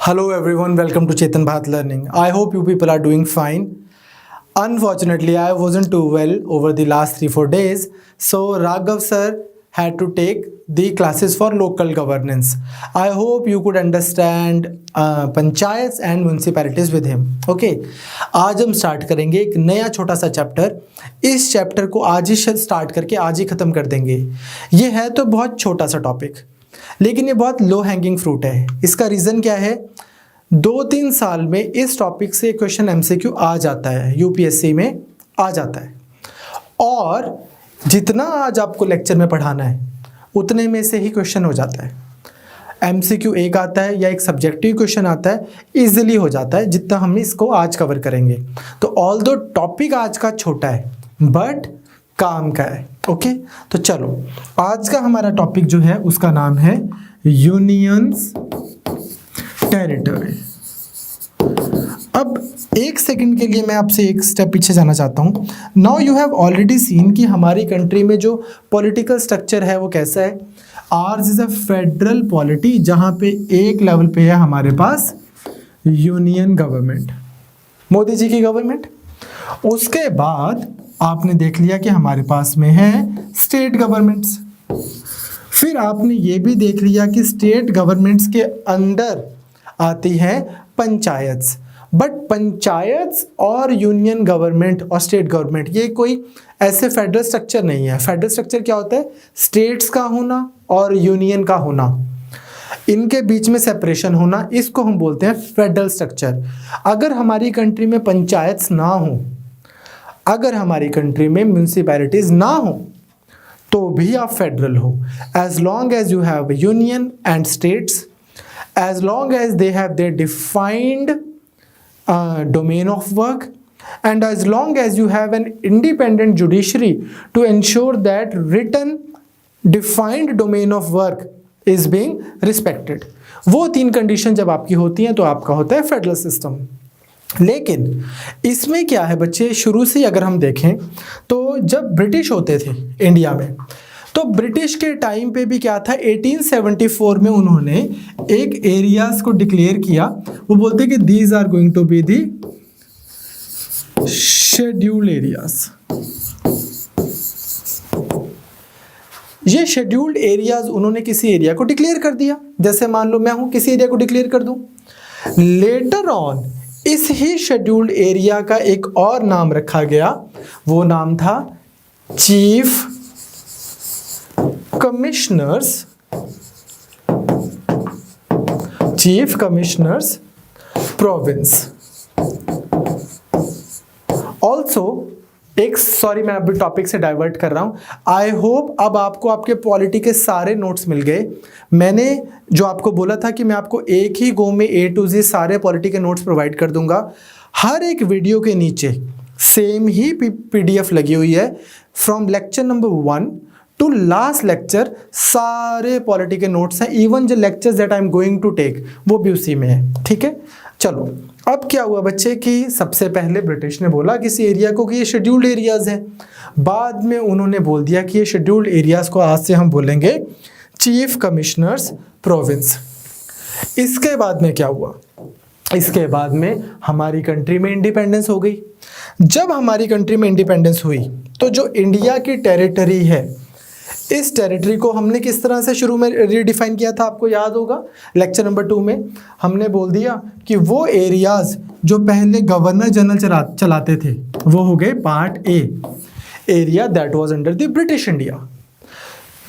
Hello everyone, welcome to Chetan Bharat Learning. I hope you people are doing fine. Unfortunately, I wasn't too well over the last 3-4 days, so Raghav sir had to take the classes for local governance. I hope you could understand panchayats and municipalities with him. Okay, आज हम start करेंगे एक नया छोटा सा chapter. इस chapter को आज ही स्टार्ट करके आज ही ख़त्म कर देंगे. ये है तो बहुत छोटा सा टॉपिक, लेकिन ये बहुत लो हैंगिंग फ्रूट है. इसका रीज़न क्या है? 2-3 साल में इस टॉपिक से क्वेश्चन एमसीक्यू आ जाता है, यूपीएससी में आ जाता है. और जितना आज आपको लेक्चर में पढ़ाना है उतने में से ही क्वेश्चन हो जाता है. एमसीक्यू एक आता है या एक सब्जेक्टिव क्वेश्चन आता है, इजीली हो जाता है जितना हम इसको आज कवर करेंगे. तो ऑल दो टॉपिक आज का छोटा है बट काम का है. ओके, तो चलो आज का हमारा टॉपिक जो है उसका नाम है यूनियंस टेरिटरी. अब एक सेकंड के लिए मैं आपसे एक स्टेप पीछे जाना चाहता हूँ. Now you have already seen कि हमारी कंट्री में जो पॉलिटिकल स्ट्रक्चर है वो कैसा है. Ours is a federal polity, जहाँ पे एक लेवल पे है हमारे पास यूनियन गवर्नमेंट, मोदी जी की गवर्नमेंट. उसके बाद आपने देख लिया कि हमारे पास में है स्टेट गवर्नमेंट्स. फिर आपने ये भी देख लिया कि स्टेट गवर्नमेंट्स के अंदर आती हैं पंचायत्स. बट पंचायत्स और यूनियन गवर्नमेंट और स्टेट गवर्नमेंट ये कोई ऐसे फेडरल स्ट्रक्चर नहीं है. फेडरल स्ट्रक्चर क्या होता है? स्टेट्स का होना और यूनियन का होना, इनके बीच में सेपरेशन होना, इसको हम बोलते हैं फेडरल स्ट्रक्चर. अगर हमारी कंट्री में पंचायत्स ना हो, अगर हमारी कंट्री में म्यूनिसिपैलिटीज ना हो, तो भी आप फेडरल हो. As long as you have union and states, as long as they have their defined domain of work, and as long as you have an independent judiciary to ensure that written defined domain of work is being respected. वो 3 condition जब आपकी होती हैं तो आपका होता है federal system. लेकिन इसमें क्या है बच्चे, शुरू से अगर हम देखें तो जब ब्रिटिश होते थे इंडिया में, तो ब्रिटिश के टाइम पे भी क्या था, 1874 में उन्होंने एक एरियाज को डिक्लेयर किया. वो बोलते कि these are going to be the scheduled areas. ये शेड्यूल्ड एरियाज उन्होंने किसी एरिया को डिक्लेयर कर दिया. जैसे मान लो मैं हूं, किसी एरिया को डिक्लेयर कर दूं. लेटर ऑन इस ही शेड्यूल्ड एरिया का एक और नाम रखा गया. वो नाम था चीफ कमिश्नर्स प्रोविंस. ऑल्सो एक, सॉरी मैं अभी टॉपिक से डाइवर्ट कर रहा हूं. आई होप अब आपको आपके पॉलिटी के सारे नोट्स मिल गए. मैंने जो आपको बोला था कि मैं आपको एक ही गो में A to Z सारे पॉलिटी के नोट्स प्रोवाइड कर दूंगा. हर एक वीडियो के नीचे सेम ही PDF लगी हुई है. From lecture number 1 to last lecture सारे पॉलिटी के नोट्स हैं. इवन जो lectures that I am going to take वो भी उसी में है. ठीक है, चलो अब क्या हुआ बच्चे कि सबसे पहले ब्रिटिश ने बोला किसी एरिया को कि ये शेड्यूल्ड एरियाज हैं. बाद में उन्होंने बोल दिया कि ये शेड्यूल्ड एरियाज को आज से हम बोलेंगे चीफ कमिश्नर्स प्रोविंस. इसके बाद में क्या हुआ? इसके बाद में हमारी कंट्री में इंडिपेंडेंस हो गई. जब हमारी कंट्री में इंडिपेंडेंस हुई तो जो इंडिया की टेरिटरी है, इस टेरिटरी को हमने किस तरह से शुरू में रीडिफाइन किया था, आपको याद होगा. लेक्चर नंबर 2 में हमने बोल दिया कि वो एरियाज जो पहले गवर्नर जनरल चलाते थे वो हो गए part A, area that was under the British India.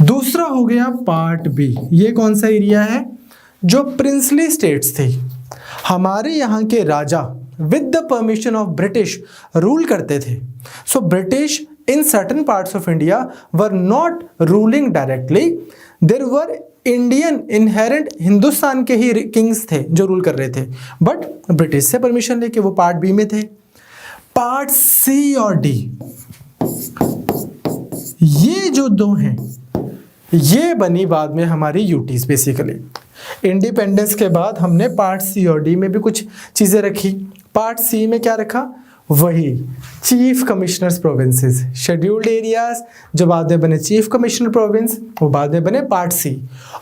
दूसरा हो गया पार्ट बी. ये कौन सा एरिया है? जो प्रिंसली स्टेट्स थे, हमारे यहाँ के राजा with the permission of British rule करते थे. So British in certain parts of India were not ruling directly. There were Indian inherent Hindustan के ही किंग्स थे जो रूल कर रहे थे, बट ब्रिटिश से परमिशन लेके वो पार्ट बी में थे. पार्ट सी और डी, ये जो दो हैं ये बनी बाद में हमारी यूटीज. बेसिकली इंडिपेंडेंस के बाद हमने पार्ट सी और डी में भी कुछ चीजें रखी. पार्ट सी में क्या रखा? वही chief commissioners provinces, scheduled areas जो बाद में बने चीफ कमिश्नर प्रोविंस, वो बाद में बने पार्ट सी.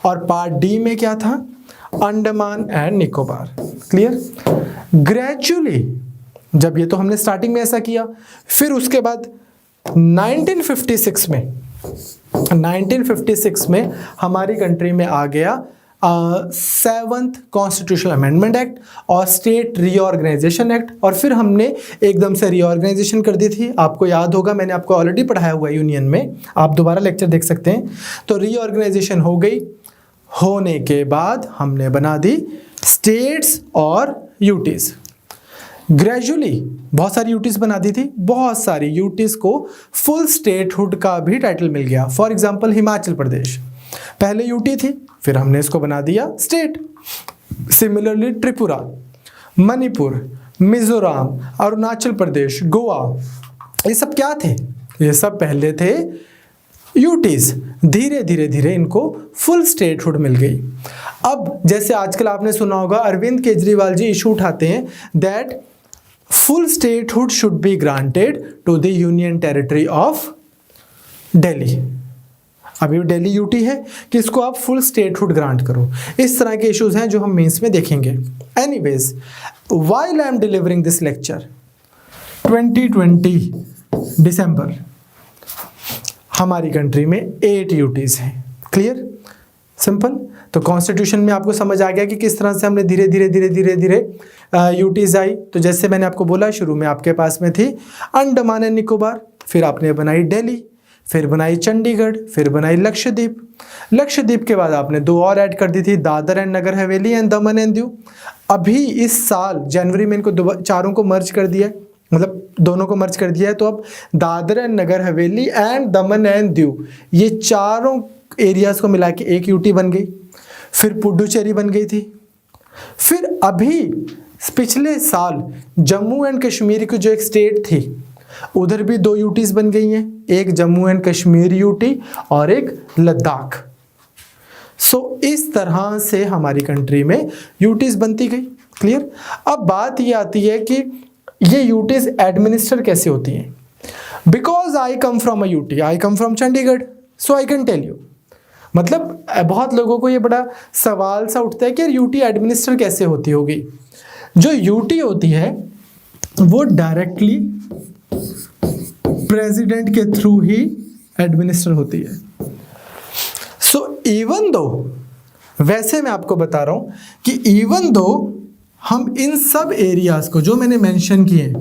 और पार्ट डी में क्या था? Andaman and Nicobar. Clear? Gradually, जब ये तो हमने स्टार्टिंग में ऐसा किया, फिर उसके बाद 1956 में हमारी कंट्री में आ गया 7th कॉन्स्टिट्यूशनल अमेंडमेंट एक्ट और स्टेट रीऑर्गेनाइजेशन एक्ट, और फिर हमने एकदम से रीऑर्गेनाइजेशन कर दी थी। आपको याद होगा, मैंने आपको ऑलरेडी पढ़ाया हुआ है यूनियन में, आप दोबारा लेक्चर देख सकते हैं। तो रीऑर्गेनाइजेशन हो गई, होने के बाद हमने बना दी स्टेट्स और यूटीज। ग्रेजुअली बहुत सारी यूटीज बना दी थी, बहुत सारी यूटीज को फुल स्टेटहुड का भी टाइटल मिल गया। फॉर एग्जांपल हिमाचल प्रदेश पहले यूटी थी, फिर हमने इसको बना दिया स्टेट। सिमिलरली त्रिपुरा, मणिपुर, मिजोरम, अरुणाचल प्रदेश, गोवा, ये सब क्या थे? ये सब पहले थे यूटीज। धीरे धीरे धीरे इनको फुल स्टेटहुड मिल गई। अब जैसे आजकल आपने सुना होगा, अरविंद केजरीवाल जी इशू उठाते हैं that full statehood should be granted to the union territory of Delhi. अभी दिल्ली यूटी है कि इसको आप फुल स्टेटहुड ग्रांट करो। इस तरह के इश्यूज हैं जो हम मेंस में देखेंगे। Anyways, while I am delivering this lecture 2020 दिसंबर, हमारी कंट्री में 8 यूटीज हैं। क्लियर? सिंपल। तो कॉन्स्टिट्यूशन में आपको समझ आ गया कि किस तरह से हमने धीरे धीरे यूटीज आई। तो जैसे मैंने आपको बोला, शुरू में आपके पास में थी अंडमान एंड निकोबार, फिर आपने बनाई दिल्ली, फिर बनाई चंडीगढ़, फिर बनाई लक्षद्वीप। लक्षद्वीप के बाद आपने 2 और ऐड कर दी थी, Dadar and Nagar Haveli and Daman and Diu. अभी इस साल जनवरी में इनको चारों को मर्ज कर दिया है, मतलब दोनों को मर्ज कर दिया है। तो अब Dadar and Nagar Haveli and Daman and Diu, ये चारों एरियाज को मिला के एक यूटी बन गई। फिर पुडुचेरी बन गई थी। फिर अभी पिछले साल जम्मू एंड कश्मीर की जो एक स्टेट थी, उधर भी 2 यूटीज बन गई हैं, एक जम्मू एंड कश्मीर यूटी और एक लद्दाख। सो इस तरह से हमारी कंट्री में यूटीज बनती गई। क्लियर? अब बात ये आती है कि ये यूटीज एडमिनिस्टर कैसे होती हैं। Because I come from a UT, I come from Chandigarh, so I can tell you. मतलब बहुत लोगों को ये बड़ा सवाल सा उठता है कि यूटी एडमिनिस्टर कैसे होती होगी। जो यूटी होती है वो डायरेक्टली प्रेसिडेंट के थ्रू ही एडमिनिस्टर होती है। सो इवन दो, वैसे मैं आपको बता रहा हूं कि इवन दो हम इन सब एरियाज को जो मैंने मेंशन किए,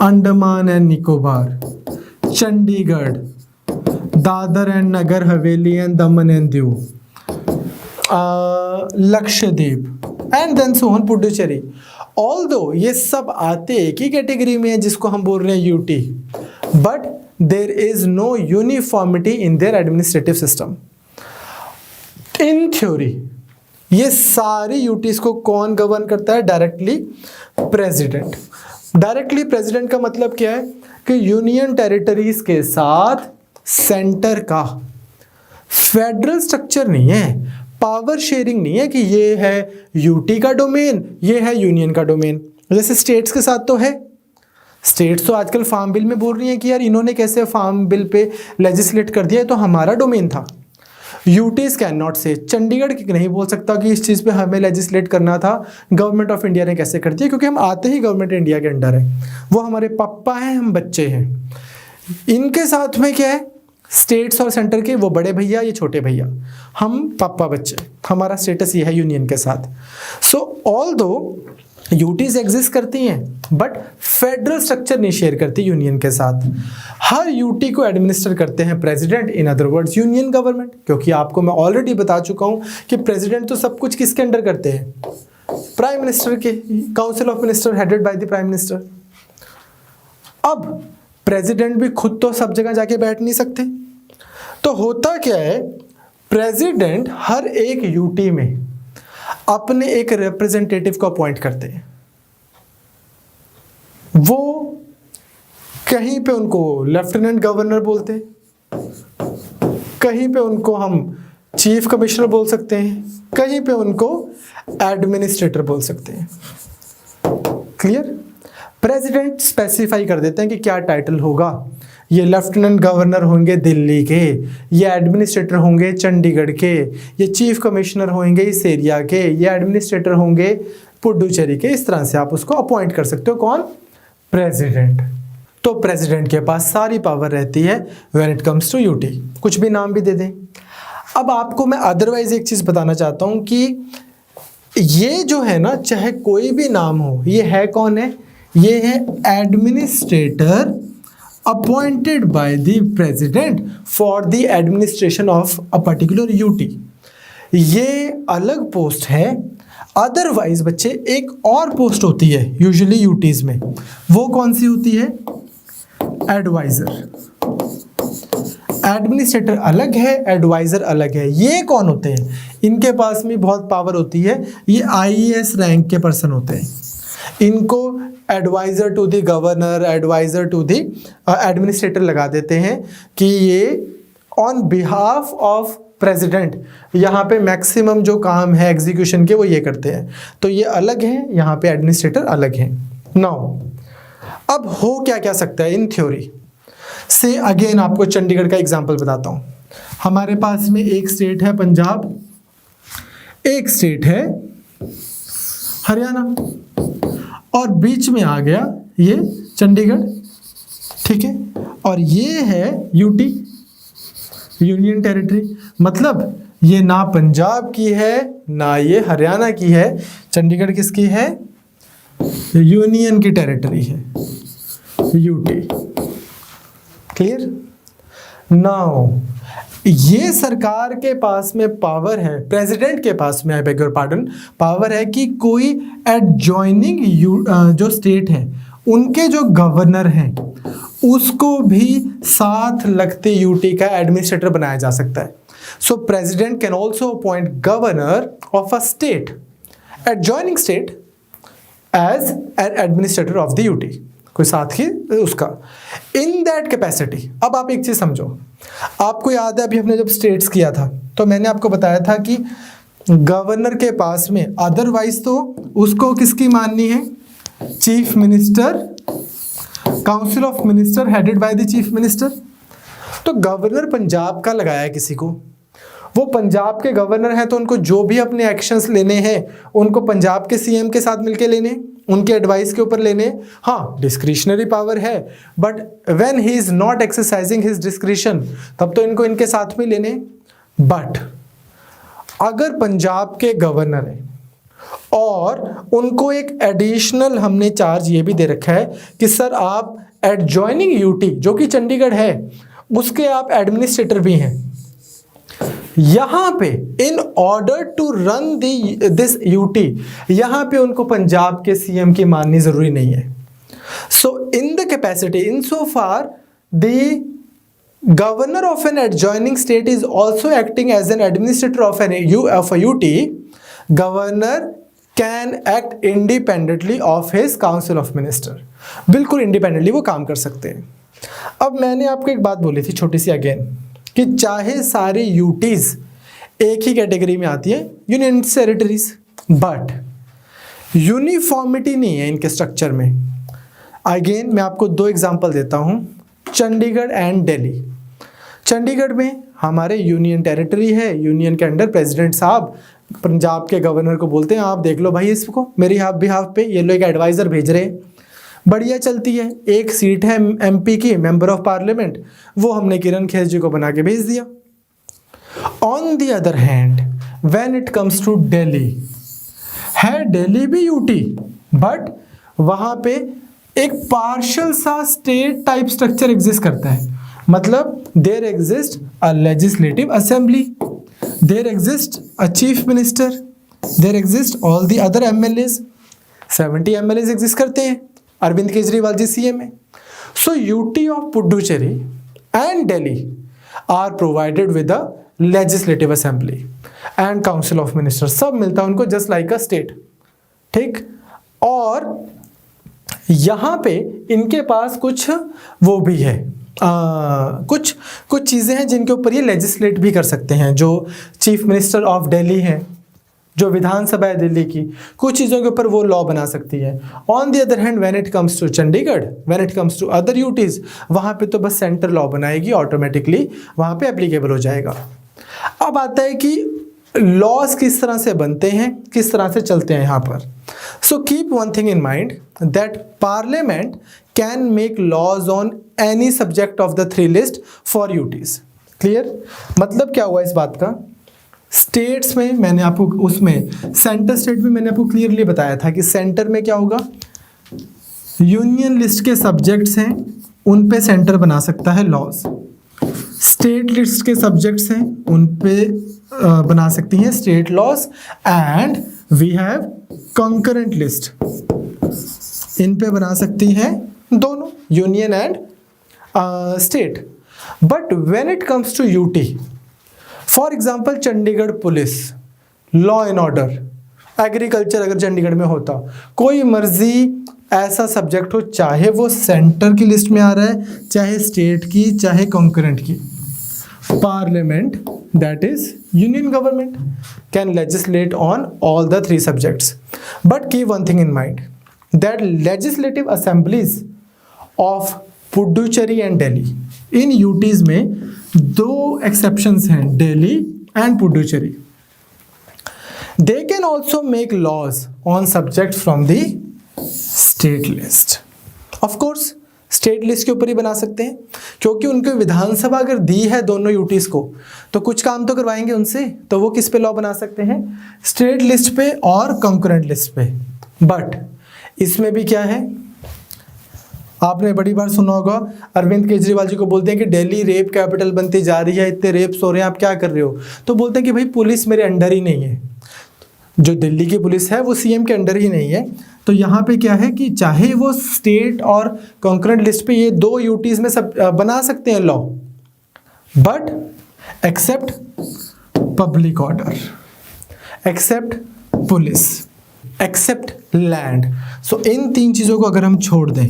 Andaman and Nicobar, Chandigarh, Dadra and Nagar Haveli and Daman and Diu, Lakshadweep and then so on Puducherry, although ये सब आते एक ही कैटेगरी में है जिसको हम बोल रहे हैं UT, but there is no uniformity in their administrative system. In theory ये सारी यूटीज को कौन गवर्न करता है? Directly president. डायरेक्टली प्रेसिडेंट का मतलब क्या है कि यूनियन टेरिटरीज के साथ सेंटर का फेडरल स्ट्रक्चर नहीं है, पावर शेयरिंग नहीं है कि ये है यूटी का डोमेन, ये है यूनियन का डोमेन। जैसे स्टेट्स के साथ तो है। स्टेट्स तो आजकल फार्म बिल में बोल रही हैं कि यार इन्होंने कैसे फार्म बिल पे लेजिस्लेट कर दिया, है तो हमारा डोमेन था। यूटीज कैन नॉट से, चंडीगढ़ नहीं बोल सकता कि इस चीज़ पे हमें लेजिस्लेट करना था, गवर्नमेंट ऑफ इंडिया ने कैसे कर दिया, क्योंकि हम आते ही गवर्नमेंट इंडिया के अंडर है। वो हमारे पापा हैं, हम बच्चे हैं। इनके साथ में क्या है? स्टेट्स और सेंटर के वो बड़े भैया, ये छोटे भैया, हम पापा बच्चे, हमारा स्टेटस ये है यूनियन के साथ। सो ऑल्दो यूटीज एग्जिस्ट करती हैं बट फेडरल स्ट्रक्चर नहीं शेयर करती यूनियन के साथ। हर यूटी को एडमिनिस्टर करते हैं प्रेसिडेंट, इन अदर वर्ड्स यूनियन गवर्नमेंट। क्योंकि आपको मैं ऑलरेडी बता चुका हूं कि प्रेसिडेंट तो सब कुछ किसके अंडर करते हैं? प्राइम मिनिस्टर के, council of minister headed by the prime minister. अब प्रेसिडेंट भी खुद तो सब जगह जाके बैठ नहीं सकते, तो होता क्या है, प्रेसिडेंट हर एक यूटी में अपने एक रिप्रेजेंटेटिव को अपॉइंट करते हैं। वो कहीं पे उनको लेफ्टिनेंट गवर्नर बोलते हैं, कहीं पे उनको हम चीफ कमिश्नर बोल सकते हैं, कहीं पे उनको एडमिनिस्ट्रेटर बोल सकते हैं। क्लियर? प्रेसिडेंट स्पेसिफाई कर देते हैं कि क्या टाइटल होगा। ये लेफ्टिनेंट गवर्नर होंगे दिल्ली के, ये एडमिनिस्ट्रेटर होंगे चंडीगढ़ के, ये चीफ कमिश्नर होंगे इस एरिया के, ये एडमिनिस्ट्रेटर होंगे पुडुचेरी के। इस तरह से आप उसको अपॉइंट कर सकते हो। कौन? प्रेसिडेंट। तो प्रेसिडेंट के पास सारी पावर रहती है when it comes to UT. कुछ भी नाम भी दे दें। अब आपको मैं अदरवाइज एक चीज बताना चाहता हूं कि ये जो है ना, चाहे कोई भी नाम हो, ये है कौन है? ये है administrator appointed by the president for the administration of a particular UT. ये अलग पोस्ट है। अदरवाइज बच्चे एक और पोस्ट होती है यूजुअली यूटीज में, वो कौन सी होती है? एडवाइजर। एडमिनिस्ट्रेटर अलग है, एडवाइजर अलग है। ये कौन होते हैं? इनके पास में बहुत पावर होती है। ये आईएएस रैंक के पर्सन होते हैं। इनको advisor to the governor, advisor to the administrator लगा देते हैं कि ये ऑन बिहाफ ऑफ प्रेसिडेंट यहाँ पे मैक्सिमम जो काम है एग्जीक्यूशन के वो ये करते हैं। तो ये अलग है, यहाँ पे एडमिनिस्ट्रेटर अलग है। नाउ अब हो क्या क्या सकता है इन थ्योरी से? अगेन आपको चंडीगढ़ का एग्जांपल बताता हूँ। हमारे पास में एक स्टेट है पंजाब, एक स्टेट है हरियाणा, और बीच में आ गया ये चंडीगढ़, ठीक है। और ये है यूटी, यूनियन टेरिटरी। मतलब ये ना पंजाब की है ना ये हरियाणा की है, चंडीगढ़ किसकी है? यूनियन की टेरिटरी है, यूटी। क्लियर? नाउ ये सरकार के पास में पावर है, प्रेसिडेंट के पास में, I beg your pardon, power है कि कोई एडजॉइनिंग जो स्टेट है उनके जो गवर्नर हैं उसको भी साथ लगते यूटी का एडमिनिस्ट्रेटर बनाया जा सकता है। So president can also appoint governor of a state, adjoining state, as an administrator of the UT, कोई साथ ही उसका। इन दैट कैपेसिटी, अब आप एक चीज समझो, आपको याद है अभी हमने जब स्टेट्स किया था तो मैंने आपको बताया था कि गवर्नर के पास में अदरवाइज तो उसको किसकी माननी है? Chief minister, council of minister headed by the chief minister. तो गवर्नर पंजाब का लगाया है किसी को, वो पंजाब के गवर्नर हैं तो उनको जो भी अपने एक्शंस लेने हैं उनको पंजाब के सीएम के साथ मिलके लेने, उनके एडवाइस के ऊपर लेने। हाँ, डिस्क्रिशनरी पावर है, but when he is not exercising his discretion तब तो इनको इनके साथ में लेने। बट अगर पंजाब के गवर्नर है और उनको एक एडिशनल हमने चार्ज ये भी दे रखा है कि सर आप एडजॉइनिंग यूटी जो कि चंडीगढ़ है उसके आप एडमिनिस्ट्रेटर भी हैं, यहां पे in order to run this UT यहां पे उनको पंजाब के सीएम की माननी जरूरी नहीं है। So in the capacity, in so far the governor of an adjoining state is also acting as an administrator of a UT, governor can act independently of his council of minister। बिल्कुल independently वो काम कर सकते हैं। अब मैंने आपको एक बात बोली थी छोटी सी अगेन, कि चाहे सारी यूटीज एक ही कैटेगरी में आती है, यूनियन टेरिटरीज, बट यूनिफॉर्मिटी नहीं है इनके स्ट्रक्चर में। अगेन मैं आपको दो एग्जांपल देता हूं, चंडीगढ़ एंड दिल्ली। चंडीगढ़ में हमारे यूनियन टेरिटरी है, यूनियन के अंडर प्रेसिडेंट साहब पंजाब के गवर्नर को बोलते हैं आप देख लो भाई इसको मेरी बिहाफ पे, ये लोग एक एडवाइजर भेज रहे हैं, बढ़िया चलती है। एक सीट है एमपी की, मेंबर ऑफ पार्लियामेंट, वो हमने किरण खेर जी को बना के भेज दिया। On the other hand when it comes to Delhi, है दिल्ली भी यूटी, बट वहां पे एक पार्शियल सा स्टेट टाइप स्ट्रक्चर एग्जिस्ट करता है। मतलब there exist a legislative assembly, there exist a chief minister, there exist all the other MLAs, 70 MLAs exist करते हैं, अरविंद केजरीवाल जी सीएम है। So UT of Puducherry and Delhi are provided with a legislative assembly and council of minister, सब मिलता है उनको just like a state, ठीक। और यहाँ पे इनके पास कुछ वो भी है, कुछ चीज़ें हैं जिनके ऊपर ये लेजिस्लेट भी कर सकते हैं। जो चीफ मिनिस्टर ऑफ दिल्ली हैं जो विधानसभा है दिल्ली की, कुछ चीज़ों के ऊपर वो लॉ बना सकती है। On the other hand when it comes to Chandigarh, when it comes to other UTs, वहाँ पे तो बस सेंटर लॉ बनाएगी, ऑटोमेटिकली वहाँ पे एप्लीकेबल हो जाएगा। अब आता है कि लॉज किस तरह से बनते हैं, किस तरह से चलते हैं यहाँ पर। So keep one thing in mind that parliament can make laws on any subject of the 3 list for UTs. Clear? मतलब क्या हुआ इस बात का, स्टेट्स में मैंने आपको उसमें सेंटर स्टेट में मैंने आपको क्लियरली बताया था कि सेंटर में क्या होगा, यूनियन लिस्ट के सब्जेक्ट्स हैं उन पे सेंटर बना सकता है लॉज, स्टेट लिस्ट के सब्जेक्ट्स हैं उन पे बना सकती हैं state laws, and we have concurrent list, इन पे बना सकती हैं दोनों union and state. But when it comes to UT, for example Chandigarh police, law and order, agriculture अगर चंडीगढ़ में होता, कोई मर्जी ऐसा सब्जेक्ट हो, चाहे वो सेंटर की लिस्ट में आ रहा है, चाहे स्टेट की, चाहे कॉन्करेंट की, parliament that is union government can legislate on all the 3 subjects. But keep one thing in mind that legislative assemblies of Puducherry and Delhi, in UTs में 2 एक्सेप्शंस हैं, Delhi and Puducherry. They can also make laws on subjects from the state list. Of course, state list के ऊपर ही बना सकते हैं, क्योंकि उनके विधानसभा अगर दी है दोनों यूटीज को तो कुछ काम तो करवाएंगे उनसे, तो वो किस पे लॉ बना सकते हैं, स्टेट लिस्ट पे और कंकरेंट लिस्ट पे। बट इसमें भी क्या है, आपने बड़ी बार सुना होगा अरविंद केजरीवाल जी को बोलते हैं कि दिल्ली रेप कैपिटल बनती जा रही है, इतने रेप्स हो रहे हैं, आप क्या कर रहे हो, तो बोलते हैं कि भाई पुलिस मेरे अंडर ही नहीं है, जो दिल्ली की पुलिस है वो सीएम के अंडर ही नहीं है। तो यहाँ पे क्या है कि चाहे वो स्टेट और कॉन्करेंट लिस्ट पे ये 2 यूटीज में सब बना सकते हैं law, but except public order, except police, except land. So इन 3 चीज़ों को अगर हम छोड़ दें,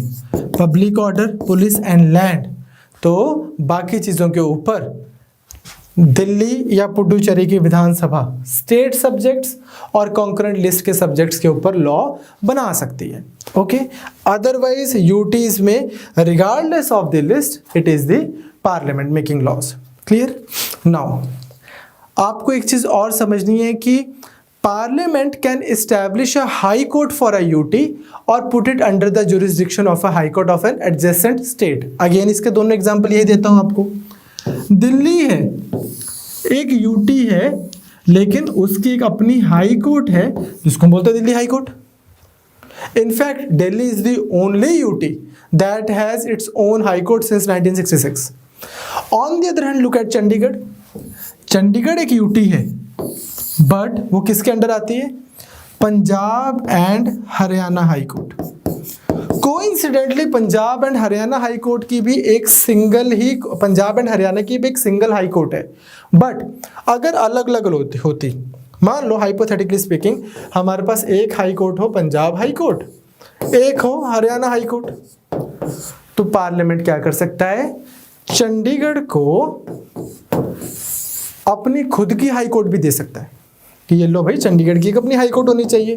public order, police and land, तो बाकी चीज़ों के ऊपर दिल्ली या पुडुचेरी की विधानसभा स्टेट सब्जेक्ट्स और कॉन्करेंट लिस्ट के सब्जेक्ट्स के ऊपर लॉ बना सकती है। ओके, अदरवाइज यूटीज में regardless of the list it is the parliament making laws. Clear? Now आपको एक चीज और समझनी है कि parliament can establish a high court for a UT और put it under the jurisdiction of a high court of an adjacent state. Again इसके दोनों एग्जांपल यही देता हूं आपको। दिल्ली है, एक यूटी है, लेकिन उसकी एक अपनी हाई कोर्ट है जिसको हम बोलते हैं Delhi high court. In fact Delhi is the only UT that has its own high court since 1966। On the other hand look at Chandigarh. Chandigarh एक यूटी है, बट वो किसके अंडर आती है, Punjab and Haryana high court. Coincidentally Punjab and Haryana high court की भी एक single he, Punjab and Haryana की भी एक सिंगल हाई कोर्ट है। बट अगर अलग अलग होती, मान लो हाइपोथेटिकली स्पीकिंग, हमारे पास एक हाई कोर्ट हो पंजाब हाई कोर्ट, एक हो हरियाणा हाई कोर्ट, तो पार्लियामेंट क्या कर सकता है, चंडीगढ़ को अपनी खुद की हाई कोर्ट भी दे सकता है कि ये लो भाई चंडीगढ़ की एक अपनी हाई कोर्ट होनी चाहिए,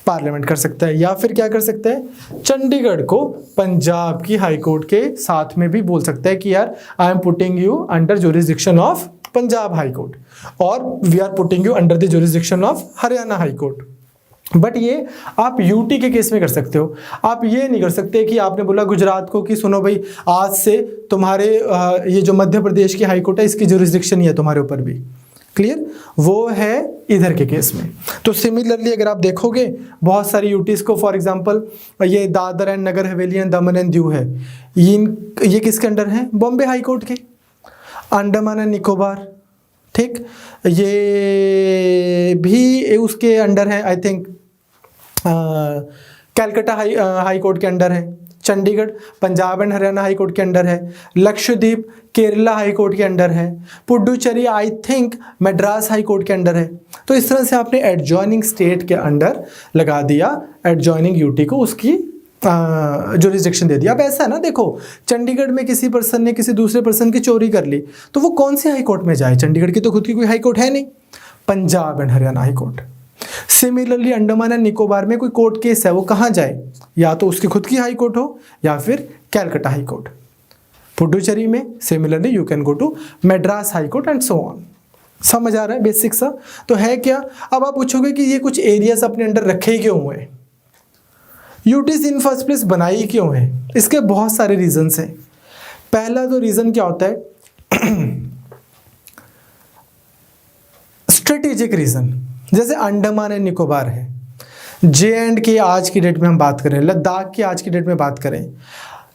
पार्लियामेंट कर सकता है। या फिर क्या कर सकता है, चंडीगढ़ को पंजाब की हाई कोर्ट के साथ में भी बोल सकता है कि यार I am putting you under jurisdiction of Punjab high court और we are putting you under the jurisdiction of Haryana high court. But ये आप यूटी के केस में कर सकते हो। आप ये नहीं कर सकते कि आपने बोला गुजरात को कि सुनो भाई आज से तुम्हारे ये जो मध्य प्रदेश की हाई कोर्ट है इसकी जुरिस्डिक्शन ही है तुम्हारे ऊपर भी। क्लियर? वो है इधर के केस में। तो सिमिलरली अगर आप देखोगे बहुत सारी यूटीज को, फॉर एग्जांपल ये Dadar and Nagar Haveli and Daman and Diu है, ये किसके अंडर है, बॉम्बे हाई कोर्ट के। अंडमान एंड निकोबार, ठीक, ये भी उसके अंडर है, I think Calcutta high court के अंडर है। Chandigarh Punjab and Haryana high court के अंडर है। लक्षद्वीप केरला हाई कोर्ट के अंडर है। Puducherry I think Madras high court के अंडर है। तो इस तरह से आपने एडजॉइनिंग स्टेट के अंडर लगा दिया, एडजॉइनिंग यूटी को उसकी जुरिस्डिक्शन दे दिया। अब ऐसा है ना, देखो चंडीगढ़ में किसी पर्सन ने किसी दूसरे पर्सन की चोरी कर ली तो वो कौन से हाई कोर्ट में जाए, चंडीगढ़ की तो खुद की कोई हाई कोर्ट है नहीं। Punjab and Haryana high court. Similarly Andaman and Nicobar में कोई कोर्ट केस है, वो कहाँ जाए? या तो उसकी खुद की हाई कोर्ट हो या फिर कैलकाटा हाई कोर्ट। पुडुचेरी में similarly you can go to Madras high court and so on. समझ आ रहा है बेसिक सा? तो है क्या? अब आप पूछोगे कि ये कुछ एरियाज अपने अंडर रखे क्यों हुए, यूटीज इन फर्स्ट प्लेस बनाई क्यों है? इसके बहुत सारे रीजंस हैं। पहला तो रीजन क्या होता है, स्ट्रेटेजिक रीजन। जैसे अंडमान एंड निकोबार है, J&K आज की डेट में हम बात करें, लद्दाख की आज की डेट में बात करें,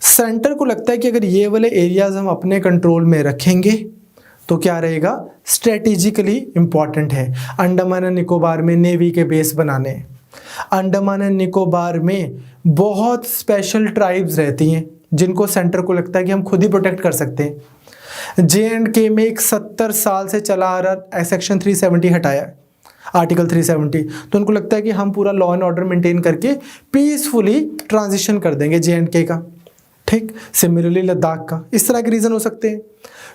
सेंटर को लगता है कि अगर ये वाले एरियाज हम अपने कंट्रोल में रखेंगे तो क्या रहेगा, स्ट्रेटेजिकली इंपॉर्टेंट है। अंडमान एंड निकोबार में नेवी के बेस बनाने, अंडमान एंड निकोबार में बहुत स्पेशल ट्राइब्स रहती हैं जिनको सेंटर को लगता है कि हम खुद ही प्रोटेक्ट कर सकते हैं। J&K में एक 70 साल से चला आ रहा सेक्शन 370 हटाया है, आर्टिकल 370, तो उनको लगता है कि हम पूरा लॉ एंड ऑर्डर मेंटेन करके पीसफुली ट्रांजिशन कर देंगे J&K का। ठीक, सिमिलरली लद्दाख का, इस तरह के रीज़न हो सकते हैं।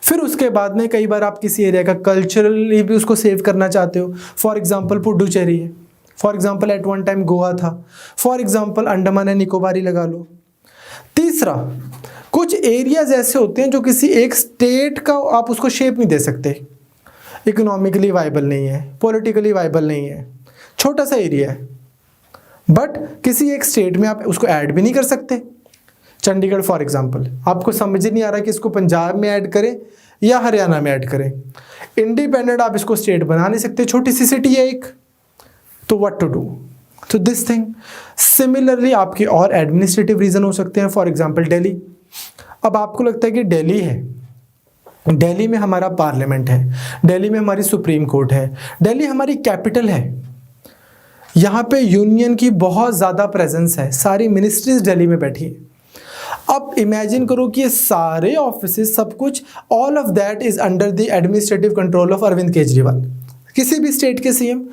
फिर उसके बाद में कई बार आप किसी एरिया का कल्चरली भी उसको सेव करना चाहते हो। फॉर एग्जांपल पुडुचेरी है, for example at one time Goa था, for example Andaman and Nicobar ही लगा लो। तीसरा, कुछ एरियाज ऐसे होते हैं जो किसी एक स्टेट का आप उसको शेप नहीं दे सकते, इकोनॉमिकली वाइबल नहीं है, पॉलिटिकली वाइबल नहीं है, छोटा सा एरिया है, बट किसी एक स्टेट में आप उसको ऐड भी नहीं कर सकते। चंडीगढ़ फॉर एग्जांपल, आपको समझ नहीं आ रहा कि इसको पंजाब में ऐड करें या हरियाणा में ऐड करें, इंडिपेंडेंट आप इसको स्टेट बना नहीं सकते, छोटी सी सिटी है एक, तो व्हाट टू डू, तो दिस थिंग। सिमिलरली आपके और एडमिनिस्ट्रेटिव रीजन हो सकते हैं, फॉर एग्जांपल दिल्ली। अब आपको लगता है कि दिल्ली है, दिल्ली में हमारा पार्लियामेंट है, दिल्ली में हमारी सुप्रीम कोर्ट है, दिल्ली हमारी कैपिटल है, यहाँ पे यूनियन की बहुत ज़्यादा प्रेजेंस है, सारी मिनिस्ट्रीज दिल्ली में बैठी है। अब इमेजिन करो कि ये सारे ऑफिसेस, सब कुछ, all of that is under the administrative control of Arvind Kejriwal, किसी भी स्टेट के सीएम,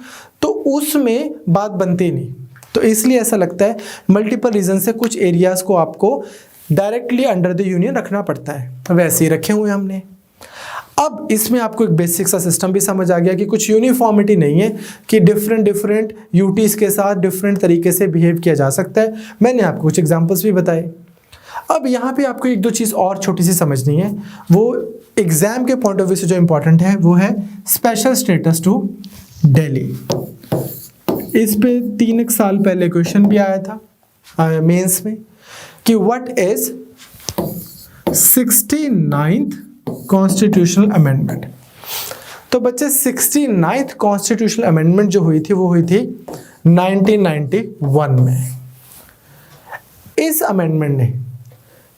तो उसमें बात बनती नहीं। तो इसलिए ऐसा लगता है मल्टीपल रीजन से कुछ एरियाज को आपको डायरेक्टली अंडर द यूनियन रखना पड़ता है, वैसे ही रखे हुए हमने। अब इसमें आपको एक बेसिक सा सिस्टम भी समझ आ गया कि कुछ यूनिफॉर्मिटी नहीं है, कि डिफरेंट यूटीज के साथ डिफरेंट तरीके से बिहेव किया जा सकता है। मैंने आपको कुछ एग्जाम्पल्स भी बताए। अब यहाँ पे आपको एक दो चीज़ और छोटी सी समझनी है, वो एग्जाम के पॉइंट ऑफ व्यू से जो इंपॉर्टेंट है वो है स्पेशल स्टेटस टू दिल्ली। इस पे 3 साल पहले क्वेश्चन भी आया था मेंस में कि what is 69th constitutional amendment. तो बच्चे 69th कॉन्स्टिट्यूशनल अमेंडमेंट जो हुई थी वो हुई थी 1991 में। इस अमेंडमेंट ने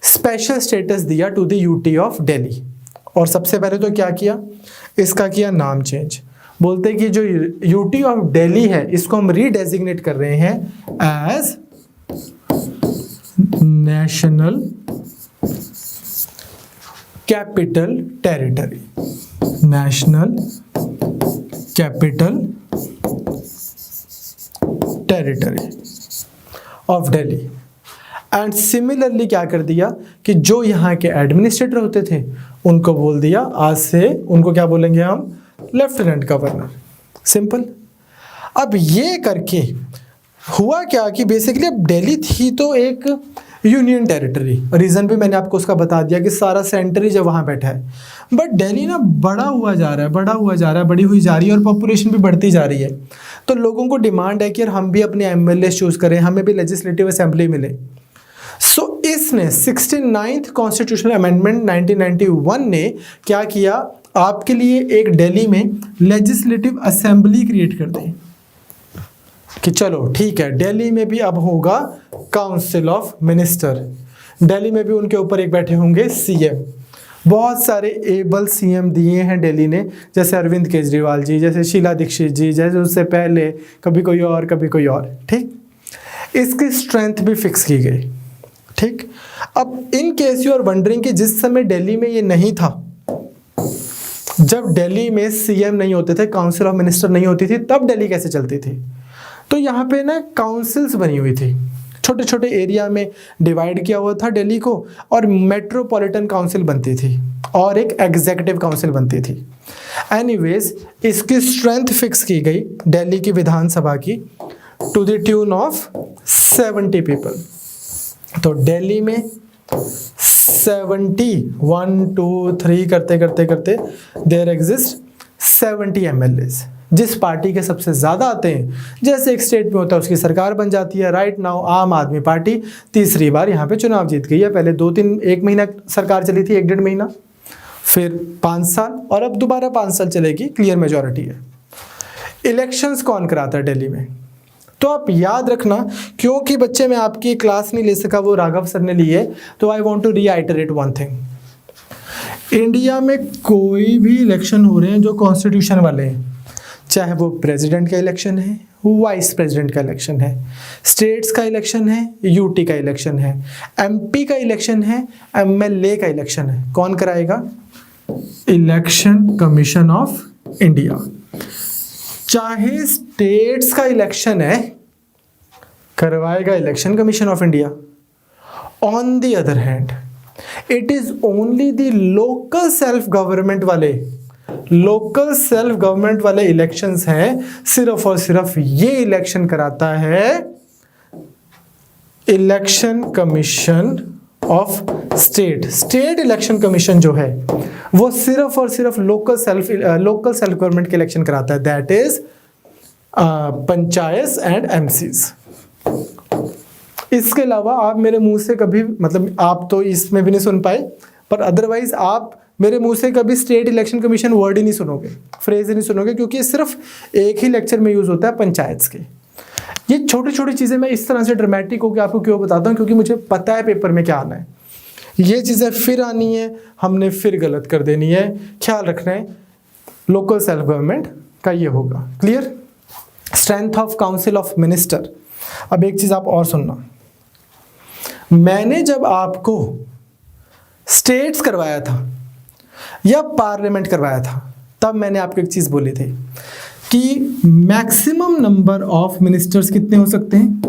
स्पेशल स्टेटस दिया to the UT of Delhi, और सबसे पहले तो क्या किया, इसका किया नाम चेंज। बोलते हैं कि जो यूटी ऑफ दिल्ली है इसको हम रीडेजिग्नेट कर रहे हैं as national capital territory, national capital territory of Delhi. And similarly क्या कर दिया कि जो यहाँ के एडमिनिस्ट्रेटर होते थे उनको बोल दिया आज से उनको क्या बोलेंगे हम, लेफ्टिनेंट गवर्नर, सिंपल। अब ये करके हुआ क्या कि बेसिकली अब दिल्ली थी तो एक यूनियन टेरिटरी, रीज़न भी मैंने आपको उसका बता दिया कि सारा सेंटर ही जब वहाँ बैठा है, बट दिल्ली ना बड़ा हुआ जा रहा है, बड़ा हुआ जा रहा है, बड़ी हुई जा रही है, और पॉपुलेशन भी बढ़ती जा रही है। तो लोगों को डिमांड है कि यार हम भी अपने एमएलए चूज़ करें, हमें भी लेजिस्लेटिव असेंबली मिले। सो इसने 69th कॉन्स्टिट्यूशनल अमेंडमेंट 1991 ने क्या किया, आपके लिए एक दिल्ली में लेजिस्लेटिव असेंबली क्रिएट कर दी कि चलो ठीक है, दिल्ली में भी अब होगा काउंसिल ऑफ मिनिस्टर, दिल्ली में भी उनके ऊपर एक बैठे होंगे सीएम। बहुत सारे एबल सीएम दिए हैं दिल्ली ने, जैसे अरविंद केजरीवाल जी, जैसे शीला दीक्षित जी, जैसे उससे पहले कभी कोई और कभी कोई और। ठीक, इसकी स्ट्रेंथ भी फिक्स की गई। ठीक, अब in case you are wondering कि जिस समय दिल्ली में ये नहीं था, जब दिल्ली में सीएम नहीं होते थे, काउंसिल ऑफ मिनिस्टर नहीं होती थी, तब दिल्ली कैसे चलती थी। तो यहाँ पे ना काउंसिल्स बनी हुई थी, छोटे छोटे एरिया में डिवाइड किया हुआ था दिल्ली को, और मेट्रोपॉलिटन काउंसिल बनती थी और एक एग्जीक्यूटिव काउंसिल बनती थी। एनीवेज, इसकी स्ट्रेंथ फिक्स की गई दिल्ली की विधानसभा की to the tune of 70 people. तो दिल्ली में 70, 1 2 3 करते करते करते देयर एग्जिस्ट 70 MLAs। जिस पार्टी के सबसे ज़्यादा आते हैं, जैसे एक स्टेट में होता है उसकी सरकार बन जाती है। राइट नाउ आम आदमी पार्टी तीसरी बार यहाँ पे चुनाव जीत गई है। पहले 1 महीना सरकार चली थी, 1-1.5 महीना, फिर 5 साल, और अब दोबारा 5 साल चलेगी। क्लियर मेजॉरिटी है। इलेक्शंस कौन कराता है दिल्ली में? तो आप याद रखना, क्योंकि बच्चे मैं आपकी क्लास नहीं ले सका, वो राघव सर ने ली है, तो I want to reiterate one thing. India में कोई भी इलेक्शन हो रहे हैं जो कॉन्स्टिट्यूशन वाले हैं, चाहे वो प्रेसिडेंट का इलेक्शन है, वाइस प्रेसिडेंट का इलेक्शन है, स्टेट्स का इलेक्शन है, यूटी का इलेक्शन है, एमपी का इलेक्शन है, एमएलए का इलेक्शन है, कौन कराएगा? Election commission of India. चाहे स्टेट्स का इलेक्शन है, करवाएगा election commission of India. On the other hand, it is only the local self government वाले इलेक्शंस हैं, सिर्फ और सिर्फ ये इलेक्शन कराता है election commission of state election commission जो है वो सिर्फ और सिर्फ लोकल सेल्फ गवर्नमेंट के इलेक्शन कराता है, that is panchayat and MCs. इसके अलावा आप मेरे मुंह से कभी, मतलब आप तो इसमें भी नहीं सुन पाए, पर अदरवाइज आप मेरे मुंह से कभी स्टेट इलेक्शन कमीशन वर्ड ही नहीं सुनोगे, फ्रेज ही नहीं सुनोगे, क्योंकि सिर्फ एक ही लेक्चर में यूज होता है, पंचायत के। ये छोटी छोटी चीज़ें मैं इस तरह से ड्रामेटिक होकर आपको क्यों बताता हूँ, क्योंकि मुझे पता है पेपर में क्या आना है। ये चीज़ें फिर आनी है, हमने फिर गलत कर देनी है, ख्याल रखना है। लोकल सेल्फ गवर्नमेंट का ये होगा। Clear? Strength of council of minister. अब एक चीज़ आप और सुनना, मैंने जब आपको स्टेट्स करवाया था या पार्लियामेंट करवाया था, तब मैंने आपको एक चीज़ बोली थी कि मैक्सिमम नंबर ऑफ मिनिस्टर्स कितने हो सकते हैं?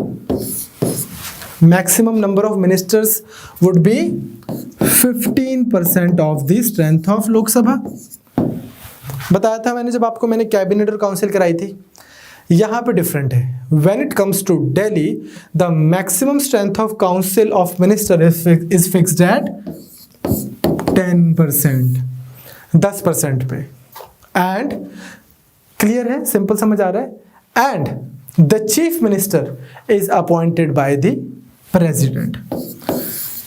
Maximum number of ministers would be 15% of the strength of Lok Sabha. बताया था मैंने जब आपको मैंने कैबिनेट और काउंसिल कराई थी। यहां पे डिफरेंट है। When it comes to Delhi, the maximum strength of council of minister is fixed at 10%, 10% पे। एंड क्लियर है, सिंपल समझ आ रहा है। And the chief minister is appointed by the president.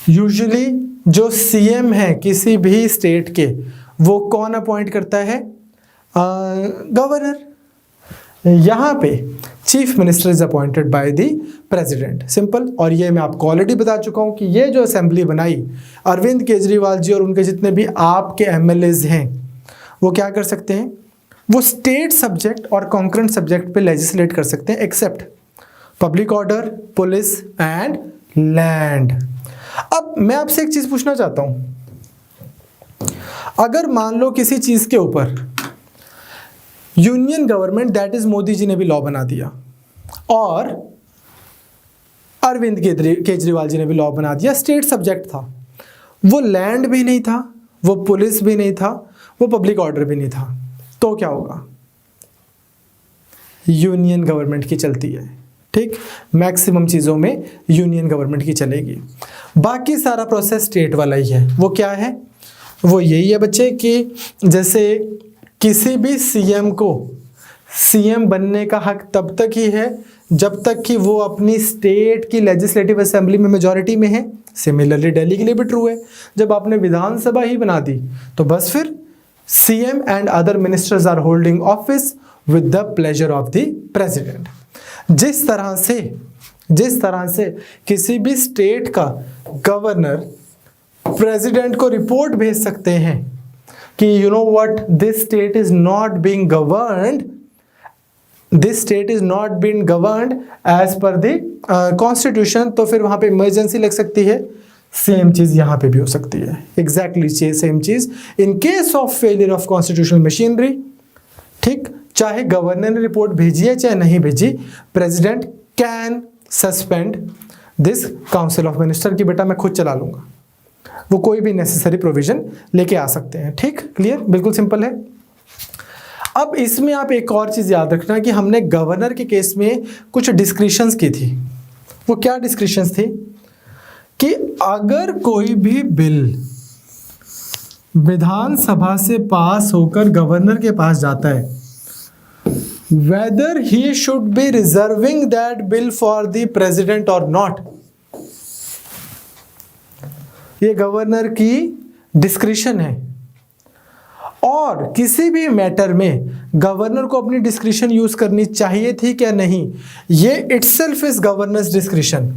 Usually जो सीएम है किसी भी स्टेट के, वो कौन अपॉइंट करता है? गवर्नर। यहाँ पे chief minister is appointed by the president. Simple. और ये मैं आपको ऑलरेडी बता चुका हूँ कि ये जो असेंबली बनाई अरविंद केजरीवाल जी और उनके जितने भी आपके एमएलएज हैं, वो क्या कर सकते हैं? वो स्टेट सब्जेक्ट और कॉन्करेंट सब्जेक्ट पे लेजिस्लेट कर सकते हैं, except public order, police and land. अब मैं आपसे एक चीज पूछना चाहता हूं, अगर मान लो किसी चीज के ऊपर union government, that is Modi ji ने भी लॉ बना दिया और अरविंद केजरीवाल जी ने भी लॉ बना दिया, स्टेट सब्जेक्ट था, वो लैंड भी नहीं था, वो पुलिस भी नहीं था, वो पब्लिक ऑर्डर भी नहीं था, तो क्या होगा? यूनियन गवर्नमेंट की चलती है। ठीक, मैक्सिमम चीज़ों में यूनियन गवर्नमेंट की चलेगी, बाकी सारा प्रोसेस स्टेट वाला ही है। वो क्या है? वो यही है बच्चे कि जैसे किसी भी सीएम को सीएम बनने का हक तब तक ही है जब तक कि वो अपनी स्टेट की लेजिस्लेटिव असेंबली में मेजॉरिटी में है। सिमिलरली दिल्ली के लिए भी ट्रू है, जब आपने विधानसभा ही बना दी तो बस फिर CM and other ministers are holding office with the pleasure of the president. जिस तरह से किसी भी स्टेट का गवर्नर प्रेसिडेंट को रिपोर्ट भेज सकते हैं कि you know what, this state is not being governed as per the constitution, तो फिर वहां पे इमरजेंसी लग सकती है। सेम चीज यहां पे भी हो सकती है, एग्जैक्टली सेम चीज इन case of failure of constitutional machinery. ठीक, चाहे गवर्नर ने रिपोर्ट भेजी है चाहे नहीं भेजी, president can suspend this council of minister की बेटा मैं खुद चला लूँगा, वो कोई भी नेसेसरी प्रोविजन लेके आ सकते हैं। ठीक, क्लियर, बिल्कुल सिंपल है। अब इसमें आप एक और चीज़ याद रखना कि हमने गवर्नर के केस में कुछ डिस्क्रिशंस की थी। वो क्या डिस्क्रिशंस थी कि अगर कोई भी बिल विधानसभा से पास होकर गवर्नर के पास जाता है, weather he should be reserving that bill for the president और नॉट, ये गवर्नर की डिस्क्रिशन है। और किसी भी मैटर में गवर्नर को अपनी डिस्क्रिशन यूज करनी चाहिए थी क्या नहीं, ये itself is governor's discretion.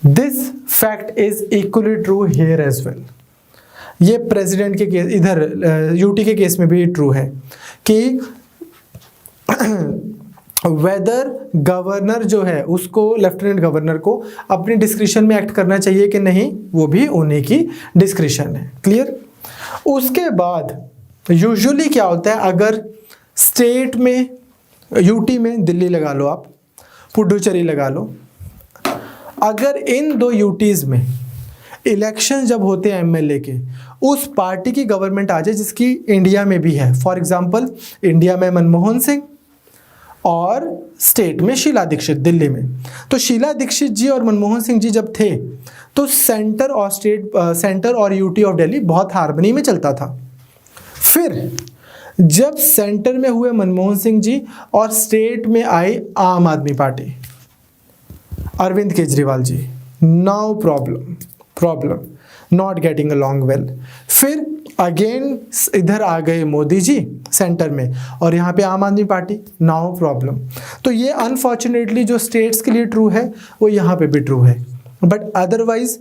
This fact is equally true here as well. ये प्रेसिडेंट के केस, इधर यूटी के केस में भी ट्रू है कि वेदर गवर्नर जो है उसको, लेफ्टिनेंट गवर्नर को अपनी डिस्क्रिशन में एक्ट करना चाहिए कि नहीं, वो भी उन्हीं की डिस्क्रिशन है। क्लियर। उसके बाद यूजुअली क्या होता है, अगर स्टेट में, यूटी में दिल्ली लगा लो आप, पुडुचेरी लगा लो, अगर इन दो यूटीज में इलेक्शन जब होते हैं एमएलए के, उस पार्टी की गवर्नमेंट आ जाए जिसकी इंडिया में भी है, फॉर एग्जांपल इंडिया में मनमोहन सिंह और स्टेट में शीला दीक्षित दिल्ली में, तो शीला दीक्षित जी और मनमोहन सिंह जी जब थे तो सेंटर और यूटी ऑफ दिल्ली बहुत हार्मनी में चलता था। फिर जब सेंटर में हुए मनमोहन सिंह जी और स्टेट में आई Aam Aadmi Party, Arvind Kejriwal ji, now problem not getting along well. फिर अगेन इधर आ गए मोदी जी सेंटर में और यहाँ पे आम आदमी पार्टी, नाउ प्रॉब्लम। तो ये अनफॉर्चुनेटली जो स्टेट्स के लिए ट्रू है वो यहाँ पे भी ट्रू है, but otherwise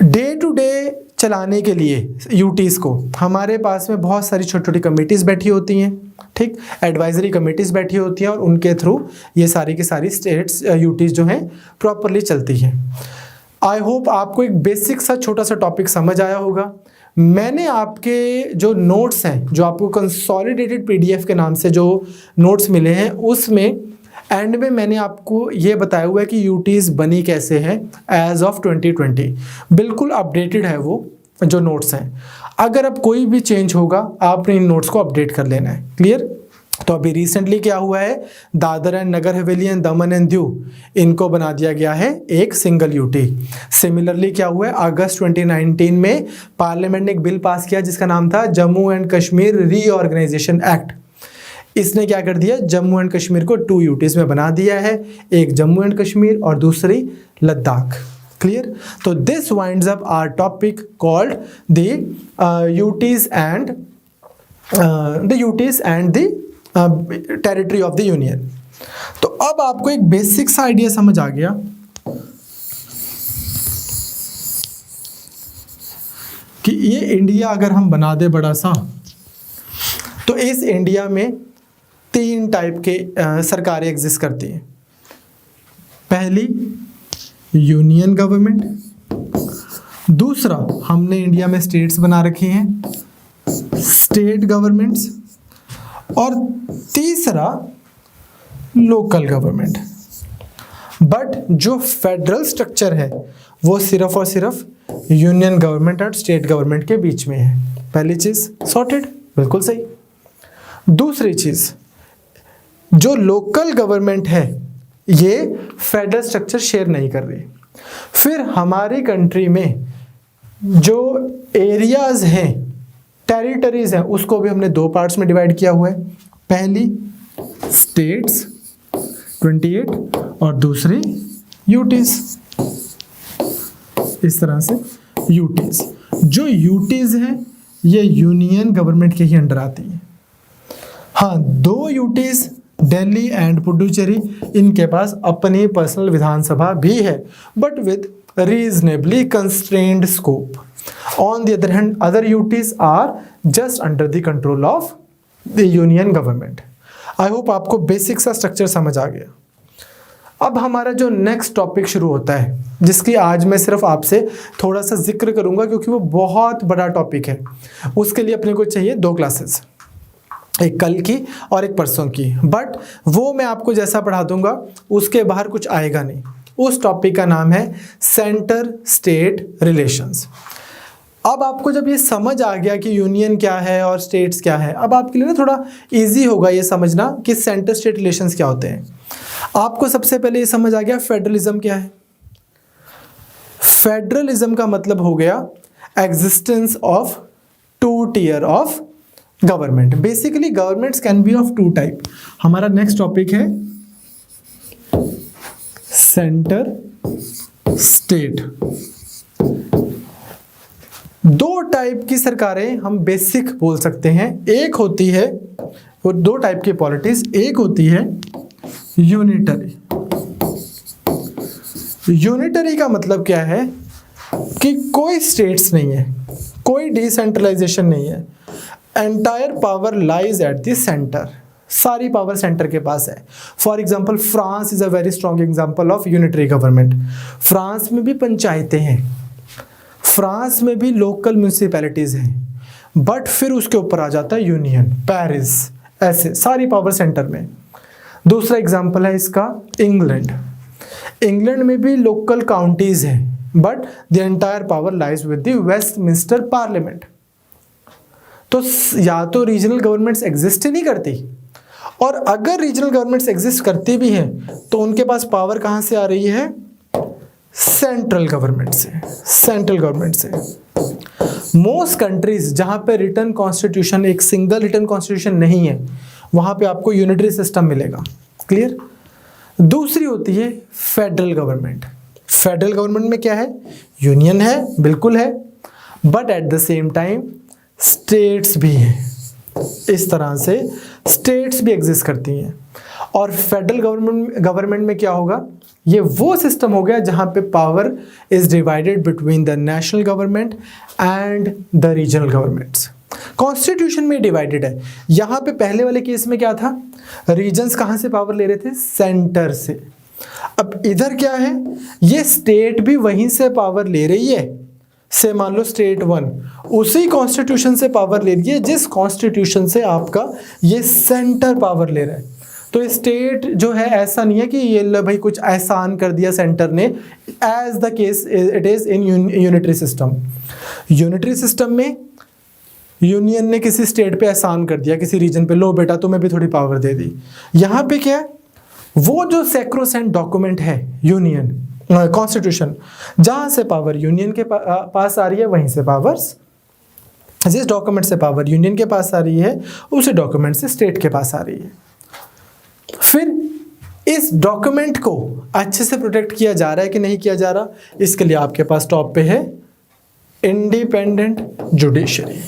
day to day चलाने के लिए यूटीज़ को हमारे पास में बहुत सारी छोटी छोटी कमिटीज़ बैठी होती हैं, ठीक, एडवाइजरी कमिटीज़ बैठी होती हैं और उनके थ्रू ये सारी की सारी स्टेट्स यूटीज़ जो हैं प्रॉपरली चलती हैं। आई होप आपको एक बेसिक सा छोटा सा टॉपिक समझ आया होगा। मैंने आपके जो नोट्स हैं, जो आपको कंसोलिडेटेड पीडीएफ के नाम से जो नोट्स मिले हैं, उसमें एंड में मैंने आपको ये बताया हुआ है कि यूटीज़ बनी कैसे है एज ऑफ 2020, बिल्कुल अपडेटेड है वो जो नोट्स हैं। अगर अब कोई भी चेंज होगा आपने इन नोट्स को अपडेट कर लेना है। क्लियर। तो अभी रिसेंटली क्या हुआ है, Dadar and Nagar Haveli and Daman and Diu, इनको बना दिया गया है एक सिंगल यूटी। सिमिलरली क्या हुआ है, अगस्त 2019 में पार्लियामेंट ने एक बिल पास किया जिसका नाम था Jammu and Kashmir reorganisation act. इसने क्या कर दिया, जम्मू एंड कश्मीर को 2 यूटीज में बना दिया है, एक जम्मू एंड कश्मीर और दूसरी लद्दाख। क्लियर। तो this winds up our topic called the UTs and the territory of the union. तो अब आपको एक बेसिक सा आइडिया समझ आ गया कि ये इंडिया अगर हम बना दे बड़ा सा, तो इस इंडिया में 3 टाइप के सरकारें एग्जिस्ट करती हैं। पहली यूनियन गवर्नमेंट, दूसरा हमने इंडिया में स्टेट्स बना रखी हैं, स्टेट गवर्नमेंट्स, और तीसरा लोकल गवर्नमेंट। बट जो फेडरल स्ट्रक्चर है वो सिर्फ और सिर्फ यूनियन गवर्नमेंट और स्टेट गवर्नमेंट के बीच में है। पहली चीज सॉर्टेड, बिल्कुल सही। दूसरी चीज, जो लोकल गवर्नमेंट है ये फेडरल स्ट्रक्चर शेयर नहीं कर रही। फिर हमारी कंट्री में जो एरियाज हैं, टेरिटरीज हैं, उसको भी हमने 2 पार्ट्स में डिवाइड किया हुआ है। पहली स्टेट्स 28 और दूसरी यूटीज। इस तरह से यूटीज, जो यूटीज हैं ये यूनियन गवर्नमेंट के ही अंडर आती है। हाँ, 2 यूटीज दिल्ली एंड पुडुचेरी, इनके पास अपनी पर्सनल विधानसभा भी है, but with reasonably constrained scope. On the other hand, other UTs are just under the control of the union government. I hope आपको बेसिक सा स्ट्रक्चर समझ आ गया। अब हमारा जो नेक्स्ट टॉपिक शुरू होता है, जिसकी आज मैं सिर्फ आपसे थोड़ा सा जिक्र करूंगा क्योंकि वो बहुत बड़ा टॉपिक है, उसके लिए अपने को चाहिए 2 क्लासेस। एक कल की और एक परसों की, बट वो मैं आपको जैसा पढ़ा दूंगा उसके बाहर कुछ आएगा नहीं। उस टॉपिक का नाम है सेंटर स्टेट रिलेशंस। अब आपको जब ये समझ आ गया कि यूनियन क्या है और स्टेट्स क्या है, अब आपके लिए ना थोड़ा इजी होगा ये समझना कि सेंटर स्टेट रिलेशंस क्या होते हैं। आपको सबसे पहले ये समझ आ गया फेडरलिज्म क्या है। फेडरलिज्म का मतलब हो गया existence of two tier of government. Basically governments can be of two type. हमारा नेक्स्ट टॉपिक है सेंटर स्टेट। दो टाइप की सरकारें हम बेसिक बोल सकते हैं। एक होती है, वो दो टाइप की पॉलिटिक्स, एक होती है यूनिटरी। यूनिटरी का मतलब क्या है कि कोई स्टेट्स नहीं है, कोई डिसेंट्रलाइजेशन नहीं है, entire power lies at the centre, सारी पावर सेंटर के पास है। For example France is a very strong example of unitary government. France में भी पंचायतें हैं, फ्रांस में भी लोकल म्यूनिसिपैलिटीज हैं, बट फिर उसके ऊपर आ जाता है यूनियन, पेरिस, ऐसे सारी पावर सेंटर में। दूसरा एग्जाम्पल है इसका इंग्लैंड। इंग्लैंड में भी लोकल काउंटीज हैं, but the entire power lies with the Westminster parliament. तो या तो रीजनल गवर्नमेंट्स एग्जिस्ट ही नहीं करती, और अगर रीजनल गवर्नमेंट्स एग्जिस्ट करती भी हैं तो उनके पास पावर कहां से आ रही है? सेंट्रल गवर्नमेंट से, सेंट्रल गवर्नमेंट से। मोस्ट कंट्रीज जहां पे रिटन कॉन्स्टिट्यूशन, एक सिंगल रिटन कॉन्स्टिट्यूशन नहीं है, वहां पे आपको यूनिटरी सिस्टम मिलेगा। क्लियर? दूसरी होती है फेडरल गवर्नमेंट। फेडरल गवर्नमेंट में क्या है? यूनियन है, बिल्कुल है, but at the same time states भी हैं। इस तरह से स्टेट्स भी एग्जिस्ट करती हैं। और फेडरल गवर्नमेंट में क्या होगा? ये वो सिस्टम हो गया जहां पे power is divided between the national government and the regional governments. Constitution में डिवाइडेड है। यहां पे पहले वाले केस में क्या था? रीजन्स कहां से पावर ले रहे थे? सेंटर से। अब इधर क्या है? ये स्टेट भी वहीं से पावर ले रही है। से मान लो स्टेट वन उसी कॉन्स्टिट्यूशन से पावर ले रही है जिस कॉन्स्टिट्यूशन से आपका ये सेंटर पावर ले रहा है। तो स्टेट जो है ऐसा नहीं है कि ये भाई कुछ एहसान कर दिया सेंटर ने, as the case it is in unitary system. Unitary system में यूनियन ने किसी स्टेट पे एहसान कर दिया, किसी रीजन पे, लो बेटा तुम्हें भी थोड़ी पावर दे दी। यहाँ पे क्या है? वो जो सैक्रोसेंट डॉक्यूमेंट है यूनियन कॉन्स्टिट्यूशन, जहां से पावर यूनियन के पास आ रही है वहीं से पावर्स, जिस डॉक्यूमेंट से पावर यूनियन के पास आ रही है उसी डॉक्यूमेंट से स्टेट के पास आ रही है। फिर इस डॉक्यूमेंट को अच्छे से प्रोटेक्ट किया जा रहा है कि नहीं किया जा रहा, इसके लिए आपके पास टॉप पे है independent judiciary.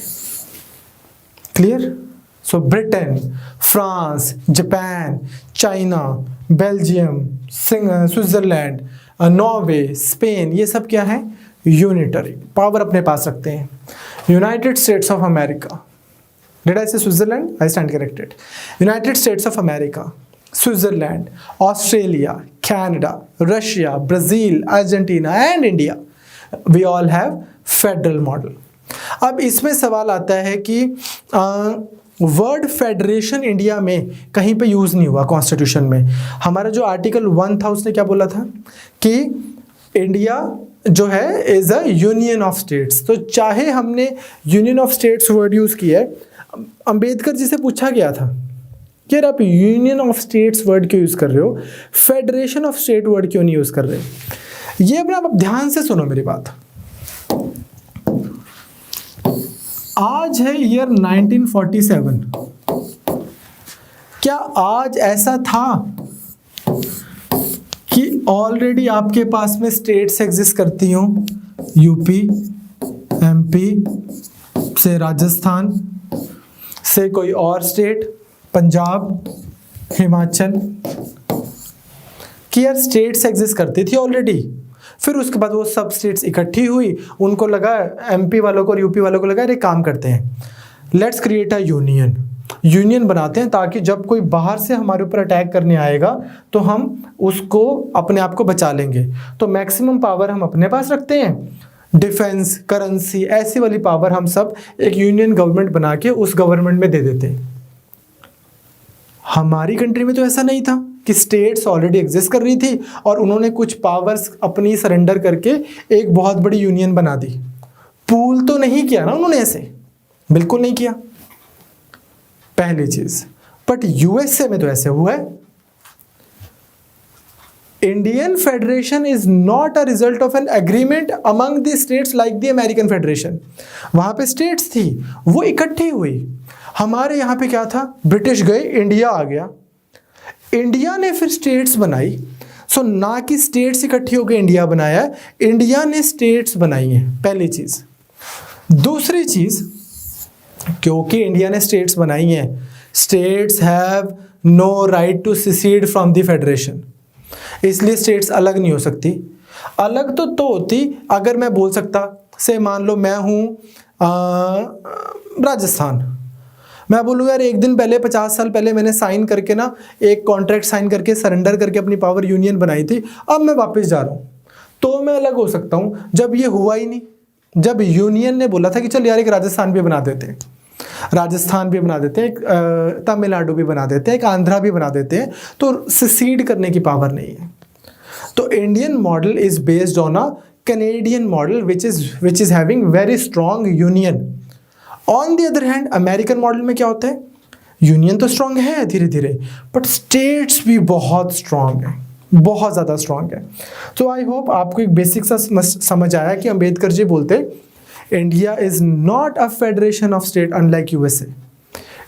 Clear? So Britain, France, Japan, China, Belgium, Switzerland, Norway, Spain, ये सब क्या है? यूनिटरी पावर अपने पास रखते हैं। United States of America, did I say Switzerland? I stand corrected. United States of America, Switzerland, Australia, Canada, Russia, Brazil, Argentina and India, we all have federal model. अब इसमें सवाल आता है कि वर्ड फेडरेशन इंडिया में कहीं पे use नहीं हुआ कॉन्स्टिट्यूशन में। हमारा जो आर्टिकल 1 था उसने क्या बोला था कि इंडिया जो है is a union of states. तो चाहे हमने union of states word use किया है, अंबेडकर जी से पूछा गया था कि यार आप यूनियन ऑफ स्टेट्स वर्ड क्यों यूज कर रहे हो, फेडरेशन ऑफ स्टेट वर्ड क्यों नहीं यूज कर रहे? ये अपना आप ध्यान से सुनो मेरी बात। आज है ईयर 1947। क्या आज ऐसा था कि ऑलरेडी आपके पास में स्टेट्स एग्जिस्ट करती हों? यूपी, एमपी से राजस्थान से कोई और स्टेट, पंजाब, हिमाचल, कि यार स्टेट्स एग्जिस्ट करती थी ऑलरेडी। फिर उसके बाद वो सब स्टेट्स इकट्ठी हुई, उनको लगा, एमपी वालों को और यूपी वालों को लगा ये काम करते हैं, लेट्स क्रिएट अ यूनियन बनाते हैं ताकि जब कोई बाहर से हमारे ऊपर अटैक करने आएगा तो हम उसको अपने आप को बचा लेंगे। तो मैक्सिमम पावर हम अपने पास रखते हैं, डिफेंस, करेंसी, ऐसी वाली पावर हम सब एक यूनियन गवर्नमेंट बना के उस गवर्नमेंट में दे देते हैं। हमारी कंट्री में तो ऐसा नहीं था कि स्टेट्स ऑलरेडी एग्जिस्ट कर रही थी और उन्होंने कुछ पावर्स अपनी सरेंडर करके एक बहुत बड़ी यूनियन बना दी। पूल तो नहीं किया ना उन्होंने, ऐसे बिल्कुल नहीं किया, पहली चीज। बट यूएसए में तो ऐसे हुआ है। Indian federation is not a result of an agreement among the states like the American federation. वहां पे स्टेट्स थी, वो इकट्ठी हुई। हमारे यहां पे क्या था, ब्रिटिश गए, इंडिया आ गया, इंडिया ने फिर स्टेट्स बनाई। सो ना कि स्टेट्स इकट्ठी होकर इंडिया बनाया, इंडिया ने स्टेट्स बनाई हैं, पहली चीज। दूसरी चीज, क्योंकि इंडिया ने स्टेट्स बनाई हैं, states have no right to secede from the federation, इसलिए स्टेट्स अलग नहीं हो सकती। अलग तो होती अगर मैं बोल सकता, से मान लो मैं हूँ राजस्थान, मैं बोलूँ यार एक दिन पहले 50 साल पहले मैंने साइन करके ना एक कॉन्ट्रैक्ट साइन करके सरेंडर करके अपनी पावर यूनियन बनाई थी, अब मैं वापस जा रहा हूँ, तो मैं अलग हो सकता हूँ। जब ये हुआ ही नहीं, जब यूनियन ने बोला था कि चल यार एक राजस्थान भी बना देते हैं, राजस्थान भी बना देते हैं, एक तमिलनाडु भी बना देते हैं, एक आंध्रा भी बना देते हैं, तो सिसीड करने की पावर नहीं है। तो Indian model is based on a Canadian model which is having very strong union. On the other hand American model में क्या होता है, यूनियन तो स्ट्रॉन्ग है धीरे धीरे, बट स्टेट्स भी बहुत स्ट्रॉन्ग है, बहुत ज़्यादा स्ट्रॉन्ग है। तो आई होप आपको एक बेसिक सा समझ आया कि अंबेडकर जी बोलते India is not a federation of state unlike USA.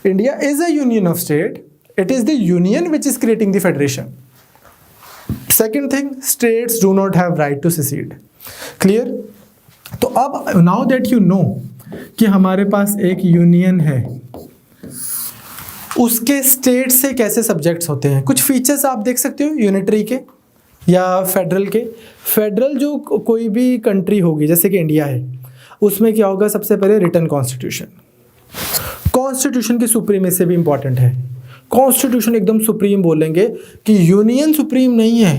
India is a union of state. It is the union which is creating the federation. Second thing, states do not have right to secede. Clear? तो अब now that you know कि हमारे पास एक union है, उसके state से कैसे subjects होते हैं, कुछ फीचर्स आप देख सकते हो यूनिटरी के या फेडरल के। फेडरल जो कोई भी कंट्री होगी जैसे कि इंडिया है, उसमें क्या होगा, सबसे पहले रिटन कॉन्स्टिट्यूशन। कॉन्स्टिट्यूशन की सुप्रीमेसी भी इंपॉर्टेंट है। कॉन्स्टिट्यूशन एकदम सुप्रीम बोलेंगे कि यूनियन सुप्रीम नहीं है,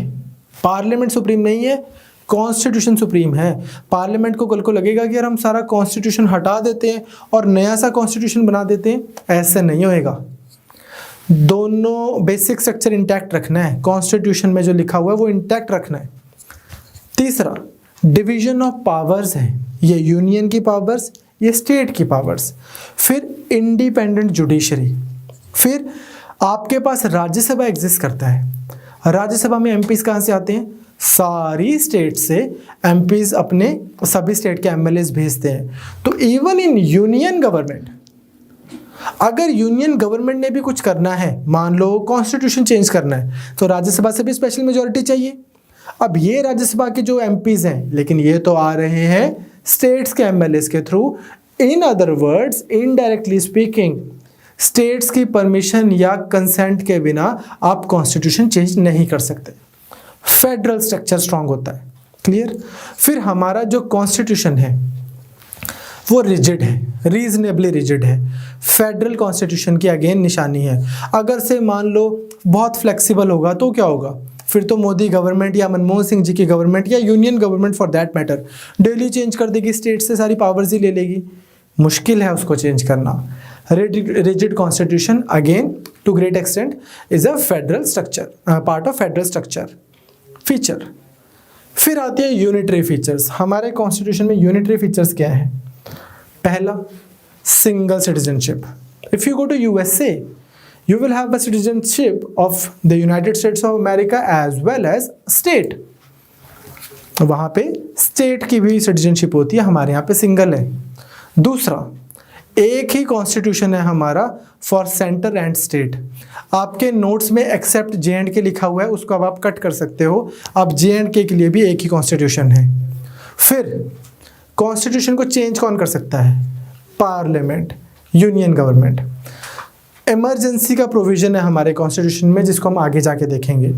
पार्लियामेंट सुप्रीम नहीं है, कॉन्स्टिट्यूशन सुप्रीम है। पार्लियामेंट को कल को लगेगा कि यार हम सारा कॉन्स्टिट्यूशन हटा देते हैं और नया सा कॉन्स्टिट्यूशन बना देते हैं, ऐसे नहीं होएगा। दोनों बेसिक स्ट्रक्चर इंटैक्ट रखना है, कॉन्स्टिट्यूशन में जो लिखा हुआ है वो इंटैक्ट रखना है। तीसरा, डिवीजन ऑफ पावर्स है, ये यूनियन की पावर्स, ये स्टेट की पावर्स। फिर इंडिपेंडेंट जुडिशरी। फिर आपके पास राज्यसभा एग्जिस्ट करता है। राज्यसभा में एमपीज कहाँ से आते हैं, सारी स्टेट से एमपीज अपने सभी स्टेट के एमएलएस भेजते हैं। तो इवन इन यूनियन गवर्नमेंट, अगर यूनियन गवर्नमेंट ने भी कुछ करना है, मान लो कॉन्स्टिट्यूशन चेंज करना है, तो राज्यसभा से भी स्पेशल मेजोरिटी चाहिए। अब ये राज्यसभा के जो एमपीज हैं, लेकिन ये तो आ रहे हैं स्टेट्स के एमएलएस के थ्रू। इन other words, indirectly speaking, states की परमिशन या कंसेंट के बिना आप कॉन्स्टिट्यूशन चेंज नहीं कर सकते। फेडरल स्ट्रक्चर स्ट्रांग होता है। क्लियर? फिर हमारा जो कॉन्स्टिट्यूशन है वो रिजिड है, रीजनेबली रिजिड है। फेडरल कॉन्स्टिट्यूशन की अगेन निशानी है। अगर से मान लो बहुत फ्लेक्सिबल होगा तो क्या होगा, फिर तो मोदी गवर्नमेंट या मनमोहन सिंह जी की गवर्नमेंट या union government for that matter daily change कर देगी, स्टेट से सारी पावर्स ही ले लेगी। मुश्किल है उसको चेंज करना। Rigid constitution again to great extent is a federal structure, part of federal structure feature. फिर आती है यूनिटरी फीचर्स। हमारे कॉन्स्टिट्यूशन में यूनिटरी फीचर्स क्या है? पहला, single citizenship. If you go to USA, you will have a citizenship of the United States of America as well as state. वहाँ पे स्टेट की भी सिटीजनशिप होती है, हमारे यहाँ पे सिंगल है। दूसरा, एक ही कॉन्स्टिट्यूशन है हमारा फॉर सेंटर एंड स्टेट। आपके नोट्स में एक्सेप्ट JNK लिखा हुआ है, उसको अब आप कट कर सकते हो। अब JNK के लिए भी एक ही कॉन्स्टिट्यूशन है। फिर कॉन्स्टिट्यूशन को चेंज कौन कर सकता है? Parliament, union government. इमरजेंसी का प्रोविजन है हमारे कॉन्स्टिट्यूशन में, जिसको हम आगे जाके देखेंगे।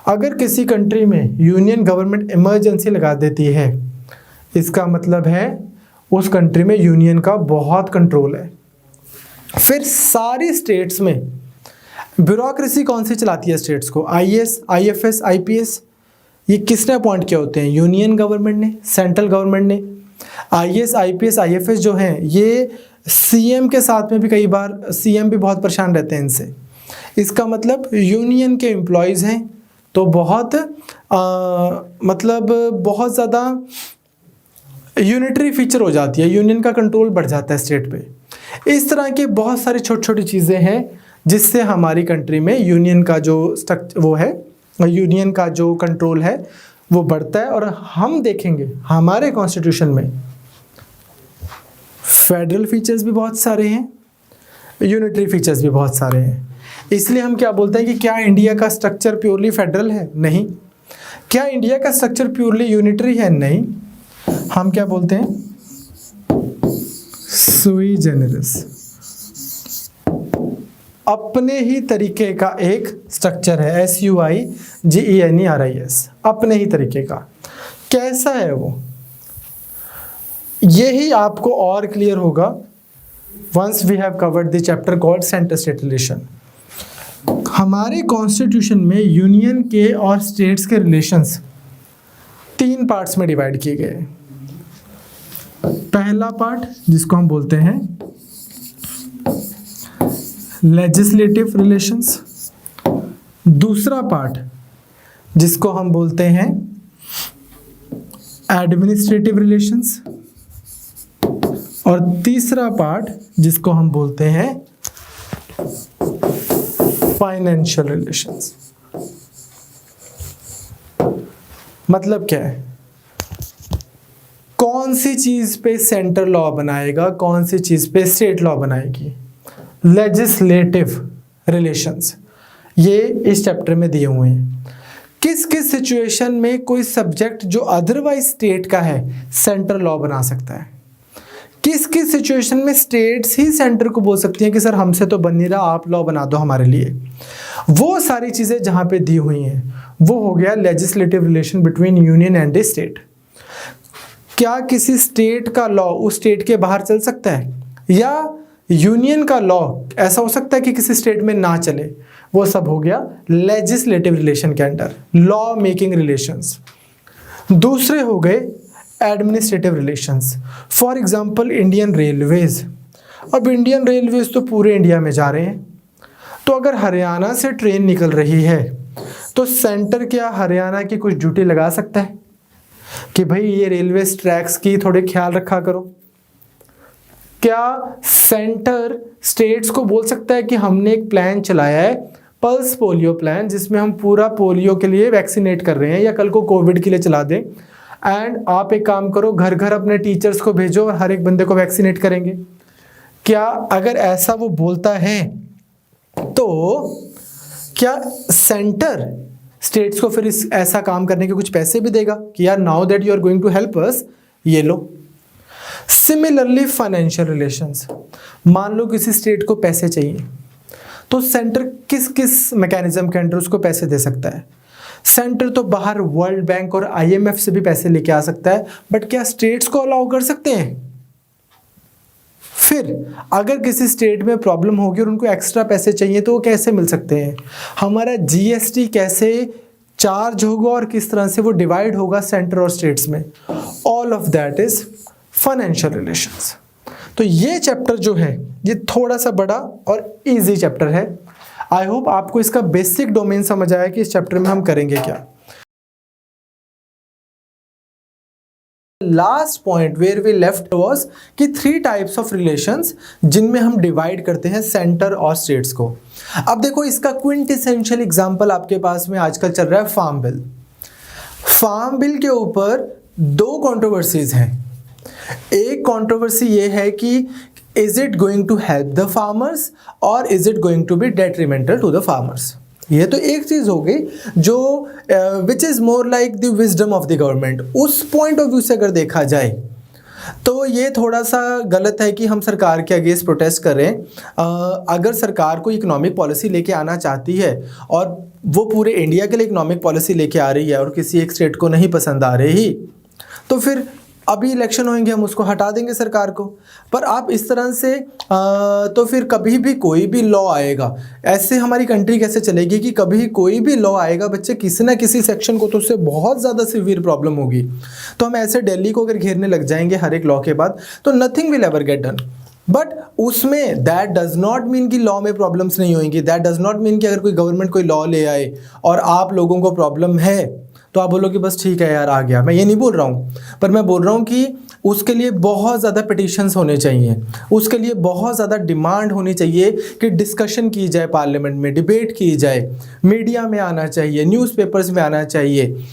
अगर किसी कंट्री में यूनियन गवर्नमेंट इमरजेंसी लगा देती है, इसका मतलब है उस कंट्री में यूनियन का बहुत कंट्रोल है। फिर सारी स्टेट्स में ब्यूरोक्रेसी कौन सी चलाती है स्टेट्स को? IAS, IFS, IPS। ये किसने अपॉइंट किए होते हैं? यूनियन गवर्नमेंट ने, सेंट्रल गवर्नमेंट ने। IAS, IPS, IFS जो हैं ये CM के साथ में भी कई बार CM भी बहुत परेशान रहते हैं इनसे। इसका मतलब यूनियन के एम्प्लॉयज़ हैं तो बहुत मतलब बहुत ज़्यादा यूनिटरी फीचर हो जाती है, यूनियन का कंट्रोल बढ़ जाता है स्टेट पे। इस तरह की बहुत सारी छोटी छोटी चीज़ें हैं जिससे हमारी कंट्री में यूनियन का जो यूनियन का जो कंट्रोल है वो बढ़ता है। और हम देखेंगे हमारे कॉन्स्टिट्यूशन में फेडरल फीचर्स भी बहुत सारे हैं, यूनिटरी फीचर्स भी बहुत सारे हैं। इसलिए हम क्या बोलते हैं कि क्या इंडिया का स्ट्रक्चर प्योरली फेडरल है? नहीं। क्या इंडिया का स्ट्रक्चर प्योरली यूनिटरी है? नहीं। हम क्या बोलते हैं? सुई जेनरस, अपने ही तरीके का एक स्ट्रक्चर है, SUIGENERIS, अपने ही तरीके का। कैसा है वो, यही आपको और क्लियर होगा once we have covered the chapter called centre state relation. हमारे कॉन्स्टिट्यूशन में यूनियन के और स्टेट्स के रिलेशंस 3 पार्ट्स में डिवाइड किए गए। पहला पार्ट जिसको हम बोलते हैं लेजिस्लेटिव रिलेशंस, दूसरा पार्ट जिसको हम बोलते हैं एडमिनिस्ट्रेटिव रिलेशंस, और तीसरा पार्ट जिसको हम बोलते हैं फाइनेंशियल रिलेशंस। मतलब क्या है, कौन सी चीज पे सेंटर लॉ बनाएगा, कौन सी चीज पे स्टेट लॉ बनाएगी। लेजिस्लेटिव रिलेशंस ये इस चैप्टर में दिए हुए हैं। किस किस सिचुएशन में कोई सब्जेक्ट जो अदरवाइज स्टेट का है सेंटर लॉ बना सकता है, किस किस सिचुएशन में स्टेट्स ही सेंटर को बोल सकती हैं कि सर हमसे तो बन नहीं रहा, आप लॉ बना दो हमारे लिए। वो सारी चीजें जहां पे दी हुई हैं वो हो गया legislative relation between union and A state. क्या किसी स्टेट का लॉ उस स्टेट के बाहर चल सकता है, या यूनियन का लॉ ऐसा हो सकता है कि किसी स्टेट में ना चले, वो सब हो गया लेजिस्लेटिव रिलेशन के अंडर, लॉ मेकिंग रिलेशंस। दूसरे हो गए administrative relations. For example Indian railways. अब इंडियन रेलवेज तो पूरे इंडिया में जा रहे हैं, तो अगर हरियाणा से ट्रेन निकल रही है तो सेंटर क्या हरियाणा की कुछ ड्यूटी लगा सकता है कि भाई ये रेलवे ट्रैक्स की थोड़े ख्याल रखा करो? क्या सेंटर स्टेट्स को बोल सकता है कि हमने एक प्लान चलाया है, पल्स पोलियो प्लान, जिसमें हम पूरा पोलियो के लिए वैक्सीनेट कर रहे हैं, या कल को कोविड के लिए चला दें, एंड आप एक काम करो घर घर अपने टीचर्स को भेजो और हर एक बंदे को वैक्सीनेट करेंगे? क्या अगर ऐसा वो बोलता है तो क्या सेंटर स्टेट्स को फिर इस ऐसा काम करने के कुछ पैसे भी देगा कि यार now that you are going to help us, ये लो। सिमिलरली फाइनेंशियल रिलेशंस, मान लो किसी स्टेट को पैसे चाहिए तो सेंटर किस किस मैकेनिज्म के अंडर उसको पैसे दे सकता है? सेंटर तो बाहर वर्ल्ड बैंक और IMF से भी पैसे लेके आ सकता है, बट क्या स्टेट्स को अलाउ कर सकते हैं? फिर अगर किसी स्टेट में प्रॉब्लम होगी और उनको एक्स्ट्रा पैसे चाहिए तो वो कैसे मिल सकते हैं? हमारा GST कैसे चार्ज होगा और किस तरह से वो डिवाइड होगा सेंटर और स्टेट्स में? All of that is financial relations. तो ये चैप्टर जो है ये थोड़ा सा बड़ा और इजी चैप्टर है। आई होप आपको इसका बेसिक डोमेन समझ आया कि इस चैप्टर में हम करेंगे क्या। Last point where we left was कि 3 टाइप्स ऑफ रिलेशंस जिनमें हम डिवाइड करते हैं सेंटर और स्टेट्स को। अब देखो इसका क्विंटेसेंशियल एग्जांपल आपके पास में आजकल चल रहा है फार्म बिल। फार्म बिल के ऊपर 2 कंट्रोवर्सीज हैं। एक कंट्रोवर्सी ये है कि is it going to help the farmers और is it going to be detrimental to the farmers. ये तो एक चीज हो गई जो which is more like the wisdom of the government. उस पॉइंट ऑफ व्यू से अगर देखा जाए तो ये थोड़ा सा गलत है कि हम सरकार के अगेंस्ट प्रोटेस्ट करें। अगर सरकार को इकोनॉमिक पॉलिसी लेके आना चाहती है और वो पूरे इंडिया के लिए इकोनॉमिक पॉलिसी लेके आ रही है और किसी एक स्टेट को नहीं पसंद आ रही, तो फिर अभी इलेक्शन होंगे हम उसको हटा देंगे सरकार को। पर आप इस तरह से तो फिर कभी भी कोई भी लॉ आएगा, ऐसे हमारी कंट्री कैसे चलेगी कि कभी कोई भी लॉ आएगा बच्चे किसी ना किसी सेक्शन को तो उससे बहुत ज़्यादा सीवियर प्रॉब्लम होगी। तो हम ऐसे दिल्ली को अगर घेरने लग जाएंगे हर एक लॉ के बाद तो nothing will ever get done. But उसमें दैट डज नॉट मीन कि लॉ में प्रॉब्लम्स नहीं होंगी, दैट डज नॉट मीन कि अगर कोई गवर्नमेंट कोई लॉ ले आए और आप लोगों को प्रॉब्लम है तो आप बोलो कि बस ठीक है यार आ गया, मैं ये नहीं बोल रहा हूँ, पर मैं बोल रहा हूँ कि उसके लिए बहुत ज़्यादा पिटिशंस होने चाहिए, उसके लिए बहुत ज़्यादा डिमांड होनी चाहिए कि डिस्कशन की जाए, पार्लियामेंट में डिबेट की जाए, मीडिया में आना चाहिए, न्यूज़पेपर्स में आना चाहिए,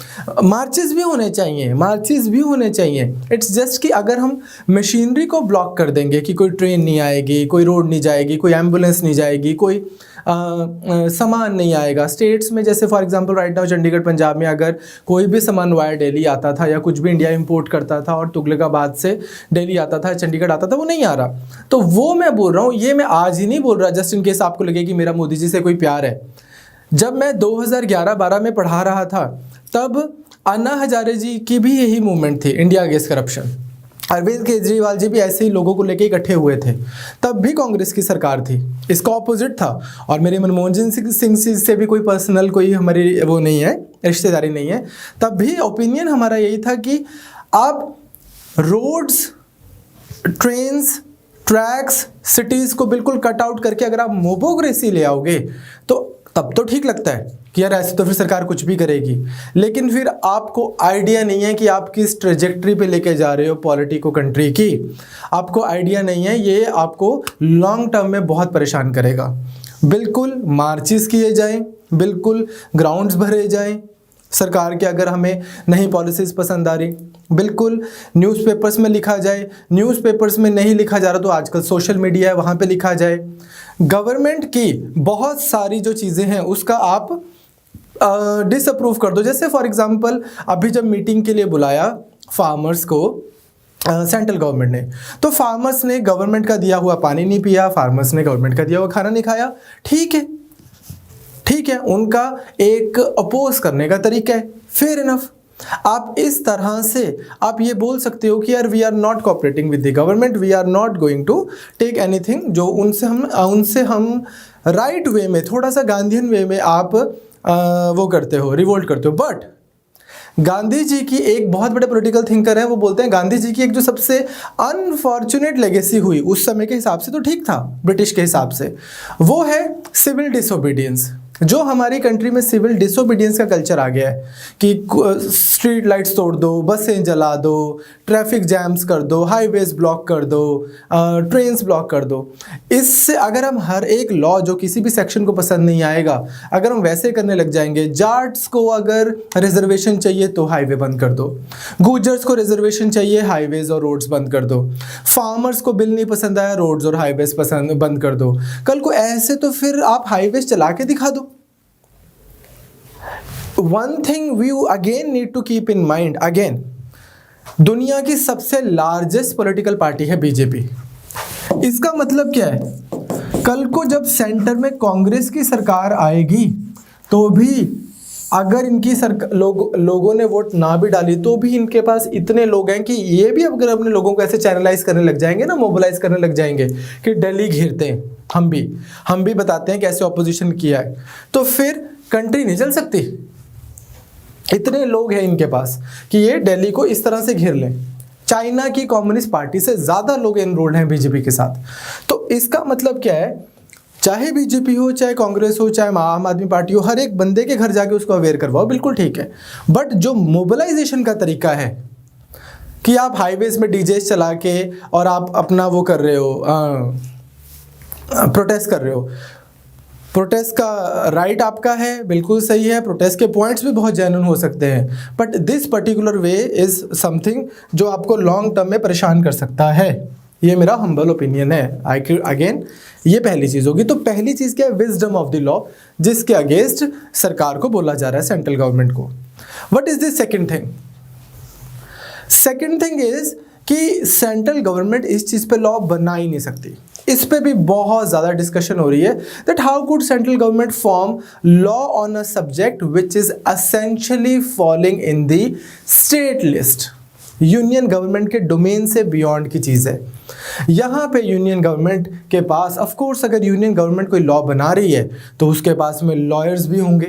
मार्चेस भी होने चाहिए, मार्चेस भी होने चाहिए। इट्स जस्ट कि अगर हम मशीनरी को ब्लॉक कर देंगे कि कोई ट्रेन नहीं आएगी, कोई रोड नहीं जाएगी, कोई एम्बुलेंस नहीं जाएगी, कोई सामान नहीं आएगा स्टेट्स में, जैसे for example right now Chandigarh Punjab में अगर कोई भी सामान वाया दिल्ली आता था या कुछ भी इंडिया इंपोर्ट करता था और तुगलकाबाद से दिल्ली आता था, चंडीगढ़ आता था, वो नहीं आ रहा। तो वो मैं बोल रहा हूँ, ये मैं आज ही नहीं बोल रहा जस्ट इन केस आपको लगे कि मेरा मोदी जी से कोई प्यार है। जब मैं 2011-12 में पढ़ा रहा था तब अन्ना हजारे जी की भी यही मूवमेंट थी, India against corruption. Arvind Kejriwal ji भी ऐसे ही लोगों को लेके इकट्ठे हुए थे, तब भी कांग्रेस की सरकार थी, इसका ऑपोजिट था। और मेरे मनमोहन सिंह से भी कोई पर्सनल कोई हमारी वो नहीं है, रिश्तेदारी नहीं है, तब भी ओपिनियन हमारा यही था कि आप रोड्स, ट्रेन्स, ट्रैक्स, सिटीज़ को बिल्कुल कट आउट करके अगर आप मोबोक्रेसी ले आओगे तो तब तो ठीक लगता है कि यार ऐसे तो फिर सरकार कुछ भी करेगी, लेकिन फिर आपको आइडिया नहीं है कि आप किस ट्रेजेक्ट्री पे लेके जा रहे हो पॉलिटी को, कंट्री की, आपको आइडिया नहीं है, ये आपको लॉन्ग टर्म में बहुत परेशान करेगा। बिल्कुल मार्चेस किए जाएं, बिल्कुल ग्राउंड्स भरे जाएं सरकार के, अगर हमें नहीं पॉलिसीज़ पसंद आ रही, बिल्कुल न्यूज़पेपर्स में लिखा जाए, न्यूज़पेपर्स में नहीं लिखा जा रहा तो आजकल सोशल मीडिया है वहाँ पे लिखा जाए। गवर्नमेंट की बहुत सारी जो चीज़ें हैं उसका आप डिसअप्रूव कर दो। जैसे फॉर एग्जांपल अभी जब मीटिंग के लिए बुलाया फार्मर्स को सेंट्रल गवर्नमेंट ने, तो फार्मर्स ने गवर्नमेंट का दिया हुआ पानी नहीं पिया, फार्मर्स ने गवर्नमेंट का दिया हुआ खाना नहीं खाया, ठीक है, ठीक है, उनका एक अपोज करने का तरीका है, फेयर इनफ। आप इस तरह से आप ये बोल सकते हो कि यार we are not cooperating with the government, we are not going to take anything, जो उनसे हम राइट वे में, थोड़ा सा गांधीयन वे में आप वो करते हो, रिवोल्ट करते हो। बट गांधी जी की एक बहुत बड़े पॉलिटिकल थिंकर हैं, वो बोलते हैं गांधी जी की एक जो सबसे अनफॉर्चुनेट लेगेसी हुई उस समय के हिसाब से तो ठीक था, ब्रिटिश के हिसाब से, वो है सिविल डिसोबीडियंस। जो हमारी कंट्री में सिविल डिसोबीडियंस का कल्चर आ गया है कि स्ट्रीट लाइट्स तोड़ दो, बसें जला दो, ट्रैफिक जैम्स कर दो, हाईवेज ब्लॉक कर दो, ट्रेन्स ब्लॉक कर दो। इससे अगर हम हर एक लॉ जो किसी भी सेक्शन को पसंद नहीं आएगा अगर हम वैसे करने लग जाएंगे, जाट्स को अगर रिजर्वेशन चाहिए तो हाईवे बंद कर दो, गुजर्स को रिजर्वेशन चाहिए हाईवेज और रोड्स बंद कर दो, फार्मर्स को बिल नहीं पसंद आया रोड्स और हाईवेज पसंद बंद कर दो, कल को ऐसे तो फिर आप हाईवेज चला के दिखा दो। One thing we again need to keep in mind, again, दुनिया की सबसे लार्जेस्ट पॉलिटिकल पार्टी है बीजेपी। इसका मतलब क्या है, कल को जब सेंटर में कांग्रेस की सरकार आएगी तो भी अगर इनकी लोगों ने वोट ना भी डाली तो भी इनके पास इतने लोग हैं कि ये भी अगर अपने लोगों को ऐसे चैनलाइज करने लग जाएंगे ना, मोबिलाइज करने लग जाएंगे कि दिल्ली घेरते हैं, हम भी बताते हैं कैसे ऑपोजिशन किया है, तो फिर कंट्री नहीं चल सकती। इतने लोग हैं इनके पास कि ये दिल्ली को इस तरह से घेर लें। चाइना की कम्युनिस्ट पार्टी से ज़्यादा लोग एनरोल्ड हैं बीजेपी के साथ। तो इसका मतलब क्या है, चाहे बीजेपी हो, चाहे कांग्रेस हो, चाहे आम आदमी पार्टी हो, हर एक बंदे के घर जाके उसको अवेयर करवाओ, बिल्कुल ठीक है। बट जो मोबिलाइजेशन का तरीका है कि आप हाईवेज में डीजेस चला के और आप अपना वो कर रहे हो, प्रोटेस्ट कर रहे हो, प्रोटेस्ट का राइट आपका है, बिल्कुल सही है, प्रोटेस्ट के पॉइंट्स भी बहुत जेन्युइन हो सकते हैं, but this particular way is something जो आपको लॉन्ग टर्म में परेशान कर सकता है। ये मेरा हम्बल ओपिनियन है। अगेन ये पहली चीज़ होगी। तो पहली चीज़ क्या है, विजडम ऑफ द लॉ, जिसके अगेंस्ट सरकार को बोला जा रहा है, सेंट्रल गवर्नमेंट को। What is the second thing? Second thing is कि सेंट्रल गवर्नमेंट इस चीज़ पे लॉ बना ही नहीं सकती। इस पे भी बहुत ज़्यादा डिस्कशन हो रही है that how could central government form law on a subject which is essentially falling in the state list. Union government के डोमेन से बियॉन्ड की चीज़ है। यहाँ पे यूनियन गवर्नमेंट के पास, ऑफ कोर्स अगर यूनियन गवर्नमेंट कोई लॉ बना रही है तो उसके पास में लॉयर्स भी होंगे।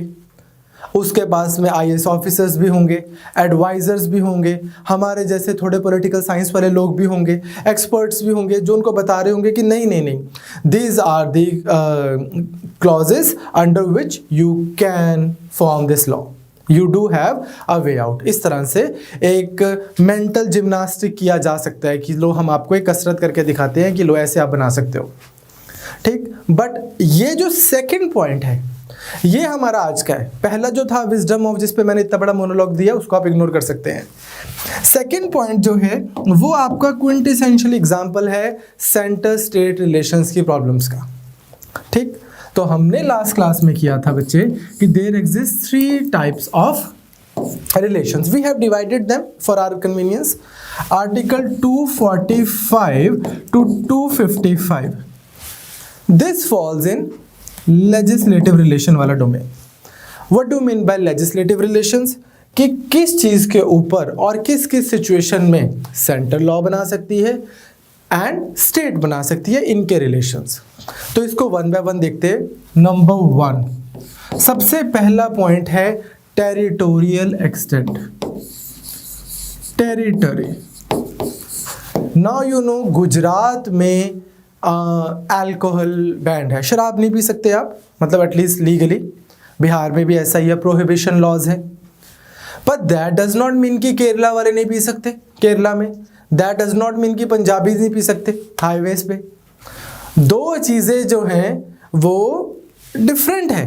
उसके पास में IAS ऑफिसर्स भी होंगे, एडवाइजर्स भी होंगे, हमारे जैसे थोड़े पॉलिटिकल साइंस वाले लोग भी होंगे, एक्सपर्ट्स भी होंगे जो उनको बता रहे होंगे कि नहीं नहीं नहीं, these are the clauses under which you can form this law, you do have a way out. इस तरह से एक मेंटल जिम्नास्टिक किया जा सकता है कि लो हम आपको एक कसरत करके दिखाते हैं कि लो ऐसे आप बना सकते हो, ठीक। बट ये जो सेकंड पॉइंट है ये हमारा आज का है। पहला जो था विजडम ऑफ, जिस पे मैंने इतना बड़ा मोनोलॉग दिया, उसको आप इग्नोर कर सकते हैं। सेकंड पॉइंट जो है वो आपका क्विंटेसेंशियल एग्जांपल है सेंटर स्टेट रिलेशंस की प्रॉब्लम्स का, ठीक। तो हमने लास्ट क्लास में किया था बच्चे कि there exist 3 types of relations, we have divided them for our convenience. Article 245 to 255 this falls in legislative relation वाला डोमेन। What do mean by legislative relations, कि किस चीज के ऊपर और किस किस सिचुएशन में सेंटर लॉ बना सकती है एंड स्टेट बना सकती है, इनके रिलेशंस। तो इसको वन बाय वन देखते हैं। नंबर 1, सबसे पहला पॉइंट है territorial extent, territory. Now you know Gujarat में अल्कोहल बैंड है, शराब नहीं पी सकते आप, मतलब एटलीस्ट लीगली। बिहार में भी ऐसा ही है, प्रोहिबिशन लॉज है। But that does not mean कि केरला वाले नहीं पी सकते केरला में, दैट डज नॉट मीन कि पंजाबी नहीं पी सकते हाईवेज पे। दो चीजें जो हैं वो डिफरेंट है।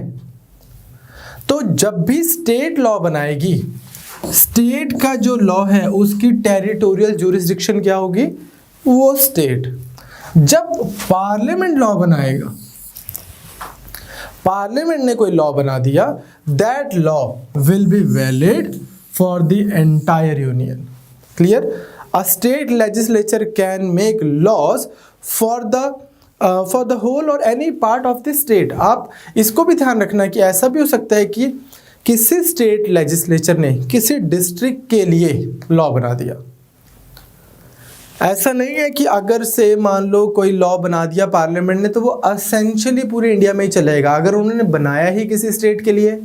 तो जब भी स्टेट लॉ बनाएगी, स्टेट का जो लॉ है उसकी टेरिटोरियल ज्यूरिसडिक्शन क्या होगी, वो स्टेट। जब पार्लियामेंट लॉ बनाएगा, पार्लियामेंट ने कोई लॉ बना दिया, that law will be valid for the entire union. Clear? A state legislature can make laws for the whole और any part of the state. आप इसको भी ध्यान रखना कि ऐसा भी हो सकता है कि किसी स्टेट लेजिस्लेचर ने किसी डिस्ट्रिक्ट के लिए लॉ बना दिया। ऐसा नहीं है कि अगर से मान लो कोई लॉ बना दिया पार्लियामेंट ने तो वो असेंशियली पूरे इंडिया में ही चलेगा। अगर उन्होंने बनाया ही किसी स्टेट के लिए,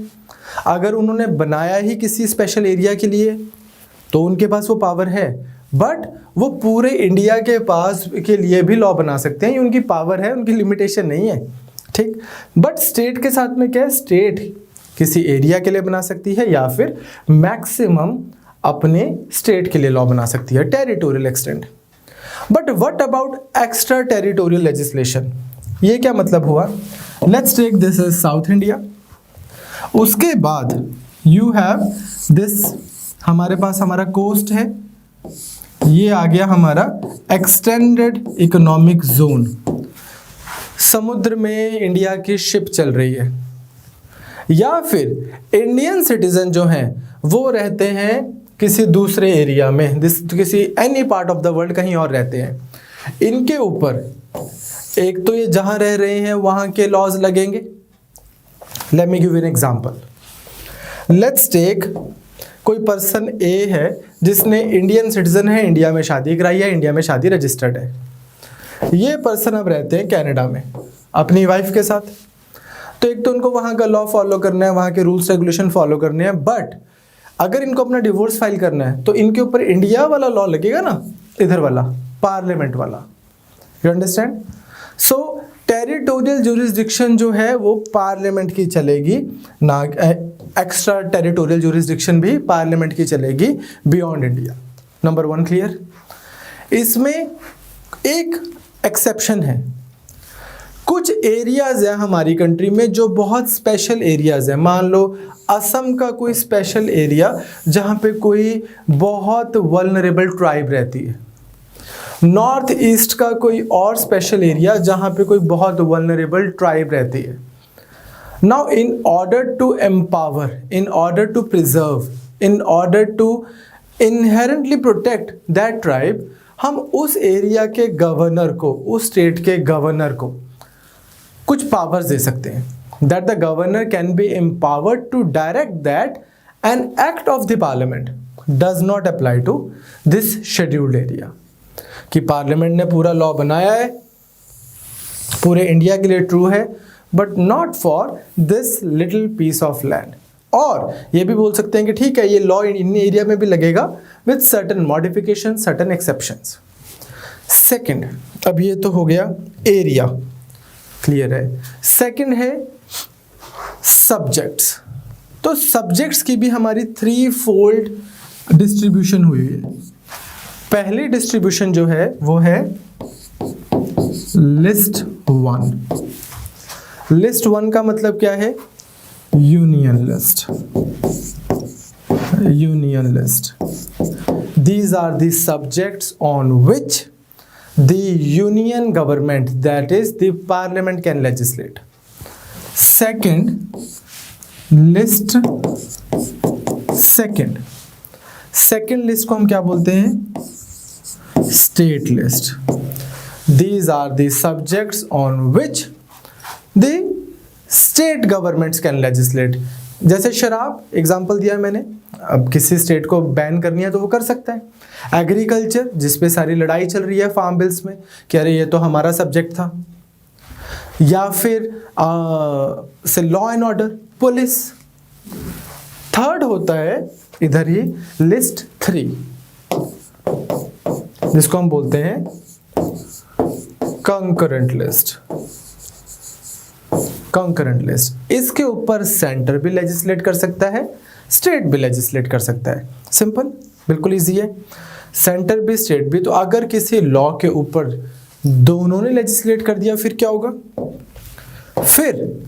अगर उन्होंने बनाया ही किसी स्पेशल एरिया के लिए, तो उनके पास वो पावर है। बट वो पूरे इंडिया के पास के लिए भी लॉ बना सकते हैं, ये उनकी पावर है, उनकी लिमिटेशन नहीं है, ठीक। बट स्टेट के साथ में क्या है, स्टेट किसी एरिया के लिए बना सकती है या फिर मैक्सिमम अपने स्टेट के लिए लॉ बना सकती है, territorial extent. But what about extra territorial legislation, ये क्या मतलब हुआ? Let's take this is south India. उसके बाद यू हैव दिस, हमारे पास हमारा कोस्ट है, ये आ गया हमारा एक्सटेंडेड इकोनॉमिक जोन। समुद्र में इंडिया की शिप चल रही है, या फिर इंडियन सिटीजन जो हैं वो रहते हैं किसी दूसरे एरिया में, किसी any part of the world, कहीं और रहते हैं। इनके ऊपर एक तो ये जहां रह रहे हैं वहां के लॉज लगेंगे। Let me give you an example. Let's take कोई पर्सन ए है जिसने इंडियन सिटीजन है, इंडिया में शादी कराई है, इंडिया में शादी रजिस्टर्ड है। ये पर्सन अब रहते हैं कनाडा में अपनी वाइफ के साथ। तो एक तो उनको वहाँ का लॉ फॉलो करना है, वहाँ के रूल्स रेगुलेशन फॉलो करने हैं। बट अगर इनको अपना डिवोर्स फाइल करना है तो इनके ऊपर इंडिया वाला लॉ लगेगा ना, इधर वाला पार्लियामेंट वाला। You understand? So territorial jurisdiction जो है वो पार्लियामेंट की चलेगी ना, एक्स्ट्रा टेरिटोरियल ज्यूरिसडिक्शन भी पार्लियामेंट की चलेगी बियॉन्ड इंडिया। Number 1 clear? इसमें एक एक्सेप्शन है, कुछ एरियाज है हमारी कंट्री में जो बहुत स्पेशल एरियाज है। मान लो असम का कोई स्पेशल एरिया जहाँ पे कोई बहुत वल्नरेबल ट्राइब रहती है, नॉर्थ ईस्ट का कोई और स्पेशल एरिया जहाँ पे कोई बहुत वल्नरेबल ट्राइब रहती है। Now in order to empower, in order to preserve, in order to inherently protect that tribe, हम उस एरिया के गवर्नर को, उस स्टेट के गवर्नर को कुछ पावर्स दे सकते हैं। That the governor can be empowered to direct that an act of the parliament does not apply to this scheduled area. कि पार्लियामेंट ने पूरा लॉ बनाया है, पूरे इंडिया के लिए ट्रू है, but not for this little piece of land. और ये भी बोल सकते हैं कि ठीक है ये लॉ इन एरिया में भी लगेगा with certain modification, certain exceptions. Second, अब ये तो हो गया एरिया, क्लियर है। सेकंड है सब्जेक्ट्स। तो सब्जेक्ट्स की भी हमारी 3 फोल्ड डिस्ट्रीब्यूशन हुई है। पहली डिस्ट्रीब्यूशन जो है वो है लिस्ट 1। लिस्ट 1 का मतलब क्या है? Union list. Union list, these are the subjects on which the union government, that is the parliament, can legislate. Second, list second list को हम क्या बोलते हैं? State list. These are the subjects on which the state governments can legislate. जैसे शराब, example दिया मैंने, अब किसी स्टेट को बैन करनी है तो वो कर सकता है। एग्रीकल्चर, जिस पे सारी लड़ाई चल रही है फार्म बिल्स में कि अरे ये तो हमारा सब्जेक्ट था। या फिर से law and order, police. Third होता है इधर ही लिस्ट 3, जिसको हम बोलते हैं कंकरेंट लिस्ट। कंकरेंट लिस्ट, इसके ऊपर सेंटर भी लेजिस्लेट कर सकता है, स्टेट भी लेजिस्लेट कर सकता है। सिंपल, बिल्कुल इजी है। सेंटर भी स्टेट भी। तो अगर किसी लॉ के ऊपर दोनों ने लेजिस्लेट कर दिया फिर क्या होगा? फिर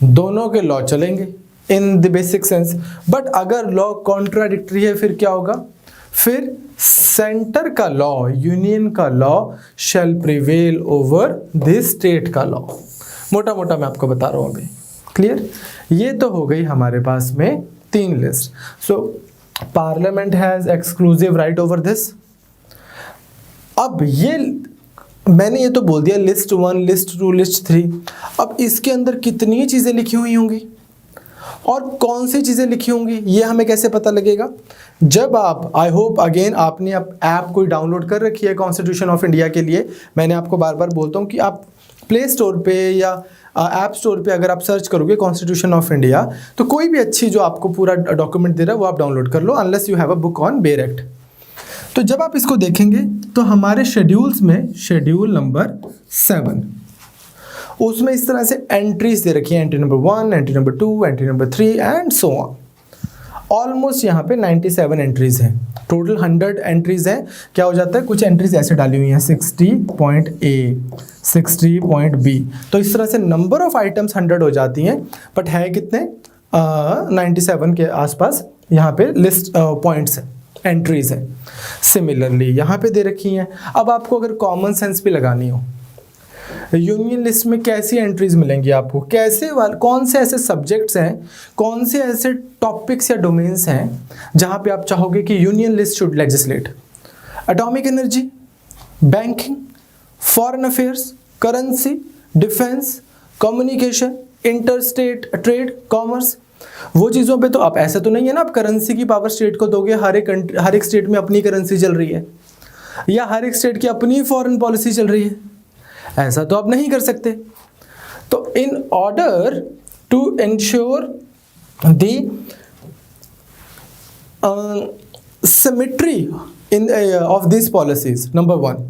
दोनों के लॉ चलेंगे in the basic sense. But अगर लॉ कॉन्ट्राडिक्टरी है फिर क्या होगा? फिर सेंटर का लॉ, यूनियन का law shall prevail over the state का लॉ। मोटा मोटा मैं आपको बता रहा हूं अभी, क्लियर? ये तो हो गई हमारे पास में 3 list. So parliament has exclusive right over this. अब ये मैंने ये तो बोल दिया लिस्ट 1, लिस्ट 2, लिस्ट 3। अब इसके अंदर कितनी चीजें लिखी हुई होंगी और कौन सी चीजें लिखी होंगी ये हमें कैसे पता लगेगा? जब आप, आई होप अगेन आपने ऐप कोई डाउनलोड कर रखी है कॉन्स्टिट्यूशन ऑफ इंडिया के लिए। मैंने आपको बार बार बोलता हूँ कि आप प्ले स्टोर पे या ऐप स्टोर पे अगर आप सर्च करोगे कॉन्स्टिट्यूशन ऑफ इंडिया तो कोई भी अच्छी जो आपको पूरा डॉक्यूमेंट दे रहा है वो आप डाउनलोड कर लो, unless you have a book on bare act. तो जब आप इसको देखेंगे तो हमारे शेड्यूल्स में शेड्यूल नंबर 7, उसमें इस तरह से एंट्रीज दे रखी है, entry number 1, entry number 2, entry number 3 and so on. Almost यहाँ पे 97 एंट्रीज हैं। टोटल 100 एंट्रीज हैं। क्या हो जाता है, कुछ एंट्रीज ऐसे डाली हुई हैं 60.A, 60.B। तो इस तरह से नंबर ऑफ आइटम्स 100 हो जाती हैं, बट है कितने? 97 के आसपास यहाँ पे लिस्ट पॉइंट्स है, एंट्रीज है। सिमिलरली यहाँ पे दे रखी हैं। अब आपको अगर कॉमन सेंस भी लगानी हो, यूनियन लिस्ट में कैसी एंट्रीज मिलेंगी आपको, कैसे कौन से ऐसे सब्जेक्ट्स हैं, कौन से ऐसे टॉपिक्स या डोमेन्स हैं जहां पे आप चाहोगे कि union list should legislate? Atomic energy, banking, foreign affairs, currency, defence, communication, interstate trade, commerce. वो चीज़ों पे तो आप, ऐसा तो नहीं है ना आप करेंसी की पावर स्टेट को दोगे, हर एक स्टेट में अपनी करेंसी चल रही है या हर एक स्टेट की अपनी फॉरेन पॉलिसी चल रही है, ऐसा तो आप नहीं कर सकते। तो in order to ensure the symmetry in of this policies, number 1,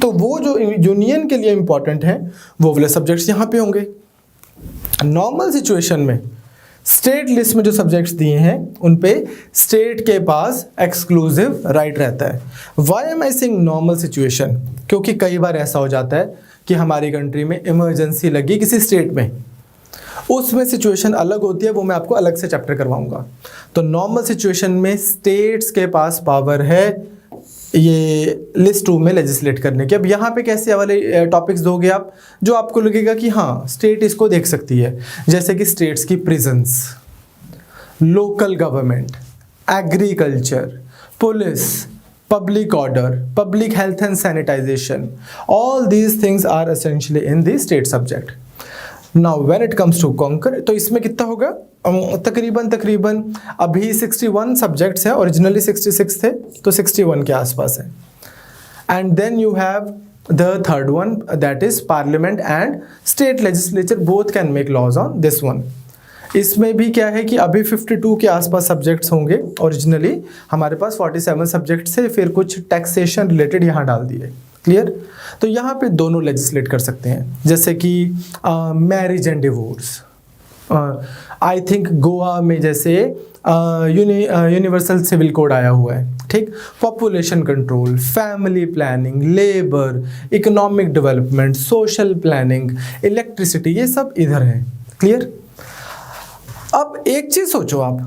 तो वो जो यूनियन के लिए इंपॉर्टेंट है वो वाले सब्जेक्ट्स यहाँ पे होंगे। नॉर्मल सिचुएशन में स्टेट लिस्ट में जो सब्जेक्ट्स दिए हैं उन पे स्टेट के पास एक्सक्लूसिव राइट रहता है। Why am I saying normal situation? क्योंकि कई बार ऐसा हो जाता है कि हमारी कंट्री में इमरजेंसी लगी किसी स्टेट में, उसमें सिचुएशन अलग होती है, वो मैं आपको अलग से चैप्टर करवाऊंगा। तो नॉर्मल सिचुएशन में स्टेट्स के पास पावर है ये लिस्ट 2 में लेजिस्लेट करने की। अब यहाँ पे कैसे वाले टॉपिक्स दोगे आप जो आपको लगेगा कि हाँ स्टेट इसको देख सकती है, जैसे कि स्टेट्स की prisons, local government, agriculture, police, public order, public health and sanitization, all these things are essentially in the state subject. Now when it comes to conquer, तो इसमें कितना होगा? तकरीबन अभी 61 सब्जेक्ट्स हैं, ओरिजिनली 66 थे तो 61 के आसपास है। And then you have the third one, that is parliament and state legislature both can make laws on this one. इसमें भी क्या है कि अभी 52 के आसपास सब्जेक्ट्स होंगे, ओरिजिनली हमारे पास 47 सब्जेक्ट से फिर कुछ टैक्सेशन रिलेटेड यहाँ डाल दिए। क्लियर? तो यहाँ पे दोनों लेजिस्लेट कर सकते हैं, जैसे कि marriage and divorce. I think Goa में जैसे यूनिवर्सल सिविल कोड आया हुआ है, ठीक। Population control, family planning, labour, economic development, social planning, electricity, ये सब इधर है। क्लियर? अब एक चीज सोचो आप,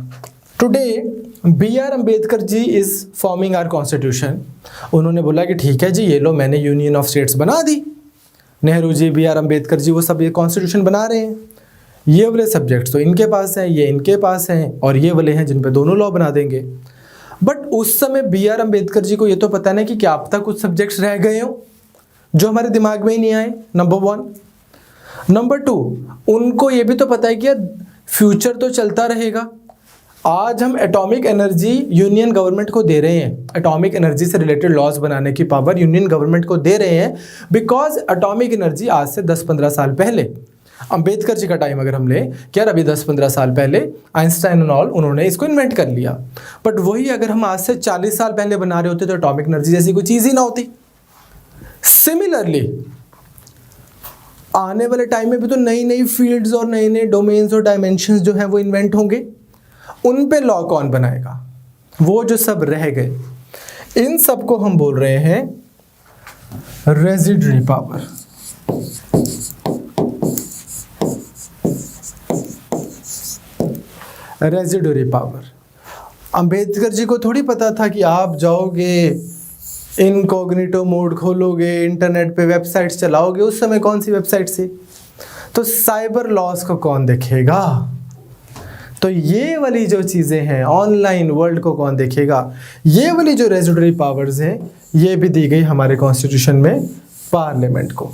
today B.R. Ambedkar ji is forming our constitution. उन्होंने बोला कि ठीक है जी, ये लो मैंने यूनियन ऑफ स्टेट्स बना दी। नेहरू जी, B.R. अम्बेडकर जी, वो सब ये कॉन्स्टिट्यूशन बना रहे हैं। ये वाले सब्जेक्ट्स तो इनके पास हैं, ये इनके पास हैं, और ये वाले हैं जिन पे दोनों लॉ बना देंगे। बट उस समय B.R. अम्बेडकर जी को ये तो पता नहीं कि क्या अब तक कुछ सब्जेक्ट्स रह गए हो जो हमारे दिमाग में ही नहीं आए, नंबर 1। नंबर 2, उनको ये भी तो पता है कि फ्यूचर तो चलता रहेगा। आज हम एटॉमिक एनर्जी यूनियन गवर्नमेंट को दे रहे हैं, एटॉमिक एनर्जी से रिलेटेड लॉज बनाने की पावर यूनियन गवर्नमेंट को दे रहे हैं, बिकॉज एटॉमिक एनर्जी आज से 10-15 साल पहले, अंबेडकर जी का टाइम अगर हम लें, क्या अभी 10-15 साल पहले आइंस्टाइन एंड ऑल उन्होंने इसको इन्वेंट कर लिया। बट वही अगर हम आज से 40 साल पहले बना रहे होते तो एटॉमिक एनर्जी जैसी कोई चीज़ ही ना होती। सिमिलरली आने वाले टाइम में भी तो नई नई फील्ड्स और नए नए डोमेन्स और डायमेंशंस जो हैं वो इन्वेंट होंगे। उन पे लॉ कौन बनाएगा? वो जो सब रह गए, इन सब को हम बोल रहे हैं residuary power. Residuary power. Ambedkar ji को थोड़ी पता था कि आप जाओगे, इनकॉग्निटो मोड खोलोगे, इंटरनेट पे वेबसाइट्स चलाओगे। उस समय कौन सी वेबसाइट थी? तो साइबर लॉस को कौन देखेगा? तो ये वाली जो चीज़ें हैं, ऑनलाइन वर्ल्ड को कौन देखेगा? ये वाली जो रेजिडरी पावर्स हैं, ये भी दी गई हमारे कॉन्स्टिट्यूशन में पार्लियामेंट को।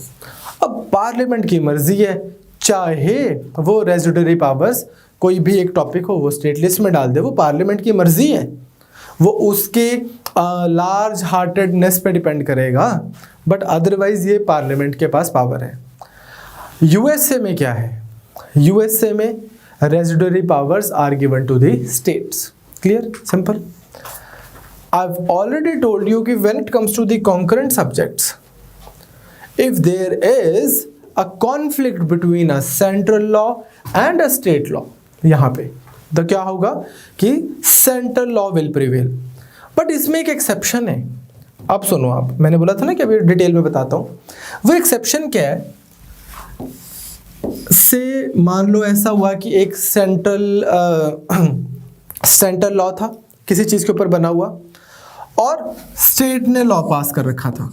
अब पार्लियामेंट की मर्जी है, चाहे वो रेजिडरी पावर्स कोई भी एक टॉपिक हो वो स्टेट लिस्ट में डाल दे, वो पार्लियामेंट की मर्जी है, वो उसके लार्ज हार्टेडनेस पे डिपेंड करेगा। बट अदरवाइज ये पार्लियामेंट के पास पावर है। यूएसए में क्या है? यूएसए में residuary powers are given to the states. Clear? Simple. I've already told you कि when it comes to the concurrent subjects, if there is a conflict between a central law and a state law, यहाँ पे तो क्या होगा कि central law will prevail. But इसमें एक exception है। अब सुनो आप, मैंने बोला था ना कि अभी डिटेल में बताता हूँ। वो एक्सेप्शन क्या है? से मान लो ऐसा हुआ कि एक सेंट्रल लॉ था किसी चीज़ के ऊपर बना हुआ, और स्टेट ने लॉ पास कर रखा था।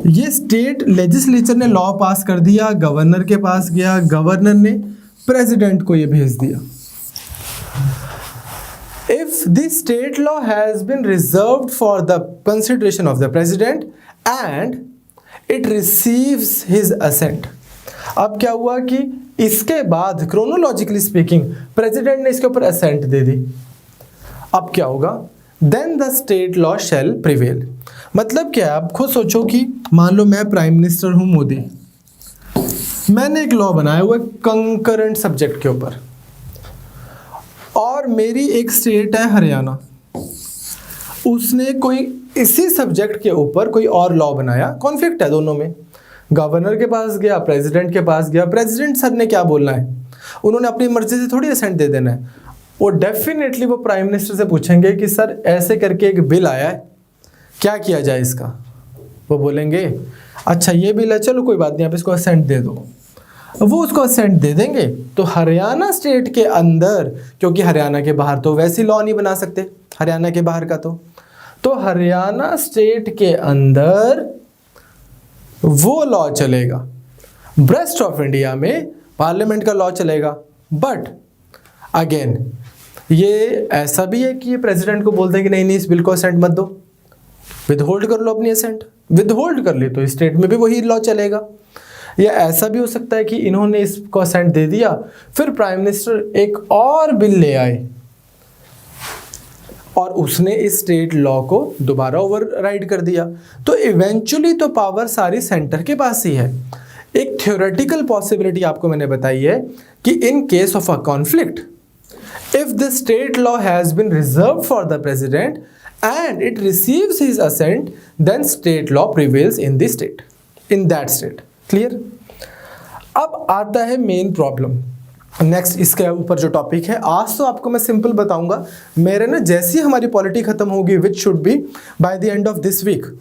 ये स्टेट लेजिस्लेचर ने लॉ पास कर दिया, गवर्नर के पास गया, गवर्नर ने प्रेसिडेंट को ये भेज दिया। If the state law has been reserved for the consideration of the president and it receives his assent, अब क्या हुआ कि इसके बाद क्रोनोलॉजिकली स्पीकिंग प्रेसिडेंट ने इसके ऊपर असेंट दे दी। अब क्या होगा? Then the state law shall prevail. मतलब क्या है? आप खुद सोचो कि मान लो मैं प्राइम मिनिस्टर हूं मोदी, मैंने एक लॉ बनाया हुआ कंकरेंट सब्जेक्ट के ऊपर, और मेरी एक स्टेट है हरियाणा, उसने कोई इसी सब्जेक्ट के ऊपर कोई और लॉ बनाया, कॉन्फ्लिक्ट है दोनों में। गवर्नर के पास गया, प्रेसिडेंट के पास गया, प्रेसिडेंट सर ने क्या बोलना है? उन्होंने अपनी मर्जी से थोड़ी असेंट दे देना है। वो डेफिनेटली वो प्राइम मिनिस्टर से पूछेंगे कि सर ऐसे करके एक बिल आया है, क्या किया जाए इसका? वो बोलेंगे अच्छा ये बिल है, चलो कोई बात नहीं, आप इसको असेंट दे दो। वो उसको असेंट दे देंगे। तो हरियाणा स्टेट के अंदर, क्योंकि हरियाणा के बाहर तो वैसे लॉ नहीं बना सकते, हरियाणा के बाहर का तो हरियाणा स्टेट के अंदर वो लॉ चलेगा। ब्रेस्ट ऑफ इंडिया में पार्लियामेंट का लॉ चलेगा। बट अगेन ये ऐसा भी है कि ये प्रेसिडेंट को बोलते हैं कि नहीं इस बिल को असेंट मत दो, विदहोल्ड कर लो अपनी असेंट। विदहोल्ड कर ली तो स्टेट में भी वही लॉ चलेगा। या ऐसा भी हो सकता है कि इन्होंने इसको असेंट दे दिया, फिर प्राइम मिनिस्टर एक और बिल ले आए और उसने इस स्टेट लॉ को दोबारा ओवरराइड कर दिया। तो इवेंचुअली तो पावर सारी सेंटर के पास ही है। एक थ्योरेटिकल पॉसिबिलिटी आपको मैंने बताई है कि in case of a conflict, if the state law has been reserved for the president and it receives his assent, then state law prevails in the state, in that state. Clear? अब आता है main problem. Next इसके ऊपर जो topic है, आज तो आपको मैं सिंपल बताऊंगा। मेरे ना जैसी हमारी पॉलिटी खत्म होगी, which should be by the end of this week,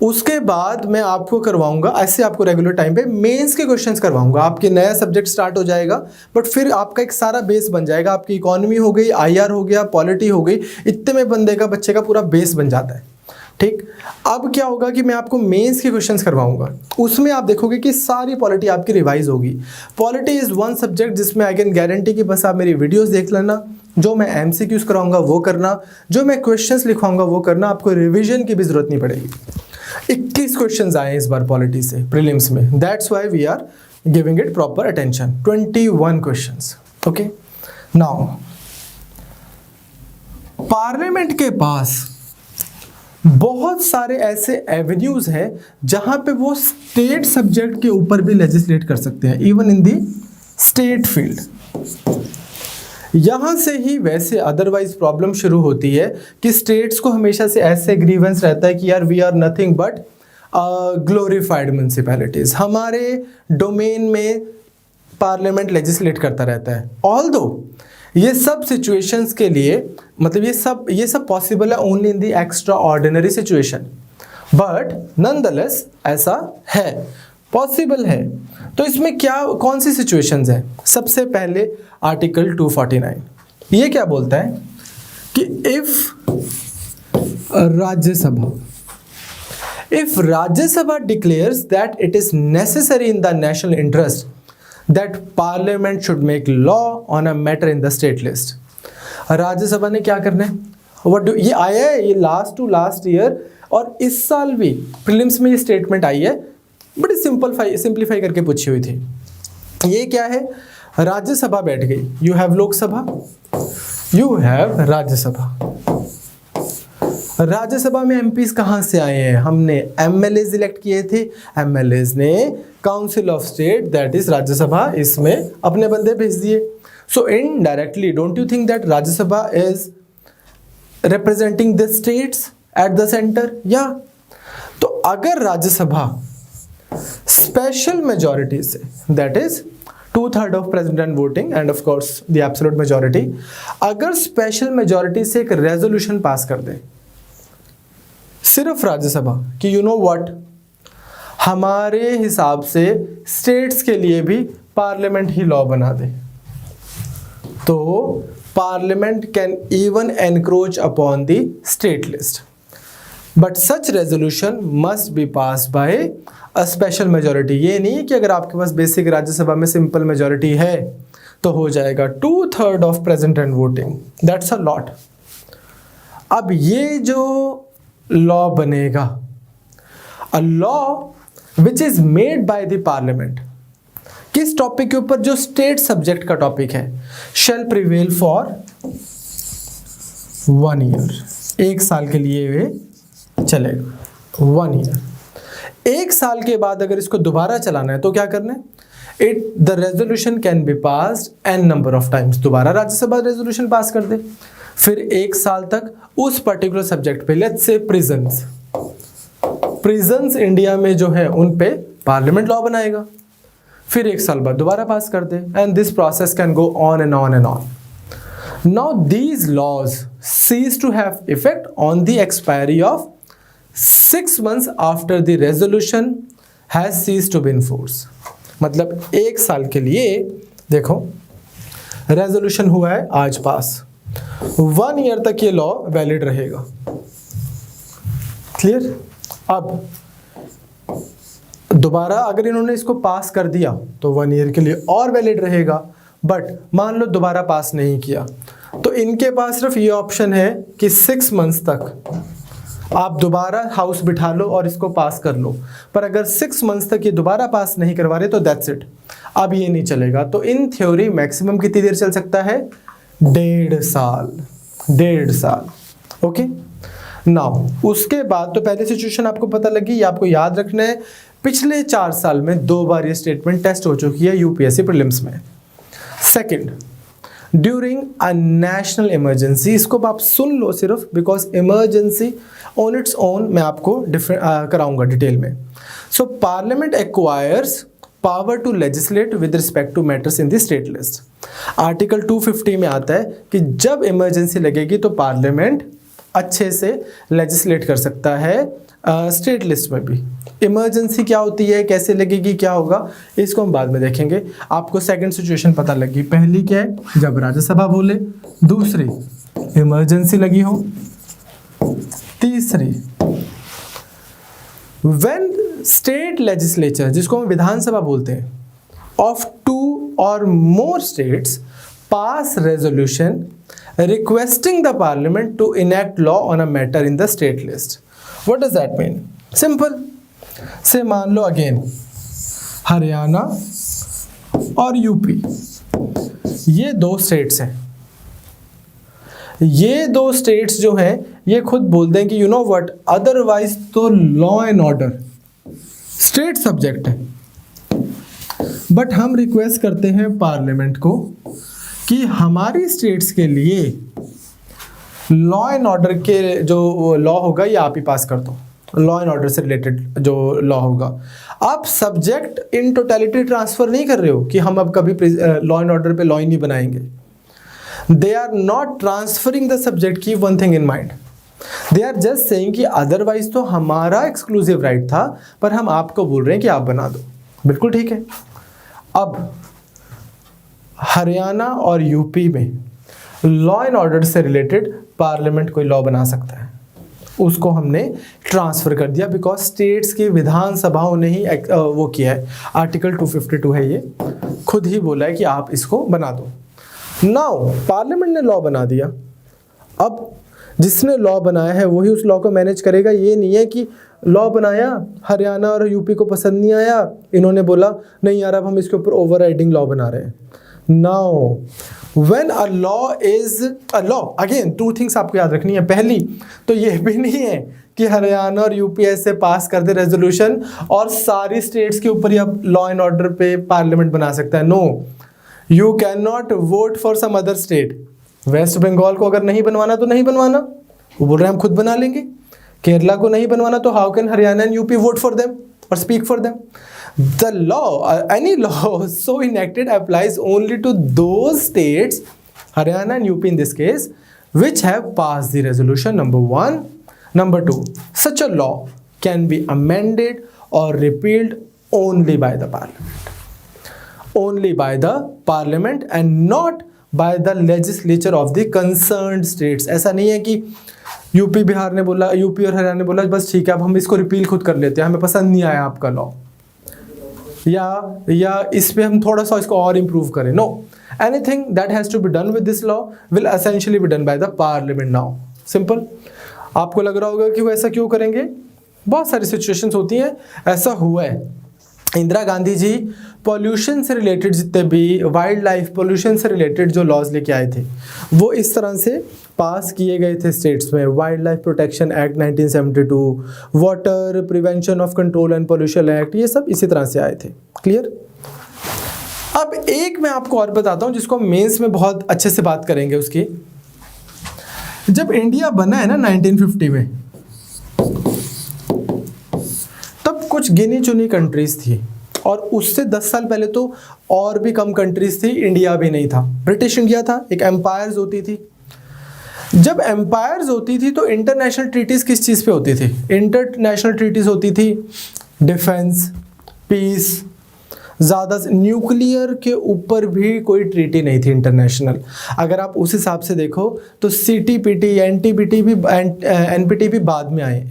उसके बाद मैं आपको करवाऊंगा, ऐसे आपको रेगुलर टाइम पे मेंस के क्वेश्चंस करवाऊंगा। आपके नया सब्जेक्ट स्टार्ट हो जाएगा, बट फिर आपका एक सारा बेस बन जाएगा। आपकी इकोनॉमी हो गई, आईआर हो गया, पॉलिटी हो गई, इतने में बंदे का बच्चे का पूरा बेस बन जाता है। ठीक, अब क्या होगा कि मैं आपको मेंस के क्वेश्चंस करवाऊंगा, उसमें आप देखोगे कि सारी पॉलिटी आपकी रिवाइज होगी। पॉलिटी इज वन सब्जेक्ट जिसमें आई कैन गारंटी कि बस आप मेरी वीडियोस देख लेना, जो मैं एमसीक्यूज कराऊंगा वो करना, जो मैं क्वेश्चंस लिखवाऊंगा वो करना, आपको रिविजन की भी जरूरत नहीं पड़ेगी। 21 क्वेश्चंस आए इस बार पॉलिटी से प्रीलिम्स में, that's why we are giving it proper attention. 21 questions. Okay, now parliament के पास बहुत सारे ऐसे एवेन्यूज हैं जहां पे वो स्टेट सब्जेक्ट के ऊपर भी लेजिस्लेट कर सकते हैं, even in the state field. यहां से ही वैसे अदरवाइज प्रॉब्लम शुरू होती है कि स्टेट्स को हमेशा से ऐसे ग्रीवेंस रहता है कि यार we are nothing but glorified municipalities, हमारे डोमेन में पार्लियामेंट लेजिस्लेट करता रहता है। ऑल्दो ये सब सिचुएशंस के लिए, मतलब ये सब पॉसिबल है only in the extra ordinary situation, but nonetheless ऐसा है, पॉसिबल है। तो इसमें क्या, कौन सी सिचुएशंस हैं? सबसे पहले आर्टिकल 249, ये क्या बोलता है कि if Rajya Sabha declares that it is necessary in the national interest that parliament should make law on a matter in the state list। Rajya Sabha ने क्या करना है, ये आया है, ये लास्ट ईयर और इस साल भी प्रीलिम्स में ये स्टेटमेंट आई है, बड़ी सिंपलीफाई करके पूछी हुई थी। ये क्या है, राज्यसभा बैठ गई, you have Lok Sabha, you have Rajya Sabha. Rajya Sabha में एमपीज कहाँ से आए हैं? हमने एमएलएज इलेक्ट किए थे, एमएलएज ने council of state that is Rajya Sabha, इसमें अपने बंदे भेज दिए। So indirectly don't you think that Rajya Sabha is representing the states at the centre? या तो अगर राज्यसभा स्पेशल मेजॉरिटी से, that is 2/3 of president voting end of course the absolute majority, अगर स्पेशल मेजॉरिटी से एक रेजोल्यूशन पास कर दे सिर्फ राज्यसभा कि यू नो व्हाट, हमारे हिसाब से स्टेट्स के लिए भी पार्लियामेंट ही लॉ बना दे, तो parliament can even encroach upon the state list, but such resolution must be pass by a special majority. ये नहीं कि अगर आपके पास बेसिक राज्यसभा में सिंपल मेजॉरिटी है तो हो जाएगा 2/3 of president voting, that's a lot. अब ये जो लॉ बनेगा, a law which is made by the parliament, किस टॉपिक के ऊपर? जो स्टेट सब्जेक्ट का टॉपिक है, शैल प्रिवेल फॉर 1 ईयर, 1 साल के लिए वे चलेगा, 1 ईयर। 1 साल के बाद अगर इसको दोबारा चलाना है तो क्या करना है? The resolution can be passed n number of times, दोबारा राज्यसभा रेजोल्यूशन पास कर दे, फिर 1 साल तक उस पर्टिकुलर सब्जेक्ट पे, लेट्स से प्रिजन्स इंडिया में जो है उन पे पार्लियामेंट लॉ बनाएगा, फिर 1 साल बाद दोबारा पास कर दे, and this process can go on and on and on. Now these laws cease to have effect on the expiry of 6 months after the resolution has cease to be in force. मतलब 1 साल के लिए देखो, resolution हुआ है आज पास, 1 year तक ये लॉ वैलिड रहेगा। क्लियर? अब दोबारा अगर इन्होंने इसको पास कर दिया तो 1 ईयर के लिए और वैलिड रहेगा, बट मान लो दोबारा पास नहीं किया तो इनके पास सिर्फ ये ऑप्शन है कि 6 months तक आप दोबारा हाउस बिठा लो और इसको पास कर लो, पर अगर 6 months तक ये दोबारा पास नहीं करवा रहे तो दैट्स इट, अब ये नहीं चलेगा। तो इन थ्योरी मैक्सिमम कितनी देर चल सकता है? 1.5 साल। ओके, नाउ उसके बाद तो पहले सिचुएशन आपको पता लगी, ये आपको याद रखना है। पिछले 4 साल में 2 बार ये स्टेटमेंट टेस्ट हो चुकी है यूपीएससी प्रीलिम्स में। Second, during a national emergency, इसको आप सुन लो सिर्फ, because emergency on its own मैं आपको कराऊंगा डिटेल में। So parliament acquires power to legislate with respect to matters in the state list. Article 250 में आता है कि जब इमरजेंसी लगेगी तो पार्लियामेंट अच्छे से लेजिस्लेट कर सकता है स्टेट लिस्ट में भी। इमरजेंसी क्या होती है, कैसे लगेगी, क्या होगा, इसको हम बाद में देखेंगे। आपको सेकंड सिचुएशन पता लगी। पहली क्या है, जब राज्यसभा बोले। दूसरी, इमरजेंसी लगी हो। तीसरी, व्हेन स्टेट लेजिस्लेचर, जिसको हम विधानसभा बोलते हैं, of 2 or more states pass resolution requesting the parliament to enact law on a matter in the state list. What does that mean? Simple. से मान लो अगेन हरियाणा और यूपी, ये 2 स्टेट्स हैं। ये 2 स्टेट्स जो हैं ये खुद बोलते हैं कि यू नो व्हाट, अदरवाइज तो law and order state subject है, बट हम रिक्वेस्ट करते हैं पार्लियामेंट को कि हमारी स्टेट्स के लिए लॉ एंड ऑर्डर के जो लॉ होगा ये आप ही पास कर दो। लॉ एंड ऑर्डर से रिलेटेड जो लॉ होगा, आप सब्जेक्ट इन टोटलिटी ट्रांसफर नहीं कर रहे हो कि हम अब कभी लॉ एंड ऑर्डर पे लॉ ही नहीं बनाएंगे। They are not transferring the subject, keep one thing in mind, they are just saying कि अदरवाइज तो हमारा एक्सक्लूसिव राइट था, पर हम आपको बोल रहे हैं कि आप बना दो। बिल्कुल ठीक है। अब हरियाणा और यूपी में लॉ एंड ऑर्डर से रिलेटेड पार्लियामेंट कोई लॉ बना सकता है, उसको हमने ट्रांसफर कर दिया बिकॉज स्टेट्स की विधानसभाओं ने ही वो किया है। आर्टिकल 252 है, ये खुद ही बोला है कि आप इसको बना दो। नाउ पार्लियामेंट ने लॉ बना दिया, अब जिसने लॉ बनाया है वही उस लॉ को मैनेज करेगा। ये नहीं है कि लॉ बनाया, हरियाणा और यूपी को पसंद नहीं आया, इन्होंने बोला नहीं यार अब हम इसके ऊपर ओवरराइडिंग लॉ बना रहे हैं। Now when a law is a law, again 2 things आपको याद रखनी है। पहली तो ये भी नहीं है कि हरियाणा और यूपी ऐसे पास कर दे रेजोल्यूशन और सारी स्टेट्स के ऊपर अब लॉ एंड ऑर्डर पे पार्लियामेंट बना सकता है। No, you can not vote for some other state. West Bengal को अगर नहीं बनवाना तो नहीं बनवाना, वो बोल रहे हैं हम खुद बना लेंगे। केरला को नहीं बनवाना तो how can Haryana and UP vote for them और speak for them? The law, any law so enacted applies only to those states, Haryana and UP in this case, which have passed the resolution, number 1. Number 2, such a law can be amended or repealed only by the parliament. Only by the parliament and not by the legislature of the concerned states. ऐसा नहीं है कि UP Bihar ने बोला, UP और हरियाणा ने बोला बस ठीक है अब हम इसको रिपील खुद कर लेते हैं, हमें पसंद नहीं आया आपका लॉ, या इस पे हम थोड़ा सा इसको और इम्प्रूव करें। No, anything that has to be done with this law will essentially be done by the parliament. Now simple. आपको लग रहा होगा कि वो ऐसा क्यों करेंगे, बहुत सारी सिचुएशंस होती हैं, ऐसा हुआ है। इंदिरा गांधी जी पॉल्यूशन से रिलेटेड जितने भी वाइल्ड लाइफ पॉल्यूशन से रिलेटेड जो लॉज लेके आए थे वो इस तरह से पास किए गए थे स्टेट्स में। Wild life protection act 1972, water prevention of control and pollution act, ये सब इसी तरह से आए थे। क्लियर? अब एक मैं आपको और बताता हूँ जिसको मेंस में बहुत अच्छे से बात करेंगे उसकी। जब इंडिया बना है ना 1950 में, तब कुछ गिनी चुनी कंट्रीज थी और उससे 10 साल पहले तो और भी कम कंट्रीज थी, इंडिया भी नहीं था। ब्रिटिश इंडिया था, एक एम्पायर्स होती थी। जब एम्पायर्स होती थी तो इंटरनेशनल ट्रीटीज किस चीज़ पे होती थी? इंटरनेशनल ट्रीटीज होती थी डिफेंस, पीस, ज़्यादा न्यूक्लियर के ऊपर भी कोई ट्रीटी नहीं थी इंटरनेशनल। अगर आप उस हिसाब से देखो तो CTPT, NTPT भी, NPT भी बाद में आए।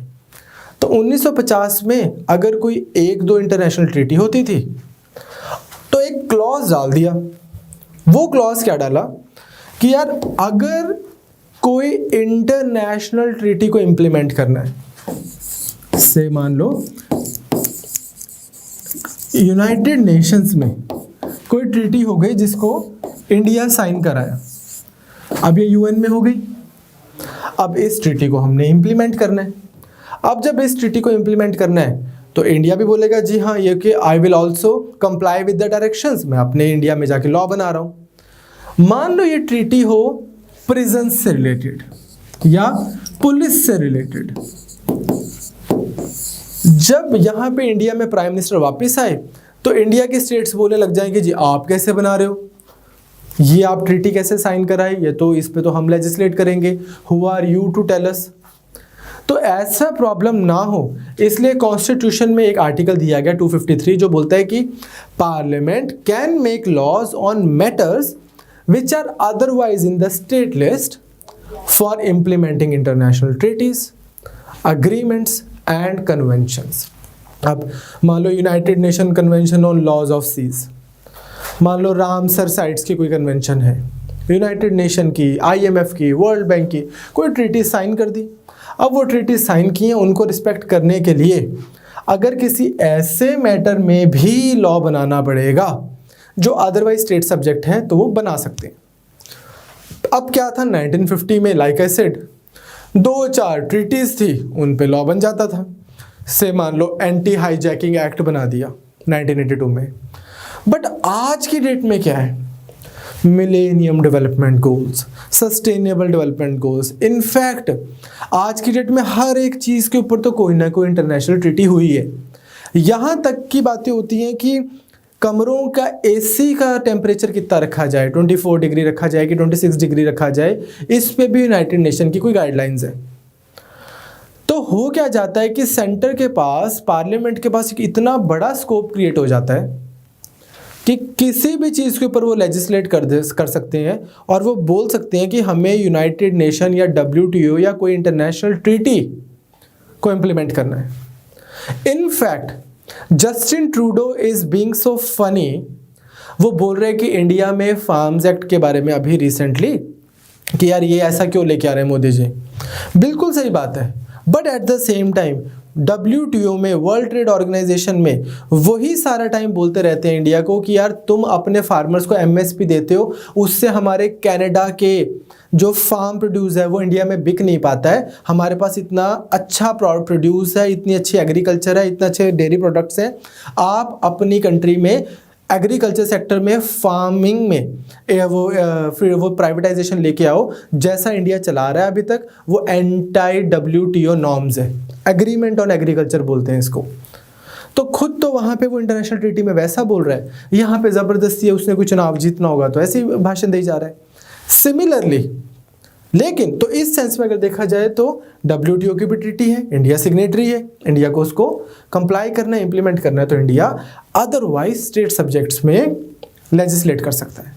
तो 1950 में अगर कोई 1-2 इंटरनेशनल ट्रीटी होती थी तो एक क्लॉज डाल दिया। वो क्लॉज क्या डाला कि यार अगर कोई इंटरनेशनल ट्रीटी को इम्प्लीमेंट करना है, से मान लो यूनाइटेड नेशंस में कोई ट्रीटी हो गई जिसको इंडिया साइन कराया, अब ये UN में हो गई, अब इस ट्रीटी को हमने इम्प्लीमेंट करना है। अब जब इस ट्रीटी को इम्प्लीमेंट करना है तो इंडिया भी बोलेगा जी हाँ ये कि I will also comply with the directions, मैं अपने इंडिया में जाके लॉ बना रहा हूँ। मान लो ये ट्रीटी हो प्रिजन से रिलेटेड या पुलिस से रिलेटेड। जब यहाँ पे इंडिया में प्राइम मिनिस्टर वापस आए तो इंडिया के स्टेट्स बोलने लग जाएंगे जी आप कैसे बना रहे हो, ये आप ट्रीटी कैसे साइन कराए, ये तो इस पे तो हम लेजिस्लेट करेंगे, who are you to tell us. तो ऐसा प्रॉब्लम ना हो इसलिए कॉन्स्टिट्यूशन में एक आर्टिकल दिया गया 253 जो बोलता है कि parliament can make laws on matters which are otherwise in the state list for implementing international treaties, agreements and conventions. अब मान लो United Nation convention on laws of seas, मान लो रामसर साइट्स की कोई कन्वेंशन है, यूनाइटेड नेशन की, IMF की, वर्ल्ड बैंक की कोई ट्रीटी साइन कर दी। अब वो ट्रीटी साइन की है, उनको रिस्पेक्ट करने के लिए अगर किसी ऐसे मैटर में भी लॉ बनाना पड़ेगा जो अदरवाइज स्टेट सब्जेक्ट है तो वो बना सकते हैं। अब क्या था 1950 में, लाइक आई सेड, 2-4 ट्रीटीज थी, उन पे लॉ बन जाता था। से मान लो एंटी हाईजैकिंग एक्ट बना दिया 1982 में। बट आज की डेट में क्या है, millennium development goals, sustainable development goals, in fact आज की डेट में हर एक चीज़ के ऊपर तो कोई ना कोई इंटरनेशनल ट्रीटी हुई है। यहाँ तक की बातें होती हैं कि कमरों का AC का टेम्परेचर कितना रखा जाए, 24 डिग्री रखा जाए कि 26 डिग्री रखा जाए, इस पे भी यूनाइटेड नेशन की कोई गाइडलाइंस है। तो हो क्या जाता है कि सेंटर के पास, पार्लियामेंट के पास इतना बड़ा स्कोप क्रिएट हो जाता है कि किसी भी चीज़ के ऊपर वो लेजिस्लेट कर सकते हैं और वो बोल सकते हैं कि हमें यूनाइटेड नेशन या WTO या कोई इंटरनेशनल ट्रीटी को इम्प्लीमेंट करना है। In fact Justin Trudeau is being so funny, वो बोल रहे हैं कि इंडिया में फार्म्स एक्ट के बारे में अभी रिसेंटली कि यार ये ऐसा क्यों लेके आ रहे हैं मोदी जी। बिल्कुल सही बात है, but at the same time WTO में, वर्ल्ड ट्रेड ऑर्गेनाइजेशन में वही सारा टाइम बोलते रहते हैं इंडिया को कि यार तुम अपने फार्मर्स को MSP देते हो, उससे हमारे कनाडा के जो फार्म प्रोड्यूस है वो इंडिया में बिक नहीं पाता है, हमारे पास इतना अच्छा प्रोड्यूस है, इतनी अच्छी एग्रीकल्चर है, इतने अच्छे डेयरी प्रोडक्ट्स हैं, आप अपनी कंट्री में एग्रीकल्चर सेक्टर में, फार्मिंग में फिर वो प्राइवेटाइजेशन लेके आओ। जैसा इंडिया चला रहा है अभी तक वो एंटी WTO नॉर्म्स है, एग्रीमेंट ऑन एग्रीकल्चर बोलते हैं इसको। तो खुद तो वहाँ पे वो इंटरनेशनल ट्रीटी में वैसा बोल रहा है, यहाँ पे ज़बरदस्ती है उसने कोई चुनाव जीतना होगा तो ऐसे ही भाषण दे जा रहा है सिमिलरली। लेकिन तो इस सेंस में अगर देखा जाए तो WTO की भी ट्रीटी है, इंडिया सिग्नेटरी है, इंडिया को उसको कंप्लाई करना है, इंप्लीमेंट करना है, तो इंडिया अदरवाइज स्टेट सब्जेक्ट्स में लेजिस्लेट कर सकता है।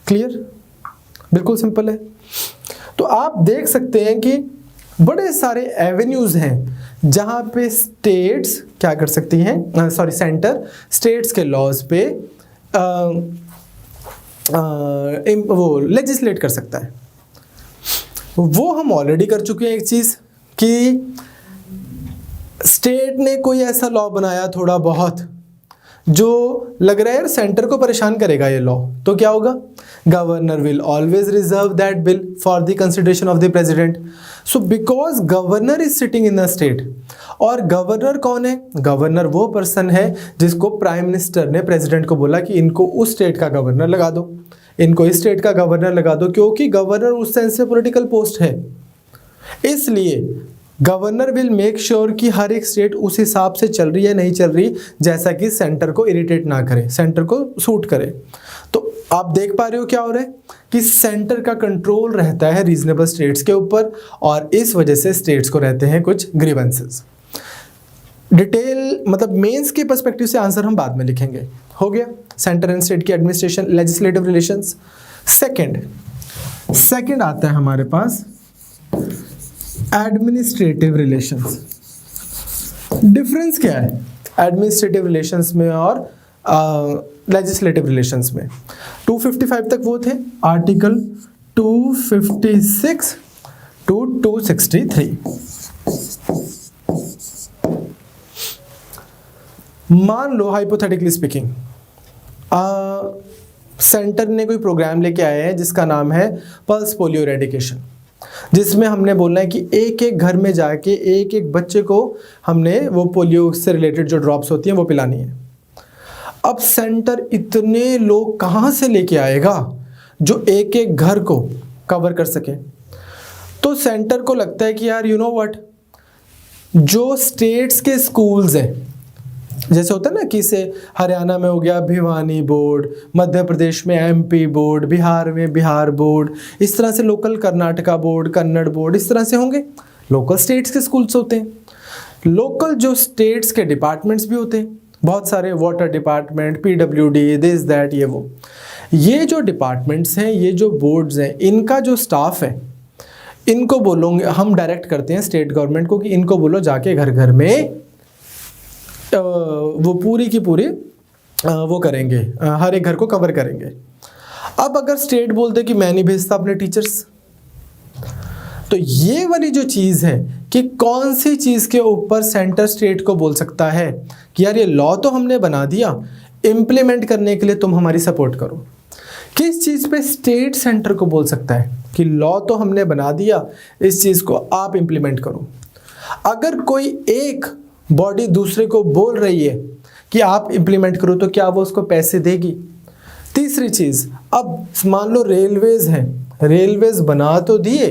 क्लियर, बिल्कुल सिंपल है। तो आप देख सकते हैं कि बड़े सारे एवेन्यूज हैं जहां पे स्टेट्स क्या कर सकती हैं, सेंटर स्टेट्स के लॉज पे वो लेजिस्लेट कर सकता है। वो हम ऑलरेडी कर चुके हैं एक चीज़ कि स्टेट ने कोई ऐसा लॉ बनाया थोड़ा बहुत जो लग रहा है यार सेंटर को परेशान करेगा ये लॉ, तो क्या होगा, governor will always reserve that bill for the consideration of the president. So because governor is sitting in the state, और गवर्नर कौन है, गवर्नर वो पर्सन है जिसको प्राइम मिनिस्टर ने प्रेसिडेंट को बोला कि इनको उस स्टेट का गवर्नर लगा दो, इनको इस स्टेट का गवर्नर लगा दो, क्योंकि गवर्नर उस सेंस से पॉलिटिकल पोस्ट है। इसलिए गवर्नर विल मेक श्योर कि हर एक स्टेट उस हिसाब से चल रही है, नहीं चल रही जैसा कि सेंटर को इरिटेट ना करे, सेंटर को सूट करे। तो आप देख पा रहे हो क्या हो रहा है कि सेंटर का कंट्रोल रहता है रीजनेबल स्टेट्स के ऊपर, और इस वजह से स्टेट्स को रहते हैं कुछ ग्रीवेंसेस। डिटेल मतलब मेंस के पर्सपेक्टिव से आंसर हम बाद में लिखेंगे। हो गया सेंटर एंड स्टेट की एडमिनिस्ट्रेशन, लेजिस्लेटिव रिलेशंस। सेकंड आता है हमारे पास एडमिनिस्ट्रेटिव रिलेशंस। डिफरेंस क्या है एडमिनिस्ट्रेटिव रिलेशंस में और लेजिस्लेटिव रिलेशंस में? 255 तक वो थे, आर्टिकल 256 टू 263। मान लो हाइपोथेटिकली स्पीकिंग सेंटर ने कोई प्रोग्राम लेके आए हैं जिसका नाम है पल्स पोलियो एरेडिकेशन। जिसमें हमने बोलना है कि एक एक घर में जाके एक एक बच्चे को हमने वो पोलियो से रिलेटेड जो ड्रॉप्स होती हैं वो पिलानी है। अब सेंटर इतने लोग कहाँ से लेके आएगा जो एक एक घर को कवर कर सके? तो सेंटर को लगता है कि यार यू नो व्हाट, जो स्टेट्स के स्कूल्स हैं, जैसे होता है ना कि से हरियाणा में हो गया भिवानी बोर्ड, मध्य प्रदेश में एमपी बोर्ड, बिहार में बिहार बोर्ड, इस तरह से local Karnataka board, Kannada board, इस तरह से होंगे। लोकल स्टेट्स के स्कूल्स होते हैं। लोकल जो स्टेट्स के डिपार्टमेंट्स भी होते हैं, बहुत सारे, water department, PWD, this that, ये वो। ये जो डिपार्टमेंट्स हैं, ये जो बोर्ड्स हैं, इनका जो स्टाफ है, इनको बोलोगे, हम डायरेक्ट करते हैं स्टेट गवर्नमेंट को कि इनको बोलो जाके घर घर में वो पूरी की पूरी वो करेंगे, हर एक घर को कवर करेंगे। अब अगर स्टेट बोलते कि मैं नहीं भेजता अपने टीचर्स, तो ये वाली जो चीज़ है कि कौन सी चीज़ के ऊपर सेंटर स्टेट को बोल सकता है कि यार ये लॉ तो हमने बना दिया, इम्प्लीमेंट करने के लिए तुम हमारी सपोर्ट करो। किस चीज़ पे स्टेट सेंटर को बोल सकता है कि लॉ तो हमने बना दिया, इस चीज़ को आप इम्प्लीमेंट करो। अगर कोई एक बॉडी दूसरे को बोल रही है कि आप इम्प्लीमेंट करो, तो क्या वो उसको पैसे देगी? तीसरी चीज़, अब मान लो रेलवेज हैं, रेलवेज बना तो दिए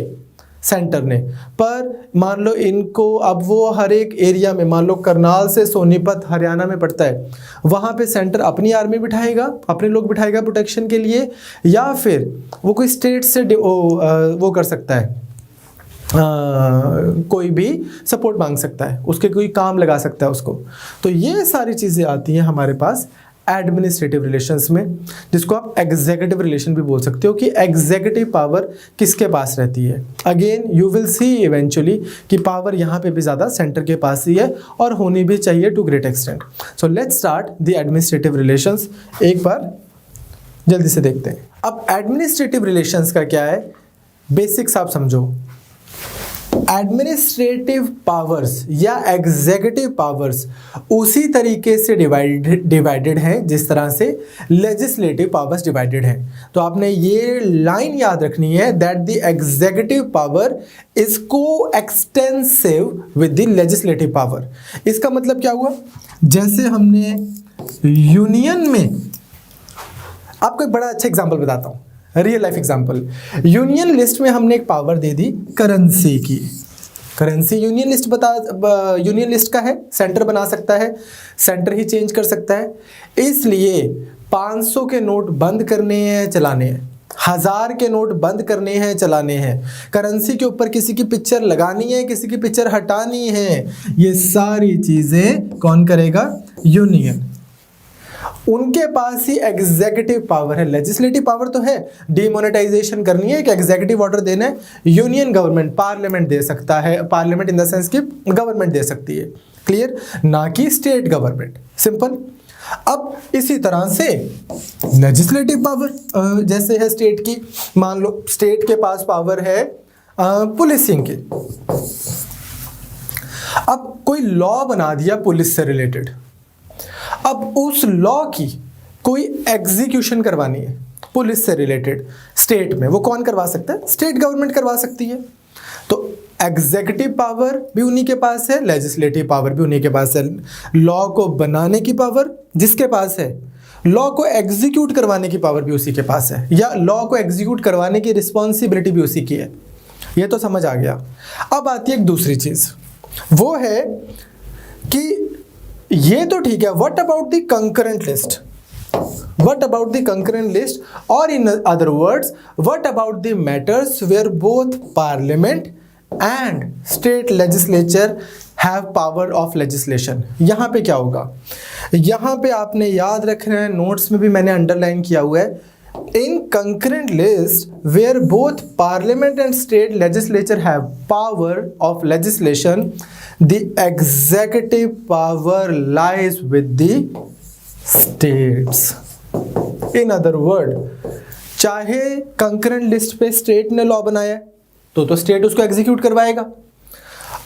सेंटर ने, पर मान लो इनको अब वो हर एक एरिया में, मान लो करनाल से सोनीपत हरियाणा में पड़ता है, वहाँ पे सेंटर अपनी आर्मी बिठाएगा, अपने लोग बिठाएगा प्रोटेक्शन के लिए, या फिर वो कोई स्टेट से वो कर सकता है, कोई भी सपोर्ट मांग सकता है, उसके कोई काम लगा सकता है उसको। तो ये सारी चीज़ें आती हैं हमारे पास एडमिनिस्ट्रेटिव रिलेशंस में, जिसको आप एग्जीक्यूटिव रिलेशन भी बोल सकते हो कि एग्जीक्यूटिव पावर किसके पास रहती है। Again you will see eventually कि पावर यहाँ पे भी ज़्यादा सेंटर के पास ही है और होनी भी चाहिए to great extent. So let's start the administrative relations, एक बार जल्दी से देखते हैं। अब एडमिनिस्ट्रेटिव रिलेशंस का क्या है, बेसिक्स आप समझो। एडमिनिस्ट्रेटिव पावर्स या एग्जीक्यूटिव पावर्स उसी तरीके से डिवाइडेड हैं जिस तरह से लेजिस्लेटिव पावर्स डिवाइडेड हैं। तो आपने ये लाइन याद रखनी है that the executive power is को extensive with the legislative power. इसका मतलब क्या हुआ, जैसे हमने यूनियन में, आपको एक बड़ा अच्छा एग्जांपल बताता हूँ, real life example. Union list में हमने एक पावर दे दी करेंसी की। करेंसी यूनियन यूनियन लिस्ट का है, सेंटर बना सकता है, सेंटर ही चेंज कर सकता है। इसलिए 500 के नोट बंद करने हैं, चलाने हैं, 1000 के नोट बंद करने हैं, चलाने हैं, करेंसी के ऊपर किसी की पिक्चर लगानी है, किसी की पिक्चर हटानी है, ये सारी चीजें कौन करेगा, यूनियन। उनके पास ही एग्जीक्यूटिव पावर है, लेजिस्लेटिव पावर तो है, डिमोनेटाइजेशन करनी है, कि एग्जीक्यूटिव ऑर्डर देना है, यूनियन गवर्नमेंट, पार्लियामेंट दे सकता है, पार्लियामेंट इन द सेंस कि गवर्नमेंट दे सकती है, क्लियर, ना कि स्टेट गवर्नमेंट, सिंपल। अब इसी तरह से लेजिस्लेटिव पावर जैसे है स्टेट की, मान लो स्टेट के पास पावर है पुलिसिंग की। अब कोई लॉ बना दिया पुलिस से रिलेटेड, अब उस लॉ की कोई एग्जीक्यूशन करवानी है पुलिस से रिलेटेड स्टेट में, वो कौन करवा सकता है, स्टेट गवर्नमेंट करवा सकती है। तो एग्जीक्यूटिव पावर भी उन्हीं के पास है, लेजिस्लेटिव पावर भी उन्हीं के पास है। लॉ को बनाने की पावर जिसके पास है, लॉ को एग्जीक्यूट करवाने की पावर भी उसी के पास है, या लॉ को एग्जीक्यूट करवाने की रिस्पॉन्सिबिलिटी भी उसी की है। ये तो समझ आ गया। अब आती है एक दूसरी चीज, वो है कि ये तो ठीक है, what about the concurrent list, what about the concurrent list, और in other words what about the matters where both parliament and state legislature have power of legislation. यहाँ पे क्या होगा, यहाँ पे आपने याद रखना है, नोट्स में भी मैंने अंडरलाइन किया हुआ है, in concurrent list where both parliament and state legislature have power of legislation, the executive power lies with the states. In other word, चाहे concurrent list पे state ने लॉ बनाया तो state उसको एग्जीक्यूट करवाएगा,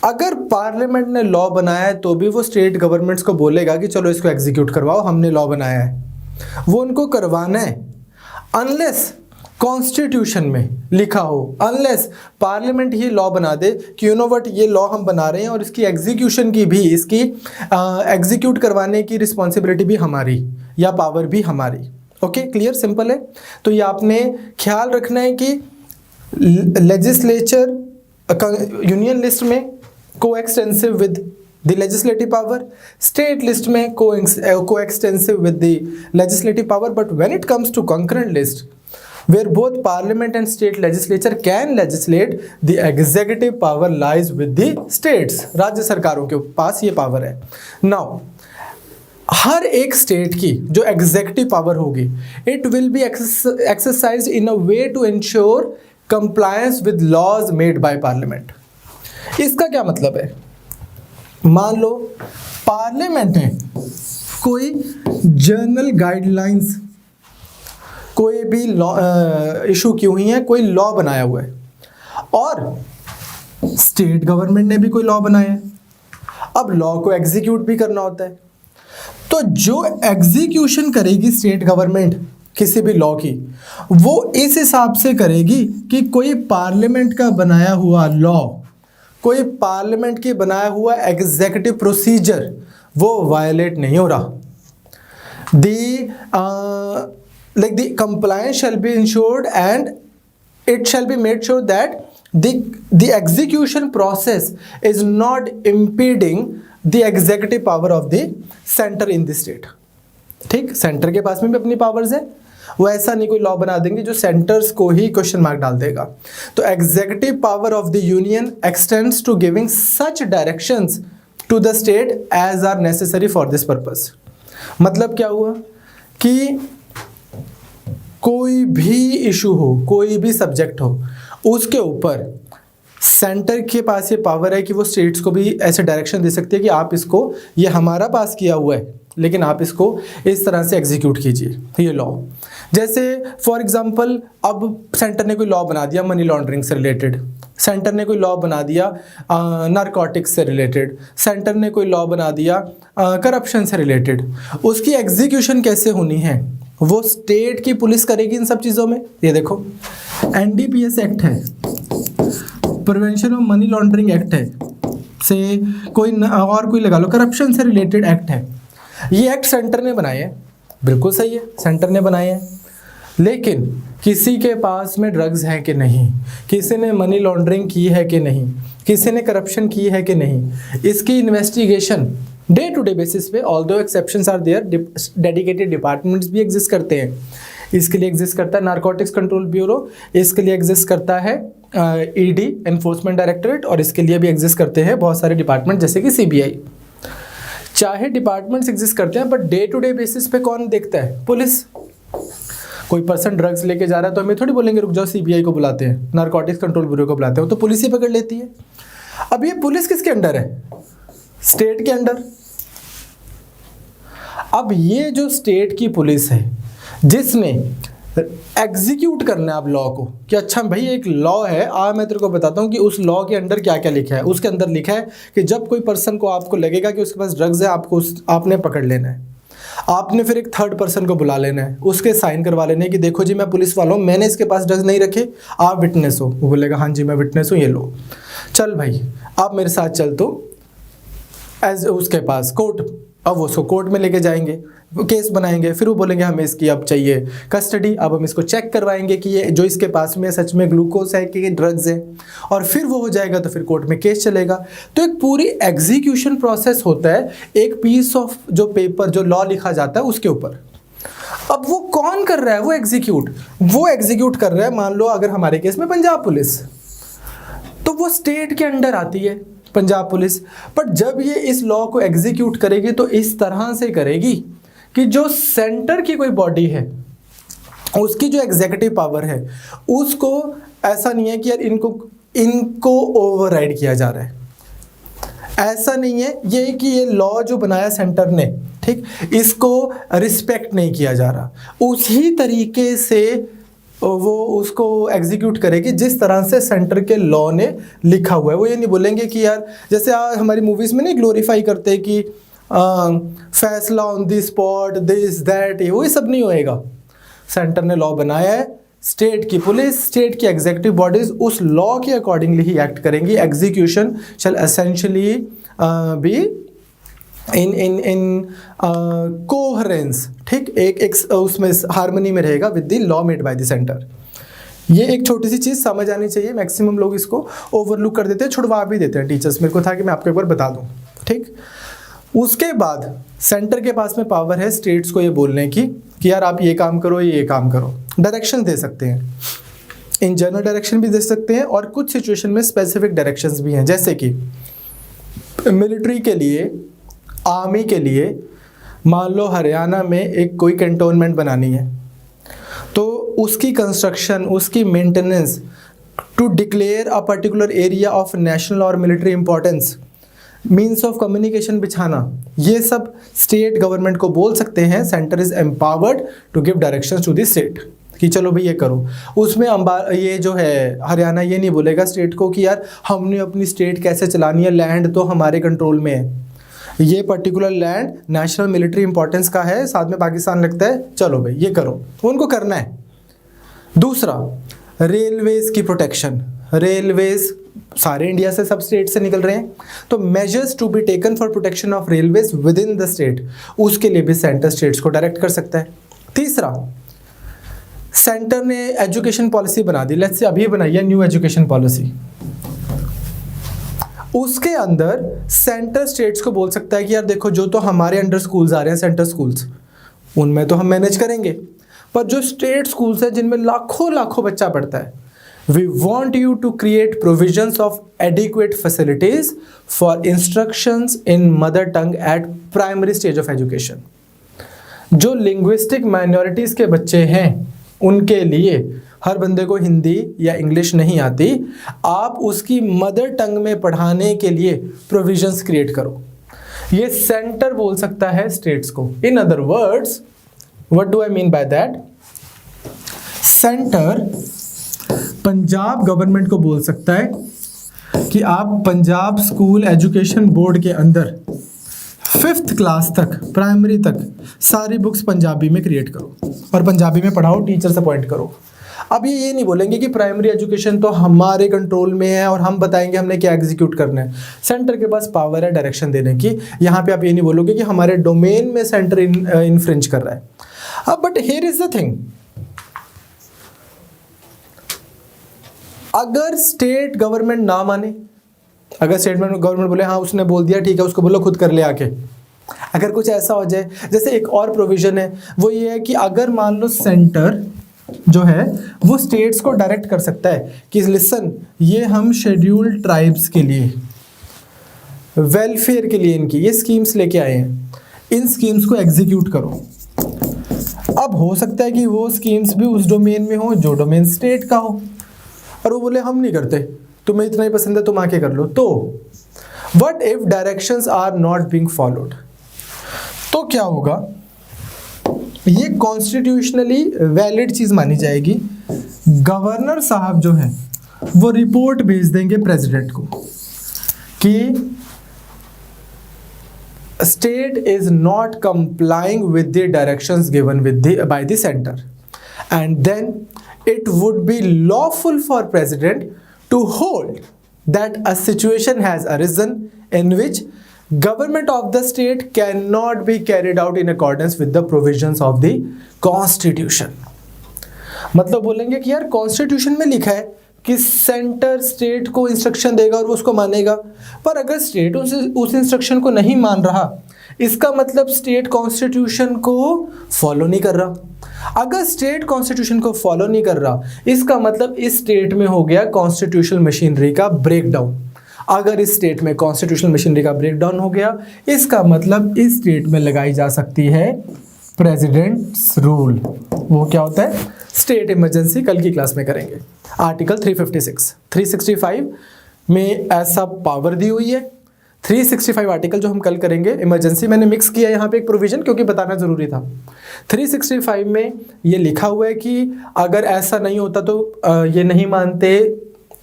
अगर पार्लियामेंट ने लॉ बनाया है तो भी वो स्टेट गवर्नमेंट्स को बोलेगा कि चलो इसको एग्जीक्यूट करवाओ, हमने लॉ बनाया है, वो उनको करवाना है। अनलेस कॉन्स्टिट्यूशन में लिखा हो, अनलेस पार्लियामेंट ये लॉ बना दे कि यू नो व्हाट, ये लॉ हम बना रहे हैं और इसकी एग्जीक्यूशन की भी, इसकी एग्जीक्यूट करवाने की रिस्पॉन्सिबिलिटी भी हमारी या पावर भी हमारी। ओके, क्लियर, सिंपल है। तो ये आपने ख्याल रखना है कि लेजिस्लेचर यूनियन लिस्ट में को extensive with the legislative power, state list में को extensive with the legislative power, but when it comes to concurrent list where both parliament and state legislature can legislate, the executive power lies with the states, राज्य सरकारों के पास ये power है। Now हर एक state की जो एग्जीक्यूटिव पावर होगी, it will be exercised in a way to ensure compliance with laws made by parliament. इसका क्या मतलब है? मान लो पार्लियामेंट ने कोई जर्नल गाइडलाइंस, कोई भी लॉ इशू की हुई है, कोई लॉ बनाया हुआ है, और स्टेट गवर्नमेंट ने भी कोई लॉ बनाया है। अब लॉ को एग्जीक्यूट भी करना होता है, तो जो एग्जीक्यूशन करेगी स्टेट गवर्नमेंट किसी भी लॉ की, वो इस हिसाब से करेगी कि कोई पार्लियामेंट का बनाया हुआ लॉ, कोई पार्लियामेंट के बनाया हुआ एग्जीक्यूटिव प्रोसीजर वो वायलेट नहीं हो रहा। Like the compliance shall be ensured and it shall be made sure that the execution process is not impeding the executive power of the center in the state। ठीक, centre के पास में भी अपनी powers है, वो ऐसा नहीं कोई लॉ बना देंगे जो सेंटर्स को ही क्वेश्चन मार्क डाल देगा। तो executive power of the union extends to giving such directions to the state as are necessary for this purpose. मतलब क्या हुआ कि कोई भी इशू हो, कोई भी सब्जेक्ट हो, उसके ऊपर सेंटर के पास ये पावर है कि वो स्टेट्स को भी ऐसे डायरेक्शन दे सकती है कि आप इसको, ये हमारा पास किया हुआ है लेकिन आप इसको इस तरह से एग्जीक्यूट कीजिए, ये लॉ। जैसे फॉर एग्जांपल अब सेंटर ने कोई लॉ बना दिया मनी लॉन्ड्रिंग से रिलेटेड, सेंटर ने कोई लॉ बना दिया नारकोटिक्स से रिलेटेड, सेंटर ने कोई लॉ बना दिया करप्शन से रिलेटेड, उसकी एग्जीक्यूशन कैसे होनी है वो स्टेट की पुलिस करेगी इन सब चीज़ों में। ये देखो एनडीपीएस एक्ट है, prevention of money laundering act है, से कोई और कोई लगा लो करप्शन से रिलेटेड एक्ट है। ये एक्ट सेंटर ने बनाए हैं, बिल्कुल सही है, सेंटर ने बनाए हैं, लेकिन किसी के पास में ड्रग्स है कि नहीं, किसी ने मनी लॉन्ड्रिंग की है कि नहीं, किसी ने करप्शन की है कि नहीं, इसकी investigation day to day basis पे, although exceptions are there, dedicated departments भी एग्जिस्ट करते हैं। इसके लिए एग्जिस्ट करता है नारकोटिक्स कंट्रोल ब्यूरो, इसके लिए एग्जिस्ट करता है ईडी एनफोर्समेंट डायरेक्टोरेट, और इसके लिए भी एग्जिस्ट करते हैं बहुत सारे डिपार्टमेंट जैसे कि सीबीआई। चाहे डिपार्टमेंट्स एग्जिस्ट करते हैं, but day to day basis पे कौन देखता है? पुलिस। कोई पर्सन ड्रग्स लेके जा रहा है तो हमें थोड़ी बोलेंगे रुक जाओ सीबीआई को बुलाते हैं, नारकोटिक्स कंट्रोल ब्यूरो को बुलाते हैं, तो पुलिस ही पकड़ लेती है। अब ये पुलिस किसके अंडर है? स्टेट के अंडर। अब ये जो स्टेट की पुलिस है जिसने एग्जीक्यूट करना है आप लॉ को, कि अच्छा भाई एक लॉ है, मैं तेरे को बताता हूँ कि उस लॉ के अंदर क्या क्या लिखा है। उसके अंदर लिखा है कि जब कोई पर्सन को आपको लगेगा कि उसके पास ड्रग्स है, आपने पकड़ लेना है, आपने फिर एक थर्ड पर्सन को बुला लेना है, उसके साइन करवा लेने कि देखो जी मैं पुलिस वाला हूँ, मैंने इसके पास ड्रग्स नहीं रखे, आप विटनेस हो। वो बोलेगा हाँ जी मैं विटनेस हूँ, ये लो चल भाई आप मेरे साथ चल, तो एज उसके पास कोर्ट, अब वो उसको कोर्ट में लेके जाएंगे, वो केस बनाएंगे, फिर वो बोलेंगे हमें इसकी अब चाहिए कस्टडी, अब हम इसको चेक करवाएंगे कि ये जो इसके पास में सच में ग्लूकोज है कि ड्रग्स है, और फिर वो हो जाएगा तो फिर कोर्ट में केस चलेगा। तो एक पूरी एग्जीक्यूशन प्रोसेस होता है एक पीस ऑफ जो पेपर जो लॉ लिखा जाता है उसके ऊपर। अब वो कौन कर रहा है? वो एग्जीक्यूट कर रहा है, मान लो अगर हमारे केस में पंजाब पुलिस, तो वो स्टेट के अंडर आती है पंजाब पुलिस। बट जब ये इस लॉ को एग्जीक्यूट करेगी तो इस तरह से करेगी कि जो सेंटर की कोई बॉडी है उसकी जो एग्जीक्यूटिव पावर है उसको ऐसा नहीं है कि यार इनको ओवरराइड किया जा रहा है, ऐसा नहीं है ये कि ये लॉ जो बनाया सेंटर ने, ठीक, इसको रिस्पेक्ट नहीं किया जा रहा, उसी तरीके से वो उसको एग्जीक्यूट करेगी जिस तरह से सेंटर के लॉ ने लिखा हुआ है। वो ये नहीं बोलेंगे कि यार जैसे हमारी मूवीज़ में नहीं ग्लोरीफाई करते कि फैसला on the spot this that, वो सब नहीं होएगा। सेंटर ने लॉ बनाया है, स्टेट की पुलिस, स्टेट की एग्जीक्यूटिव बॉडीज उस लॉ के अकॉर्डिंगली ही एक्ट करेंगी। Execution shall essentially be in coherence, ठीक, एक उसमें हार्मनी में रहेगा with the law made by the centre. ये एक छोटी सी चीज़ समझ आनी चाहिए, मैक्सिमम लोग इसको ओवरलुक कर देते हैं, छुड़वा भी देते हैं टीचर्स। मेरे को था कि मैं आपको एक बार बता दूं, ठीक। उसके बाद सेंटर के पास में पावर है स्टेट्स को ये बोलने की कि यार आप ये काम करो, ये काम करो। डायरेक्शन दे सकते हैं, इन जनरल डायरेक्शन भी दे सकते हैं और कुछ सिचुएशन में स्पेसिफिक डायरेक्शंस भी हैं, जैसे कि मिलिट्री के लिए, आर्मी के लिए मान लो हरियाणा में एक कोई कैंटोनमेंट बनानी है, तो उसकी कंस्ट्रक्शन, उसकी maintenance, to declare a particular area of national और military importance, means of communication बिछाना, ये सब स्टेट गवर्नमेंट को बोल सकते हैं। Centre is empowered to give directions to the state कि चलो भाई ये करो। उसमें ये जो है हरियाणा ये नहीं बोलेगा स्टेट को कि यार हमने अपनी स्टेट कैसे चलानी है, लैंड तो हमारे कंट्रोल में है, ये particular land national military importance का है, साथ में पाकिस्तान लगता है, चलो भाई ये करो, उनको करना है। दूसरा, रेलवेज की प्रोटेक्शन, रेलवेज सारे इंडिया से, सब स्टेट से निकल रहे हैं, तो measures to be taken for protection of railways within the state, उसके लिए भी सेंटर स्टेट्स को डायरेक्ट कर सकता है। तीसरा, सेंटर ने एजुकेशन पॉलिसी बना दी, लेट्स से अभी बनाई है न्यू एजुकेशन पॉलिसी, उसके अंदर सेंटर स्टेट्स को बोल सकता है कि यार देखो जो तो हमारे अंडर स्कूल्स आ रहे हैं, सेंटर स्कूल्स, उनमें तो हम मैनेज करेंगे, पर जो स्टेट स्कूल्स हैं जिनमें लाखों लाखों बच्चा पढ़ता है, we want you to create provisions of adequate facilities for instructions in mother tongue at primary stage of education. जो लिंग्विस्टिक माइनॉरिटीज के बच्चे हैं उनके लिए, हर बंदे को हिंदी या इंग्लिश नहीं आती, आप उसकी मदर टंग में पढ़ाने के लिए प्रोविजंस क्रिएट करो। ये सेंटर बोल सकता है स्टेट्स को। इन other words, what do I mean by that? Centre Punjab government को बोल सकता है कि आप पंजाब स्कूल एजुकेशन बोर्ड के अंदर 5th क्लास तक, प्राइमरी तक सारी बुक्स पंजाबी में क्रिएट करो और पंजाबी में पढ़ाओ, टीचर्स अपॉइंट करो। अब ये नहीं बोलेंगे कि प्राइमरी एजुकेशन तो हमारे कंट्रोल में है और हम बताएंगे हमने क्या एग्जीक्यूट करना है। सेंटर के पास पावर है डायरेक्शन देने की। यहाँ पे आप ये नहीं बोलोगे कि हमारे डोमेन में सेंटर इन्फ्रिंज कर रहा है। अब but here is the thing, अगर स्टेट गवर्नमेंट ना माने, अगर स्टेट गवर्नमेंट बोले हाँ उसने बोल दिया ठीक है, उसको बोलो खुद कर ले आके, अगर कुछ ऐसा हो जाए, जैसे एक और प्रोविजन है वो ये है कि अगर मान लो सेंटर जो है वो स्टेट्स को डायरेक्ट कर सकता है कि लिसन, ये हम शेड्यूल्ड ट्राइब्स के लिए, वेलफेयर के लिए इनकी ये स्कीम्स लेके आए हैं, इन स्कीम्स को एग्जीक्यूट करो। अब हो सकता है कि वो स्कीम्स भी उस डोमेन में हो जो डोमेन स्टेट का हो, और वो बोले हम नहीं करते, तुम्हें इतना ही पसंद है तुम आके कर लो। तो what if directions are not being followed, तो क्या होगा? ये कॉन्स्टिट्यूशनली वैलिड चीज मानी जाएगी। गवर्नर साहब जो है वो रिपोर्ट भेज देंगे प्रेसिडेंट को कि state is not complying with the directions given by the centre, and then it would be lawful for president to hold that a situation has arisen in which government of the state cannot be carried out in accordance with the provisions of the constitution। मतलब बोलेंगे कि यार constitution में लिखा है कि centre state को instruction देगा और वो उसको मानेगा, पर अगर स्टेट उस इंस्ट्रक्शन को नहीं मान रहा, इसका मतलब स्टेट कॉन्स्टिट्यूशन को फॉलो नहीं कर रहा। अगर स्टेट कॉन्स्टिट्यूशन को फॉलो नहीं कर रहा, इसका मतलब इस स्टेट में हो गया कॉन्स्टिट्यूशनल मशीनरी का ब्रेकडाउन। अगर इस स्टेट में कॉन्स्टिट्यूशनल मशीनरी का ब्रेकडाउन हो गया, इसका मतलब इस स्टेट में लगाई जा सकती है प्रेसिडेंट्स रूल। वो क्या होता है? State emergency. कल की क्लास में करेंगे। आर्टिकल 356, 365 में ऐसा पावर दी हुई है। 365 आर्टिकल जो हम कल करेंगे, इमरजेंसी मैंने मिक्स किया यहाँ पे एक प्रोविजन क्योंकि बताना जरूरी था। 365 में ये लिखा हुआ है कि अगर ऐसा नहीं होता तो ये नहीं मानते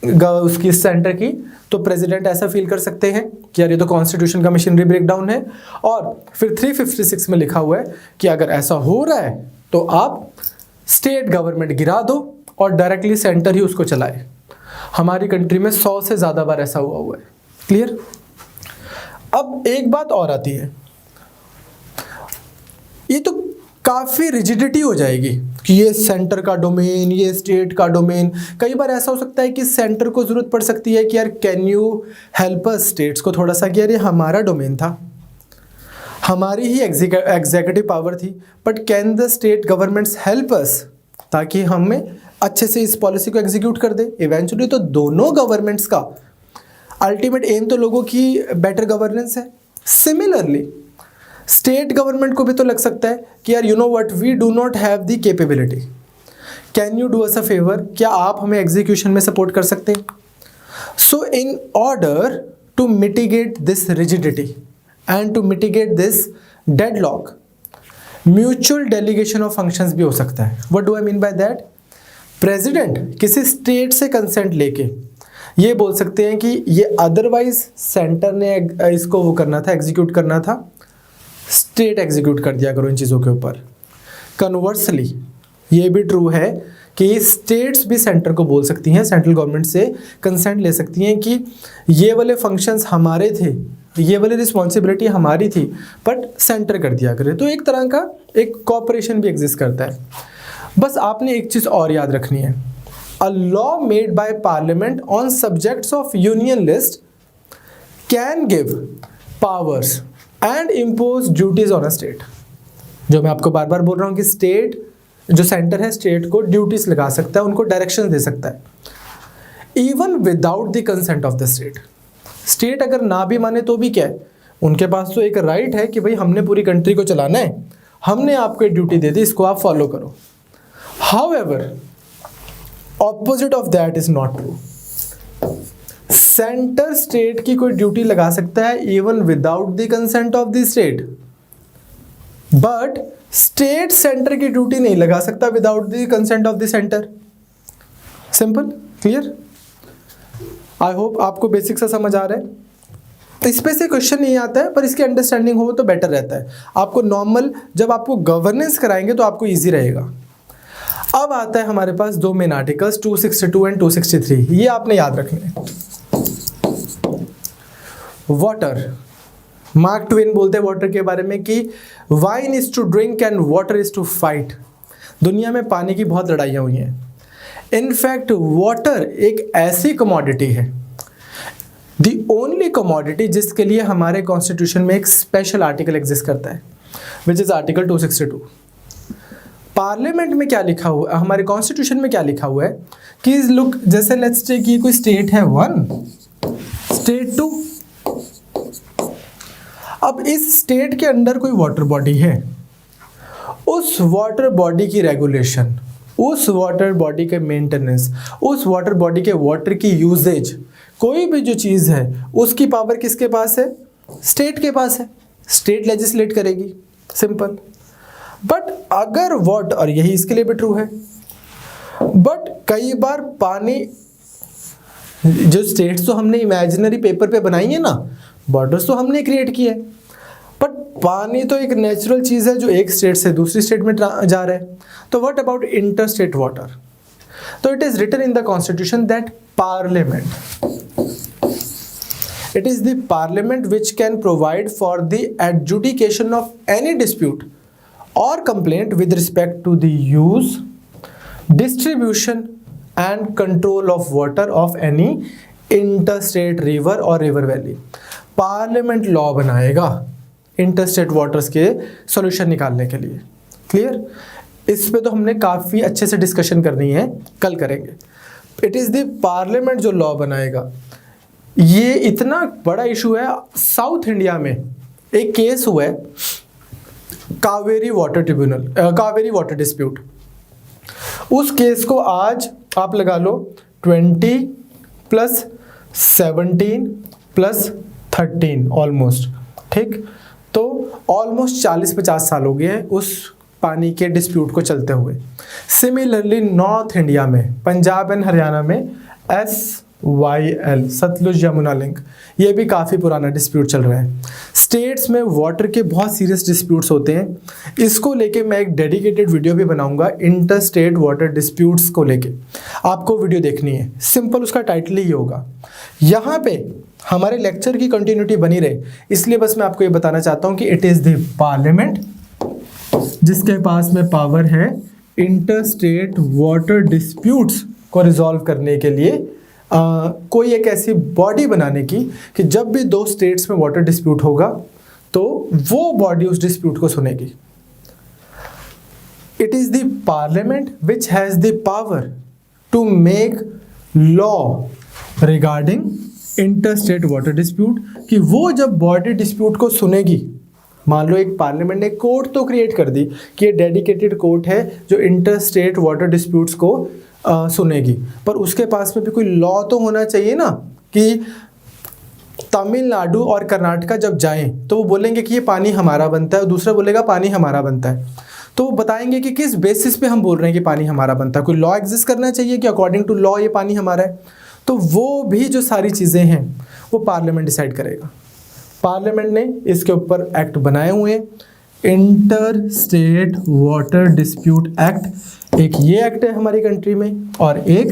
उसकी सेंटर की, तो प्रेसिडेंट ऐसा फील कर सकते हैं कि यार ये तो कॉन्स्टिट्यूशन का मशीनरी ब्रेकडाउन है। और फिर 356 में लिखा हुआ है कि अगर ऐसा हो रहा है तो आप स्टेट गवर्नमेंट गिरा दो और डायरेक्टली सेंटर ही उसको चलाए। हमारी कंट्री में 100 से ज़्यादा बार ऐसा हुआ है। क्लियर? अब एक बात और आती है, ये तो काफ़ी रिजिडिटी हो जाएगी कि ये सेंटर का डोमेन, ये स्टेट का डोमेन। कई बार ऐसा हो सकता है कि सेंटर को ज़रूरत पड़ सकती है कि यार can you help us states को थोड़ा सा, कि यार ये हमारा डोमेन था, हमारी ही एग्जीक्यूटिव पावर थी, but can the state governments help us, ताकि हमें अच्छे से इस पॉलिसी को एग्जीक्यूट कर दे। इवेंचुअली तो दोनों गवर्नमेंट्स का अल्टीमेट एम तो लोगों की बेटर गवर्नेंस है। सिमिलरली स्टेट गवर्नमेंट को भी तो लग सकता है कि यार you know what, we do not have the capability, can you do us a favour, क्या आप हमें एग्जीक्यूशन में सपोर्ट कर सकते हैं? So in order to mitigate this rigidity and to mitigate this deadlock, mutual delegation of functions भी हो सकता है। What do I mean by that? President किसी स्टेट से कंसेंट लेके ये बोल सकते हैं कि ये अदरवाइज सेंटर ने इसको वो करना था, एग्जीक्यूट करना था, स्टेट एग्जीक्यूट कर दिया करो इन चीज़ों के ऊपर। कन्वर्सली ये भी ट्रू है कि स्टेट्स भी सेंटर को बोल सकती हैं, सेंट्रल गवर्नमेंट से कंसेंट ले सकती हैं कि ये वाले फंक्शंस हमारे थे, ये वाली रिस्पॉन्सिबिलिटी हमारी थी, बट सेंटर कर दिया करे। तो एक तरह का एक कॉपरेशन भी एग्जिस्ट करता है। बस आपने एक चीज़ और याद रखनी है, a law made by parliament on subjects of union list can give powers and impose duties on a state. जो मैं आपको बार बार बोल रहा हूँ कि स्टेट जो सेंटर है स्टेट को ड्यूटीज लगा सकता है, उनको डायरेक्शन दे सकता है, even without the consent of the state. State अगर ना भी माने तो भी क्या है, उनके पास तो एक राइट है कि भाई हमने पूरी कंट्री को चलाना है, हमने आपको एक ड्यूटी दे दी, इसको आप फॉलो करो। However opposite of that is not true. Centre state की कोई ड्यूटी लगा सकता है even without the consent of the state, but state centre की ड्यूटी नहीं लगा सकता without the consent of the centre. Simple, clear? I hope आपको बेसिक सा समझ आ रहा है। इस पे से क्वेश्चन नहीं आता है, पर इसकी अंडरस्टैंडिंग हो तो बेटर रहता है। आपको नॉर्मल जब आपको गवर्नेंस कराएंगे तो आपको ईजी रहेगा। अब आता है हमारे पास दो मेन आर्टिकल्स 262 एंड 263, ये आपने याद रखने हैं। वाटर, मार्क ट्वेन बोलते हैं वाटर के बारे में कि wine is to drink and water is to fight. दुनिया में पानी की बहुत लड़ाइयाँ हुई हैं। इनफैक्ट वाटर एक ऐसी कमोडिटी है, द ओनली कमोडिटी जिसके लिए हमारे कॉन्स्टिट्यूशन में एक स्पेशल आर्टिकल एग्जिस्ट करता है, विच इज आर्टिकल 262। पार्लियामेंट में क्या लिखा हुआ, हमारे कॉन्स्टिट्यूशन में क्या लिखा हुआ है कि लुक, जैसे लेट्स टेक कि कोई स्टेट है 1, स्टेट 2। अब इस स्टेट के अंडर कोई वाटर बॉडी है, उस वाटर बॉडी की रेगुलेशन, उस वाटर बॉडी के मेंटेनेंस, उस वाटर बॉडी के वाटर की यूजेज, कोई भी जो चीज़ है उसकी पावर किसके पास है? स्टेट के पास है। स्टेट लेजिस्लेट करेगी, सिंपल। बट अगर वाटर, और यही इसके लिए भी ट्रू है, बट कई बार पानी, जो स्टेट्स तो हमने इमेजिनरी पेपर पे बनाई है ना, बॉर्डर्स तो हमने क्रिएट किए हैं, बट पानी तो एक नेचुरल चीज़ है जो एक स्टेट से दूसरी स्टेट में जा रहा है। तो what about inter state water? तो it is written in the constitution that parliament, it is the parliament which can provide for the adjudication of any dispute or complaint with respect to the use, distribution and control of water of any interstate river or river valley। Parliament law बनाएगा interstate waters के solution निकालने के लिए। Clear? इस पे तो हमने काफ़ी अच्छे से डिस्कशन करनी है, कल करेंगे। इट इज़ द पार्लियामेंट जो लॉ बनाएगा। ये इतना बड़ा इशू है, साउथ इंडिया में एक केस हुआ है, Kaveri water tribunal, Kaveri water dispute. उस केस को आज आप लगा लो 20 + 17 + 13 ऑलमोस्ट, ठीक? तो ऑलमोस्ट 40-50 साल हो गए हैं उस पानी के डिस्प्यूट को चलते हुए। सिमिलरली नॉर्थ इंडिया में, पंजाब एंड हरियाणा में YL, सतलुज यमुना लिंक, ये भी काफ़ी पुराना डिस्प्यूट चल रहा है। स्टेट्स में वाटर के बहुत सीरियस डिस्प्यूट्स होते हैं, इसको लेके मैं एक डेडिकेटेड वीडियो भी बनाऊंगा, इंटर स्टेट वाटर डिस्प्यूट्स को लेके आपको वीडियो देखनी है। सिंपल उसका टाइटल ही होगा। यहाँ पे हमारे लेक्चर की कंटिन्यूटी बनी रहे, इसलिए बस मैं आपको ये बताना चाहता हूँ कि इट इज़ द पार्लियामेंट जिसके पास में पावर है इंटर स्टेट वाटर डिस्प्यूट्स को रिजॉल्व करने के लिए कोई एक ऐसी बॉडी बनाने की कि जब भी दो स्टेट्स में वाटर डिस्प्यूट होगा तो वो बॉडी उस डिस्प्यूट को सुनेगी। It is the parliament which has the power to make law regarding inter state water dispute, कि वो जब बॉडी डिस्प्यूट को सुनेगी, मान लो एक पार्लियामेंट ने कोर्ट तो क्रिएट कर दी कि ये डेडिकेटेड कोर्ट है जो इंटर स्टेट वाटर डिस्प्यूट्स को सुनेगी, पर उसके पास में भी कोई लॉ तो होना चाहिए ना कि तमिलनाडु और कर्नाटका जब जाएं तो वो बोलेंगे कि ये पानी हमारा बनता है और दूसरा बोलेगा पानी हमारा बनता है, तो वो बताएंगे कि किस बेसिस पे हम बोल रहे हैं कि पानी हमारा बनता है। कोई लॉ एग्जिस्ट करना चाहिए कि अकॉर्डिंग टू लॉ ये पानी हमारा है। तो वो भी जो सारी चीज़ें हैं वो पार्लियामेंट डिसाइड करेगा। पार्लियामेंट ने इसके ऊपर एक्ट बनाए हुए हैं, inter state water dispute act, एक ये एक्ट है हमारी कंट्री में, और एक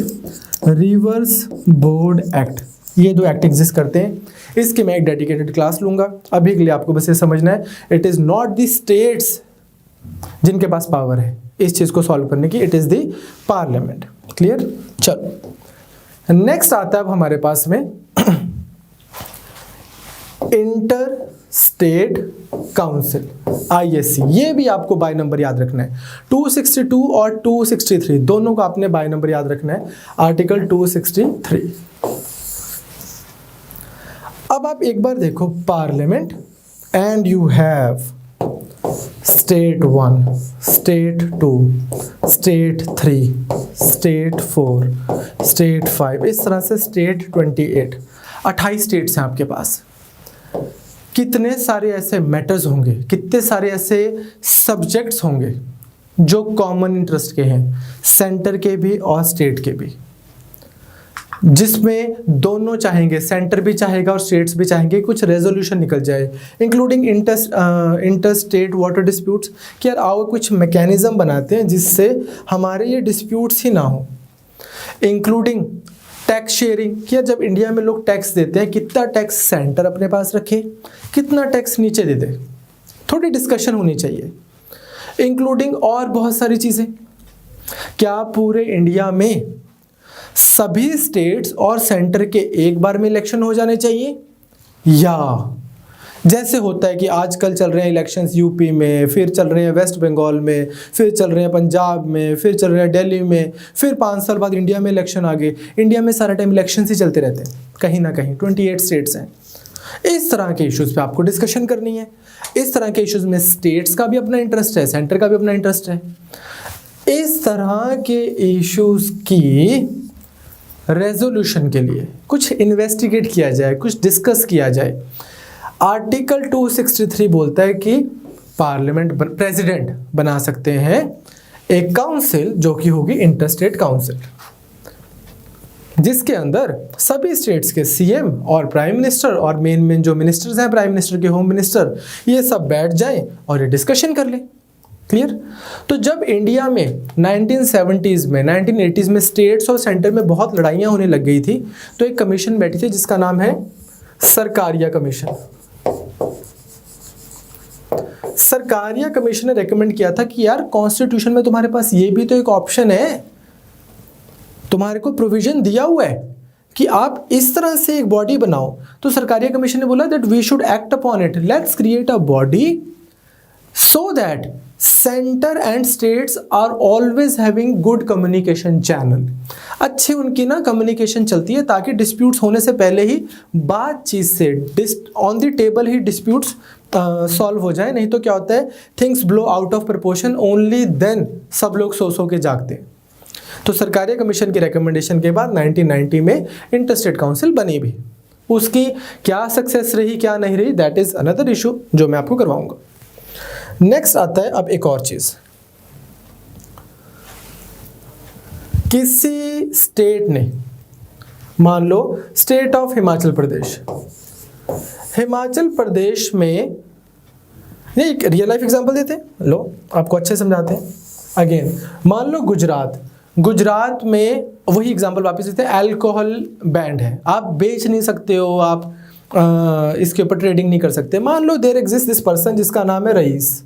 रिवर्स बोर्ड एक्ट। ये दो एक्ट एग्जिस्ट करते हैं। इसकी मैं एक डेडिकेटेड क्लास लूंगा। अभी के लिए आपको बस ये समझना है, it is not the states जिनके पास पावर है इस चीज़ को सॉल्व करने की, it is the parliament. Clear? चलो नेक्स्ट आता है अब हमारे पास में इंटर स्टेट काउंसिल, ISC। ये भी आपको बाय नंबर याद रखना है। 262 और 263 दोनों को आपने बाय नंबर याद रखना है। आर्टिकल 263। अब आप एक बार देखो, parliament and you have state 1, state 2, state 3, state 4, state 5, इस तरह से स्टेट 28 स्टेट्स हैं आपके पास। कितने सारे ऐसे मैटर्स होंगे, कितने सारे ऐसे सब्जेक्ट्स होंगे जो कॉमन इंटरेस्ट के हैं, सेंटर के भी और स्टेट के भी, जिसमें दोनों चाहेंगे, सेंटर भी चाहेगा और स्टेट्स भी चाहेंगे कुछ रेजोल्यूशन निकल जाए, including inter state water disputes, कि यार आओ कुछ मैकेनिज्म बनाते हैं जिससे हमारे ये डिस्प्यूट्स ही ना हो। इंक्लूडिंग टैक्स शेयरिंग, कि जब इंडिया में लोग टैक्स देते हैं कितना टैक्स सेंटर अपने पास रखे, कितना टैक्स नीचे दे दे, थोड़ी डिस्कशन होनी चाहिए। इंक्लूडिंग और बहुत सारी चीज़ें, क्या पूरे इंडिया में सभी स्टेट्स और सेंटर के एक बार में इलेक्शन हो जाने चाहिए, या जैसे होता है कि आजकल चल रहे हैं इलेक्शंस यूपी में, फिर चल रहे हैं वेस्ट बंगाल में, फिर चल रहे हैं पंजाब में, फिर चल रहे हैं दिल्ली में, फिर 5 साल बाद इंडिया में इलेक्शन आ गए। इंडिया में सारा टाइम इलेक्शंस ही चलते रहते हैं कहीं ना कहीं, 28 स्टेट्स हैं। इस तरह के इश्यूज़ पे आपको डिस्कशन करनी है। इस तरह के इश्यूज़ में स्टेट्स का भी अपना इंटरेस्ट है, सेंटर का भी अपना इंटरेस्ट है। इस तरह के इश्यूज़ की रेजोल्यूशन के लिए कुछ इन्वेस्टिगेट किया जाए, कुछ डिस्कस किया जाए। आर्टिकल 263 बोलता है कि पार्लियामेंट प्रेसिडेंट बना सकते हैं एक काउंसिल जो कि होगी इंटर स्टेट काउंसिल, जिसके अंदर सभी स्टेट्स के CM और प्राइम मिनिस्टर और मेन जो मिनिस्टर्स हैं, प्राइम मिनिस्टर के होम मिनिस्टर, ये सब बैठ जाएं और ये डिस्कशन कर लें। क्लियर? तो जब इंडिया में 1970s में 1980s में स्टेट्स और सेंटर में बहुत लड़ाइयाँ होने लग गई थी, तो एक कमीशन बैठी थी जिसका नाम है सरकारिया कमीशन। सरकारिया कमीशन ने रेकमेंड किया था कि यार कॉन्स्टिट्यूशन में तुम्हारे पास ये भी तो एक ऑप्शन है, तुम्हारे को प्रोविजन दिया हुआ है कि आप इस तरह से एक बॉडी बनाओ। तो सरकारिया कमीशन ने बोला that we should act upon it, let's create a body so that centre and states are always having good communication channel. अच्छी उनकी ना कम्युनिकेशन चलती है ताकि डिस्प्यूट्स होने से पहले ही बातचीत से ऑन द टेबल ही डिस्प्यूट्स सॉल्व हो जाए। नहीं तो क्या होता है, things blow out of proportion, only then सब लोग सो के जागते हैं। तो सरकारिया कमीशन की रिकमेंडेशन के बाद 1990 में इंटर स्टेट काउंसिल बनी भी। उसकी क्या सक्सेस रही क्या नहीं रही, दैट इज अनदर इशू जो मैं आपको करवाऊंगा। नेक्स्ट आता है अब एक और चीज, किसी स्टेट ने मान लो स्टेट ऑफ हिमाचल प्रदेश, हिमाचल प्रदेश में, ये एक रियल लाइफ एग्जांपल देते हैं, लो आपको अच्छे समझाते हैं। अगेन मान लो गुजरात, गुजरात में वही एग्जांपल वापस देते हैं, अल्कोहल बैंड है, आप बेच नहीं सकते हो, आप इसके ऊपर ट्रेडिंग नहीं कर सकते। मान लो देयर एग्जिस्ट दिस पर्सन जिसका नाम है रईस,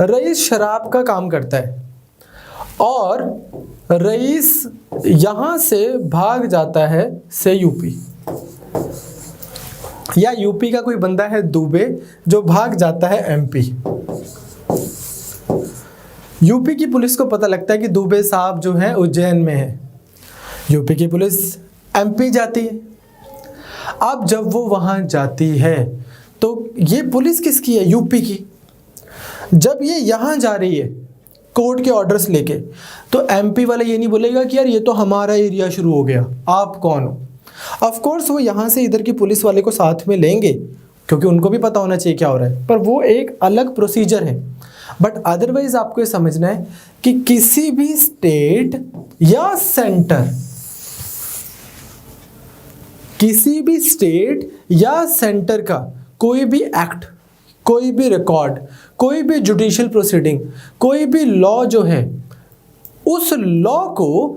रईस शराब का काम करता है और रईस यहां से भाग जाता है से यूपी, या यूपी का कोई बंदा है दुबे जो भाग जाता है एमपी। यूपी की पुलिस को पता लगता है कि दुबे साहब जो हैं उज्जैन में है, यूपी की पुलिस एमपी जाती है। अब जब वो वहां जाती है तो ये पुलिस किसकी है? यूपी की। जब ये यहां जा रही है कोर्ट के ऑर्डर्स लेके, तो एमपी वाला ये नहीं बोलेगा कि यार ये तो हमारा एरिया शुरू हो गया, आप कौन हो। ऑफ कोर्स वो यहाँ से इधर की पुलिस वाले को साथ में लेंगे क्योंकि उनको भी पता होना चाहिए क्या हो रहा है, पर वो एक अलग प्रोसीजर है। बट अदरवाइज आपको ये समझना है कि किसी भी स्टेट या सेंटर, किसी भी स्टेट या सेंटर का कोई भी एक्ट, कोई भी रिकॉर्ड, कोई भी जुडिशियल प्रोसीडिंग, कोई भी लॉ जो है, उस लॉ को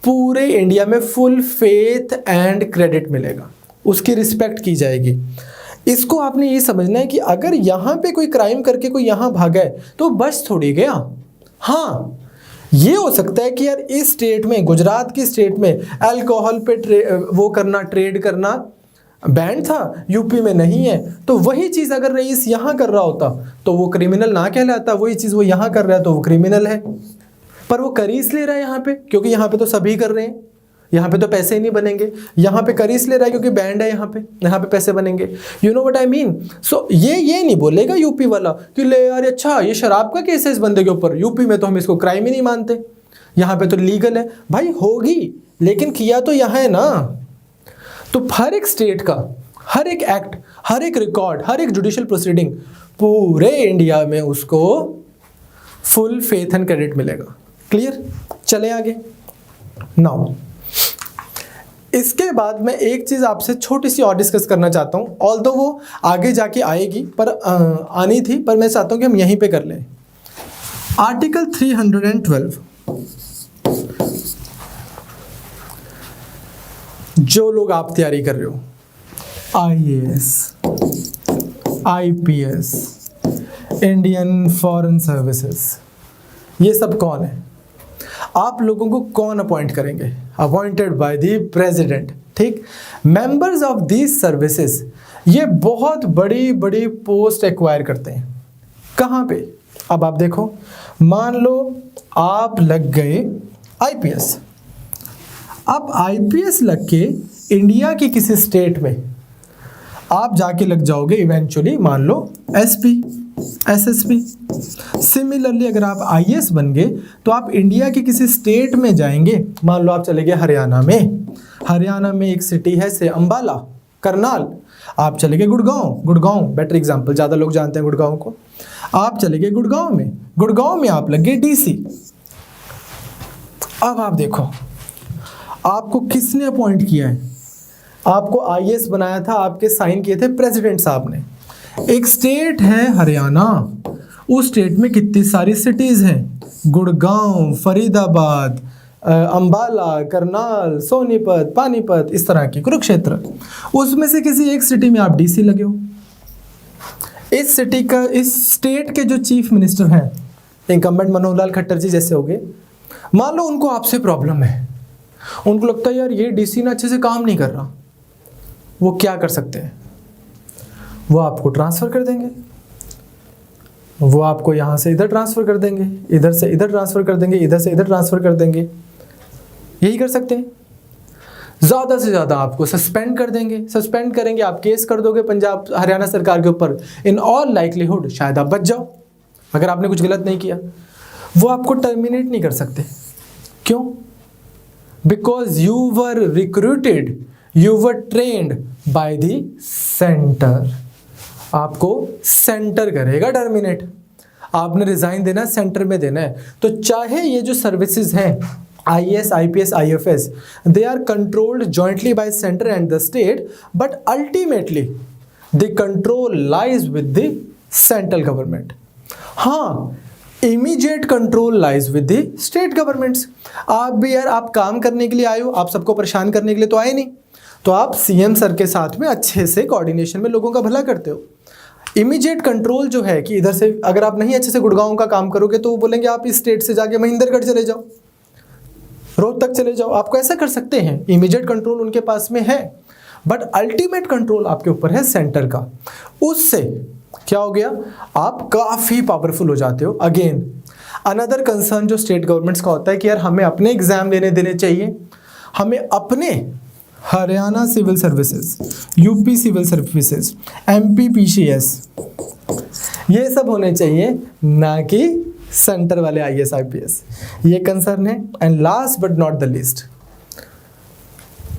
पूरे इंडिया में फुल फेथ एंड क्रेडिट मिलेगा, उसकी रिस्पेक्ट की जाएगी। इसको आपने ये समझना है कि अगर यहाँ पे कोई क्राइम करके कोई यहाँ भागा है तो बस थोड़ी गया। हाँ, ये हो सकता है कि यार इस स्टेट में, गुजरात की स्टेट में अल्कोहल पे वो करना, ट्रेड करना बैन था, यूपी में नहीं है, तो वही चीज़ अगर रईस यहाँ कर रहा होता तो वो क्रिमिनल ना कहलाता, वही चीज़ वो यहाँ कर रहा है तो वो क्रिमिनल है। पर वो कर ही इसलिए रहा है यहाँ पे क्योंकि यहाँ पे तो सभी कर रहे हैं, यहाँ पे तो पैसे ही नहीं बनेंगे, यहाँ पे कर ही इसलिए रहा है क्योंकि बैंड है, यहाँ पे पैसे बनेंगे। You know what I mean. So ये नहीं बोलेगा यूपी वाला कि ले यार अच्छा ये शराब का केस है इस बंदे के ऊपर, यूपी में तो हम इसको क्राइम ही नहीं मानते, यहाँ पे तो लीगल है। भाई होगी, लेकिन किया तो यहाँ है ना। तो हर एक स्टेट का हर एक एक्ट, हर एक रिकॉर्ड, हर एक जुडिशियल प्रोसीडिंग पूरे इंडिया में उसको फुल फेथ एंड क्रेडिट मिलेगा। क्लियर? चले आगे। नाउ इसके बाद मैं एक चीज़ आपसे छोटी सी और डिस्कस करना चाहता हूँ, ऑल्दो वो आगे जाके आएगी पर आनी थी, पर मैं चाहता हूँ कि हम यहीं पे कर लें। आर्टिकल 312, जो लोग आप तैयारी कर रहे हो, IAS, IPS, Indian foreign services, ये सब कौन है? आप लोगों को कौन अपॉइंट करेंगे? Appointed by the president. ठीक, मेंबर्स ऑफ दीज सर्विसेज ये बहुत बड़ी बड़ी पोस्ट एक्वायर करते हैं। कहाँ पे? अब आप देखो, मान लो आप लग गए IPS। अब IPS लग के इंडिया की किसी स्टेट में आप जाके लग जाओगे इवेंचुअली, मान लो SP, SSP। सिमिलरली अगर आप IAS बन गए तो आप इंडिया के किसी स्टेट में जाएंगे, मान लो आप चले गए हरियाणा में, हरियाणा में एक सिटी है से अंबाला, करनाल। आप चले गए गुड़गांव बेटर एग्जांपल, ज़्यादा लोग जानते हैं गुड़गांव को। आप चले गए गुड़गांव में आप लग गए DC। अब आप देखो, आपको किसने अपॉइंट किया है? आपको IAS बनाया था, आपके साइन किए थे प्रेसिडेंट साहब ने। एक स्टेट है हरियाणा, उस स्टेट में कितनी सारी सिटीज़ हैं, गुड़गांव, फरीदाबाद, अंबाला, करनाल, सोनीपत, पानीपत, इस तरह की, कुरुक्षेत्र। उसमें से किसी एक सिटी में आप DC लगे हो। इस सिटी का, इस स्टेट के जो चीफ मिनिस्टर हैं, इंकम्बेंट मनोहर लाल खट्टर जी जैसे हो गए, मान लो उनको आपसे प्रॉब्लम है, उनको लगता है यार ये DC ना अच्छे से काम नहीं कर रहा। वो क्या कर सकते हैं? वो आपको ट्रांसफ़र कर देंगे, वो आपको यहाँ से इधर ट्रांसफ़र कर देंगे, इधर से इधर ट्रांसफ़र कर देंगे, इधर से इधर ट्रांसफ़र कर देंगे। यही कर सकते हैं। ज़्यादा से ज़्यादा आपको सस्पेंड कर देंगे, सस्पेंड करेंगे, आप केस कर दोगे पंजाब हरियाणा सरकार के ऊपर। इन ऑल लाइकलीहुड शायद आप बच जाओ अगर आपने कुछ गलत नहीं किया। वो आपको टर्मिनेट नहीं कर सकते। क्यों? Because you were recruited, you were trend bye the centre. आपको सेंटर करेगा टर्मिनेट। आपने रिजाइन देना है, सेंटर में देना है। तो चाहे ये जो सर्विसेज हैं IAS, IPS, IFS, they are controlled jointly by center and the state, but ultimately the control lies with the central government. हाँ, immediate control lies with the state governments. आप भी यार, आप काम करने के लिए आए हो, आप सबको परेशान करने के लिए तो आए नहीं, तो आप सीएम सर के साथ में अच्छे से कोऑर्डिनेशन में लोगों का भला करते हो। इमीडिएट कंट्रोल जो है कि इधर से अगर आप नहीं अच्छे से गुड़गांव का काम करोगे तो वो बोलेंगे आप इस स्टेट से जाके महेंद्रगढ़ चले जाओ, रोहतक चले जाओ, आपको ऐसा कर सकते हैं। इमीडिएट कंट्रोल उनके पास में है, बट अल्टीमेट कंट्रोल आपके ऊपर है सेंटर का। उससे क्या हो गया, आप काफ़ी पावरफुल हो जाते हो। अगेन अनदर कंसर्न जो स्टेट गवर्नमेंट्स का होता है कि यार हमें अपने एग्जाम लेने देने चाहिए, हमें अपने Haryana civil services, UP civil services, MP PCS ये सब होने चाहिए, ना कि सेंटर वाले IAS IPS। ये कंसर्न है। And last but not the least,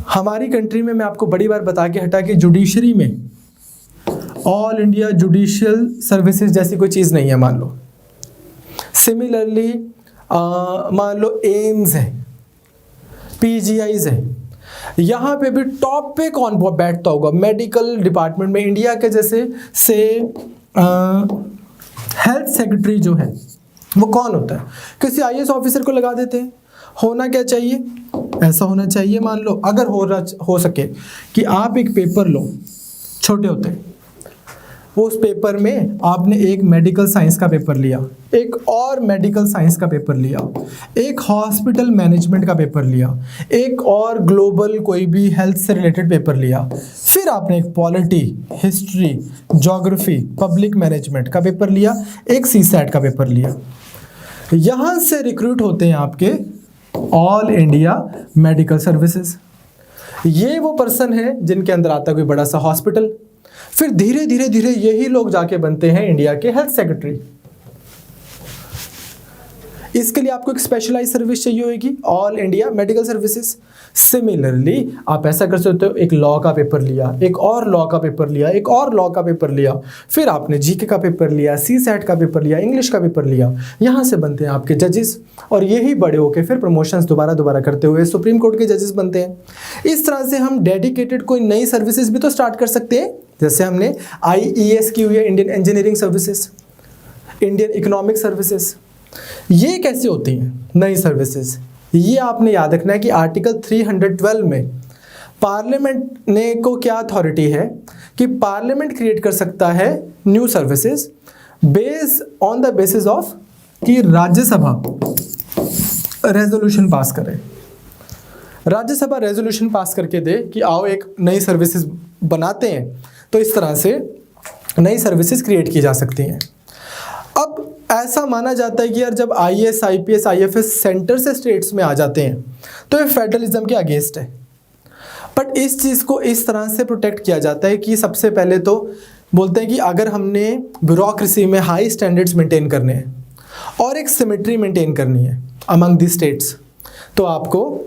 हमारी कंट्री में मैं आपको बड़ी बार बता के हटा कि जुडिशरी में ऑल इंडिया जुडिशियल सर्विसेज जैसी कोई चीज़ नहीं है। मान लो सिमिलरली मान लो एम्स है, PGIs है, यहाँ पे भी टॉप पे कौन बैठता होगा मेडिकल डिपार्टमेंट में? इंडिया के जैसे से हेल्थ सेक्रेटरी जो है वो कौन होता है? किसी IAS ऑफिसर को लगा देते हैं। होना क्या चाहिए, ऐसा होना चाहिए, मान लो अगर हो सके कि आप एक पेपर लो, छोटे होते हैं, उस पेपर में आपने एक मेडिकल साइंस का पेपर लिया, एक और मेडिकल साइंस का पेपर लिया, एक हॉस्पिटल मैनेजमेंट का पेपर लिया, एक और ग्लोबल कोई भी हेल्थ से रिलेटेड पेपर लिया, फिर आपने एक polity, history, geography, public management का पेपर लिया, एक CSAT का पेपर लिया। यहाँ से रिक्रूट होते हैं आपके ऑल इंडिया मेडिकल सर्विसेज। ये वो पर्सन है जिनके अंदर आता है कोई बड़ा सा हॉस्पिटल, फिर धीरे धीरे धीरे यही लोग जाके बनते हैं इंडिया के हेल्थ सेक्रेटरी। इसके लिए आपको एक स्पेशलाइज सर्विस चाहिए होगी, all India medical services. Similarly आप ऐसा कर सकते हो, एक लॉ का पेपर लिया, एक और लॉ का पेपर लिया, एक और लॉ का पेपर लिया, फिर आपने GK का पेपर लिया, CSAT का पेपर लिया, इंग्लिश का पेपर लिया। यहाँ से बनते हैं आपके जजेस, और यही बड़े होके फिर प्रमोशंस दोबारा करते हुए सुप्रीम कोर्ट के जजेस बनते हैं। इस तरह से हम डेडिकेटेड कोई नई सर्विसेज भी तो स्टार्ट कर सकते हैं, जैसे हमने IES की हुई है, Indian engineering services, Indian economic services. ये कैसे होती हैं नई सर्विसेज? ये आपने याद रखना है कि आर्टिकल 312 में पार्लियामेंट ने को क्या अथॉरिटी है कि पार्लियामेंट क्रिएट कर सकता है new services based on the basis of कि राज्यसभा रेजोल्यूशन पास करे, राज्यसभा रेजोल्यूशन पास करके दे कि आओ एक नई सर्विसेज बनाते हैं, तो इस तरह से नई सर्विसेज क्रिएट की जा सकती हैं। अब ऐसा माना जाता है कि यार जब IAS IPS IFS सेंटर से स्टेट्स में आ जाते हैं तो ये फेडरलिज्म के अगेंस्ट है, बट इस चीज़ को इस तरह से प्रोटेक्ट किया जाता है कि सबसे पहले तो बोलते हैं कि अगर हमने ब्यूरोक्रेसी में हाई स्टैंडर्ड्स मेंटेन करने हैं और एक सिमेट्री मेंटेन करनी है अमंग दी स्टेट्स, तो आपको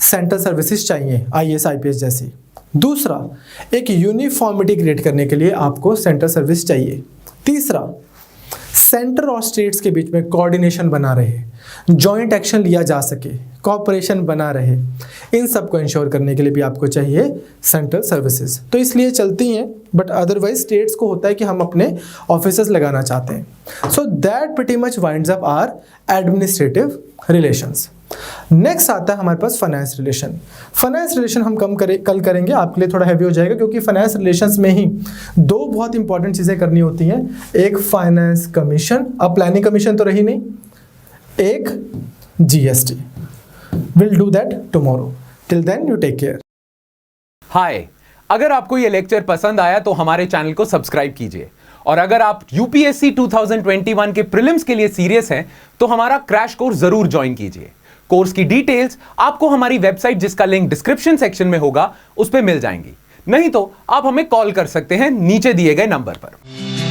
सेंट्रल सर्विसेज चाहिए IAS IPS जैसी। दूसरा, एक यूनिफॉर्मिटी क्रिएट करने के लिए आपको सेंट्रल सर्विस चाहिए। तीसरा, सेंटर और स्टेट्स के बीच में कोऑर्डिनेशन बना रहे, जॉइंट एक्शन लिया जा सके, कोऑपरेशन बना रहे, इन सब को इंश्योर करने के लिए भी आपको चाहिए सेंट्रल सर्विसेज। तो इसलिए चलती हैं, बट अदरवाइज स्टेट्स को होता है कि हम अपने ऑफिसर्स लगाना चाहते हैं। So that pretty much winds up our administrative relations. Next आता है हमारे पास फाइनेंस रिलेशन। फाइनेंस रिलेशन हम कल करेंगे, आपके लिए थोड़ा हैवी हो जाएगा क्योंकि फाइनेंस रिलेशंस में ही दो बहुत इंपॉर्टेंट चीज़ें करनी होती हैं। एक फाइनेंस कमीशन, अब प्लानिंग कमीशन तो रही नहीं, एक GST। Will do that tomorrow. Till then you take care. Hi, अगर आपको ये लेक्चर पसंद आया तो हमारे चैनल को सब्सक्राइब कीजिए, और अगर आप UPSC 2021 के प्रीलिम्स के लिए सीरियस हैं तो हमारा क्रैश कोर्स जरूर ज्वाइन कीजिए। कोर्स की डिटेल्स आपको हमारी वेबसाइट, जिसका लिंक डिस्क्रिप्शन सेक्शन में होगा, उस पर मिल जाएंगी। नहीं तो आप हमें कॉल कर सकते हैं नीचे दिए गए नंबर पर।